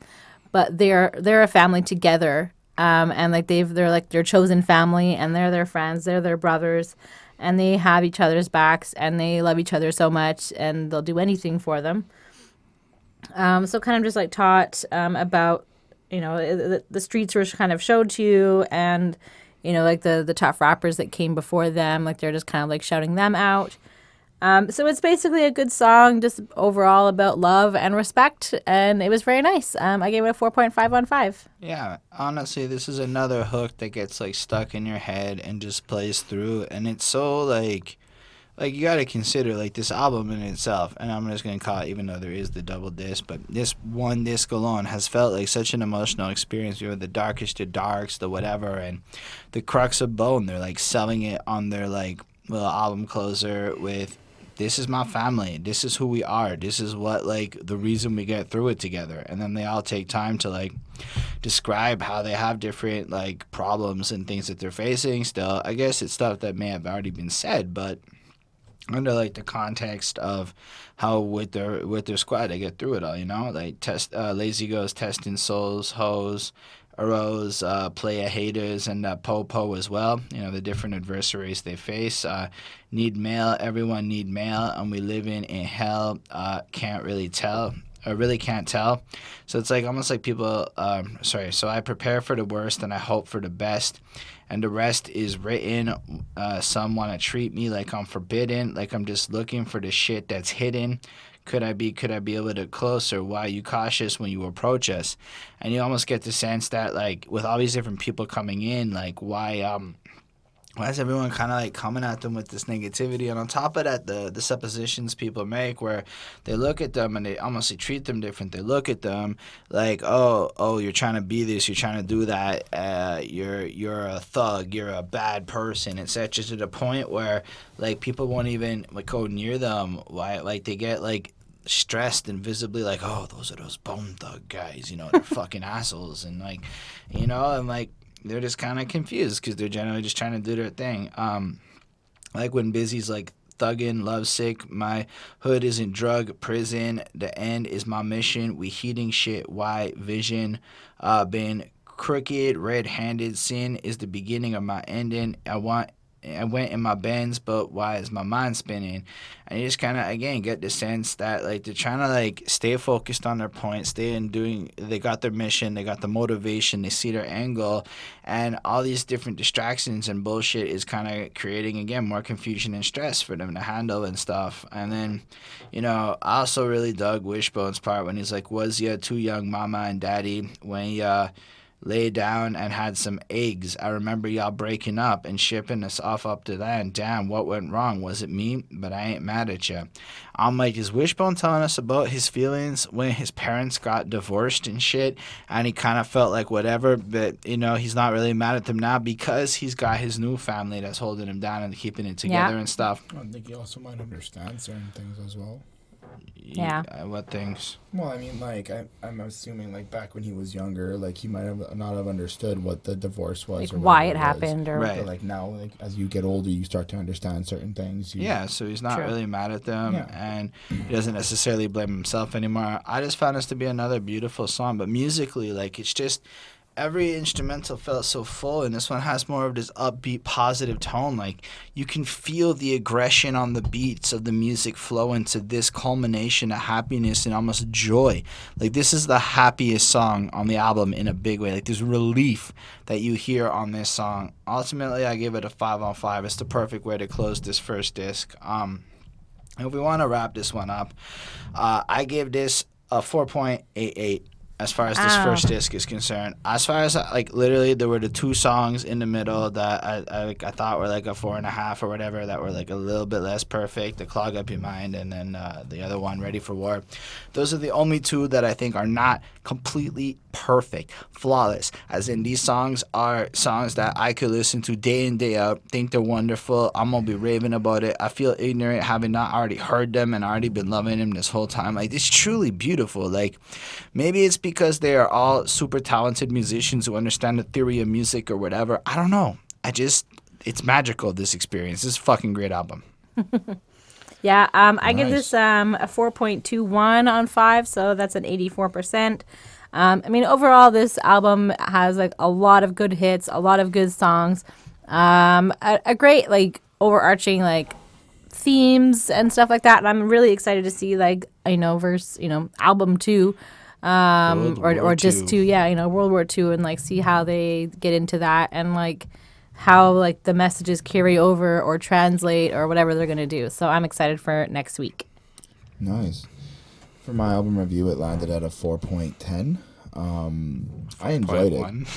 but they're a family together. And like they're like their chosen family, and they're their friends, they're their brothers, and they have each other's backs, and they love each other so much, and they'll do anything for them. So kind of just like taught about, you know, the streets were kind of showed to you, and you know, like the tough rappers that came before them, like they're just kind of like shouting them out. So it's basically a good song, just overall about love and respect, and it was very nice. I gave it a 4.5 on 5. Yeah, honestly, this is another hook that gets like stuck in your head and just plays through, and it's so like you got to consider like this album in itself, and I'm just going to call it, even though there is the double disc, but this one disc alone has felt like such an emotional experience. You know, the darkest of darks, the whatever, and the crux of bone. They're like selling it on their like little album closer with, this is my family, this is who we are, this is what like the reason we get through it together. And then they all take time to like describe how they have different like problems and things that they're facing still. I guess it's stuff that may have already been said, but under like the context of how with their squad they get through it all, you know, like Lazy Goes testing souls, hoes, arose, playa haters, and po as well. You know, the different adversaries they face. Need mail, everyone need mail, and we live in hell. Can't really tell. I really can't tell. So it's like almost like people, so I prepare for the worst and I hope for the best. And the rest is written. Some want to treat me like I'm forbidden, like I'm just looking for the shit that's hidden. Could I be a little bit closer? Why are you cautious when you approach us? And you almost get the sense that, like, with all these different people coming in, like, why is everyone kind of like coming at them with this negativity? And on top of that, the suppositions people make where they look at them and they almost treat them different. They look at them like, oh, you're trying to be this, you're trying to do that, you're a thug, you're a bad person. It's just to the point where like people won't even like go near them. Why? Like they get like stressed and visibly like, oh, those are those Bone Thug guys, you know, they're fucking assholes, and like, you know, and like. They're just kind of confused because they're generally just trying to do their thing. Like when Busy's like thuggin', lovesick, my hood isn't drug, prison, the end is my mission, we heating shit, why vision, been crooked, red-handed, sin is the beginning of my ending, I went in my Benz, but why is my mind spinning? And you just kind of, again, get the sense that, like, they're trying to, like, stay focused on their point, they got their mission, they got the motivation, they see their angle, and all these different distractions and bullshit is kind of creating, again, more confusion and stress for them to handle and stuff. And then, you know, I also really dug Wishbone's part when he's like, was ya too young, mama and daddy, when ya lay down and had some eggs. I remember y'all breaking up and shipping us off up to land. Damn, what went wrong? Was it me? But I ain't mad at you. I'm like, is Wishbone telling us about his feelings when his parents got divorced and shit? And he kind of felt like whatever, but, you know, he's not really mad at them now because he's got his new family that's holding him down and keeping it together and stuff. I think he also might understand certain things as well. Yeah. What things? Well, I mean, like, I'm assuming, like, back when he was younger, like, he might have not have understood what the divorce was. Like, why it happened. Or right. But, like, now, like, as you get older, you start to understand certain things. Yeah, so he's not really mad at them, and he doesn't necessarily blame himself anymore. I just found this to be another beautiful song, but musically, like, it's just... every instrumental felt so full, and this one has more of this upbeat, positive tone. Like, you can feel the aggression on the beats of the music flow into this culmination of happiness and almost joy. Like, this is the happiest song on the album in a big way. Like, there's relief that you hear on this song. Ultimately, I give it a 5 on 5. It's the perfect way to close this first disc. If we want to wrap this one up, I give this a 4.88. As far as this first disc is concerned. As far as, like, literally, there were the two songs in the middle that I thought were, like, a 4.5 or whatever that were, like, a little bit less perfect, the Clog Up Your Mind, and then the other one, Ready for War. Those are the only two that I think are not completely perfect, flawless, as in these songs are songs that I could listen to day in, day out, think they're wonderful, I'm going to be raving about it. I feel ignorant having not already heard them and already been loving them this whole time. Like, it's truly beautiful. Like, maybe it's because they are all super talented musicians who understand the theory of music or whatever. I don't know. It's magical, this experience. This is a fucking great album. Yeah, I give this a 4.21 on 5, so that's an 84%. I mean, overall, this album has, like, a lot of good hits, a lot of good songs, a great, like, overarching, like, themes and stuff like that. And I'm really excited to see, like, album 2. Or just to, World War II, and, like, see how they get into that, and, like, how, like, the messages carry over or translate or whatever they're going to do. So I'm excited for next week. Nice. For my album review, it landed at a 4.10. I enjoyed it.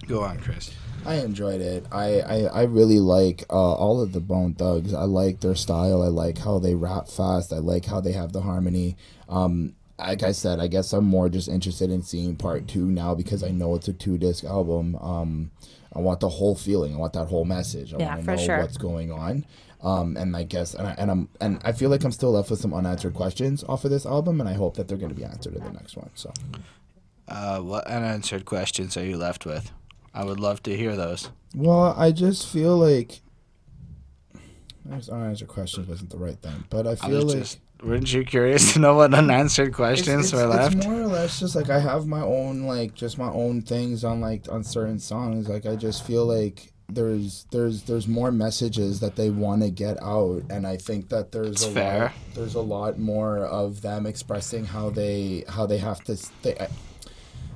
Go on, Chris. I enjoyed it. I really like all of the Bone Thugs. I like their style. I like how they rap fast. I like how they have the harmony. Like I said, I guess I'm more just interested in seeing part 2 now because I know it's a 2-disc album. I want the whole feeling. I want that whole message. I want to know what's going on. And I guess, and I feel like I'm still left with some unanswered questions off of this album, and I hope that they're going to be answered in the next one. So, what unanswered questions are you left with? I would love to hear those. Well, I just feel like unanswered questions wasn't the right thing, but I feel like. Weren't you curious to know what unanswered questions were left? It's more or less just like I have my own, like, just my own things on certain songs. Like, I just feel like there's more messages that they want to get out, and I think that there's a lot more of them expressing how they have to.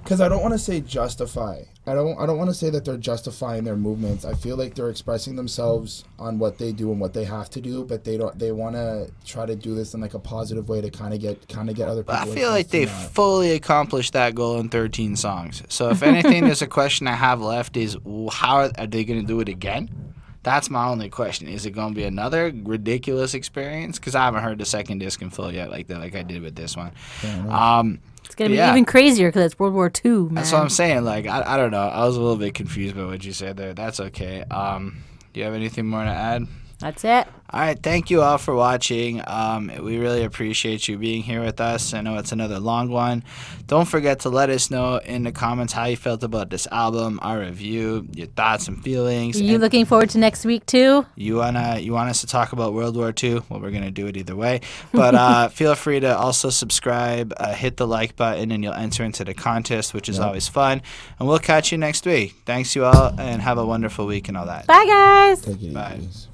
Because I don't want to say justify. I don't want to say that they're justifying their movements. I feel like they're expressing themselves on what they do and what they have to do, but they want to try to do this in like a positive way to kind of get other people. I feel like they fully accomplished that goal in 13 songs. So if anything, there's a question I have left is how are they going to do it again? That's my only question. Is it going to be another ridiculous experience? Because I haven't heard the second disc in full yet, like I did with this one. It's going to be even crazier because it's World War II, man. That's what I'm saying. Like, I don't know. I was a little bit confused by what you said there. That's okay. Do you have anything more to add? That's it. All right. Thank you all for watching. We really appreciate you being here with us. I know it's another long one. Don't forget to let us know in the comments how you felt about this album, our review, your thoughts and feelings. Are you looking forward to next week too? You want us to talk about World War II? Well, we're going to do it either way. But feel free to also subscribe, hit the like button, and you'll enter into the contest, which is always fun. And we'll catch you next week. Thanks you all, and have a wonderful week and all that. Bye, guys. Take it Bye. easy.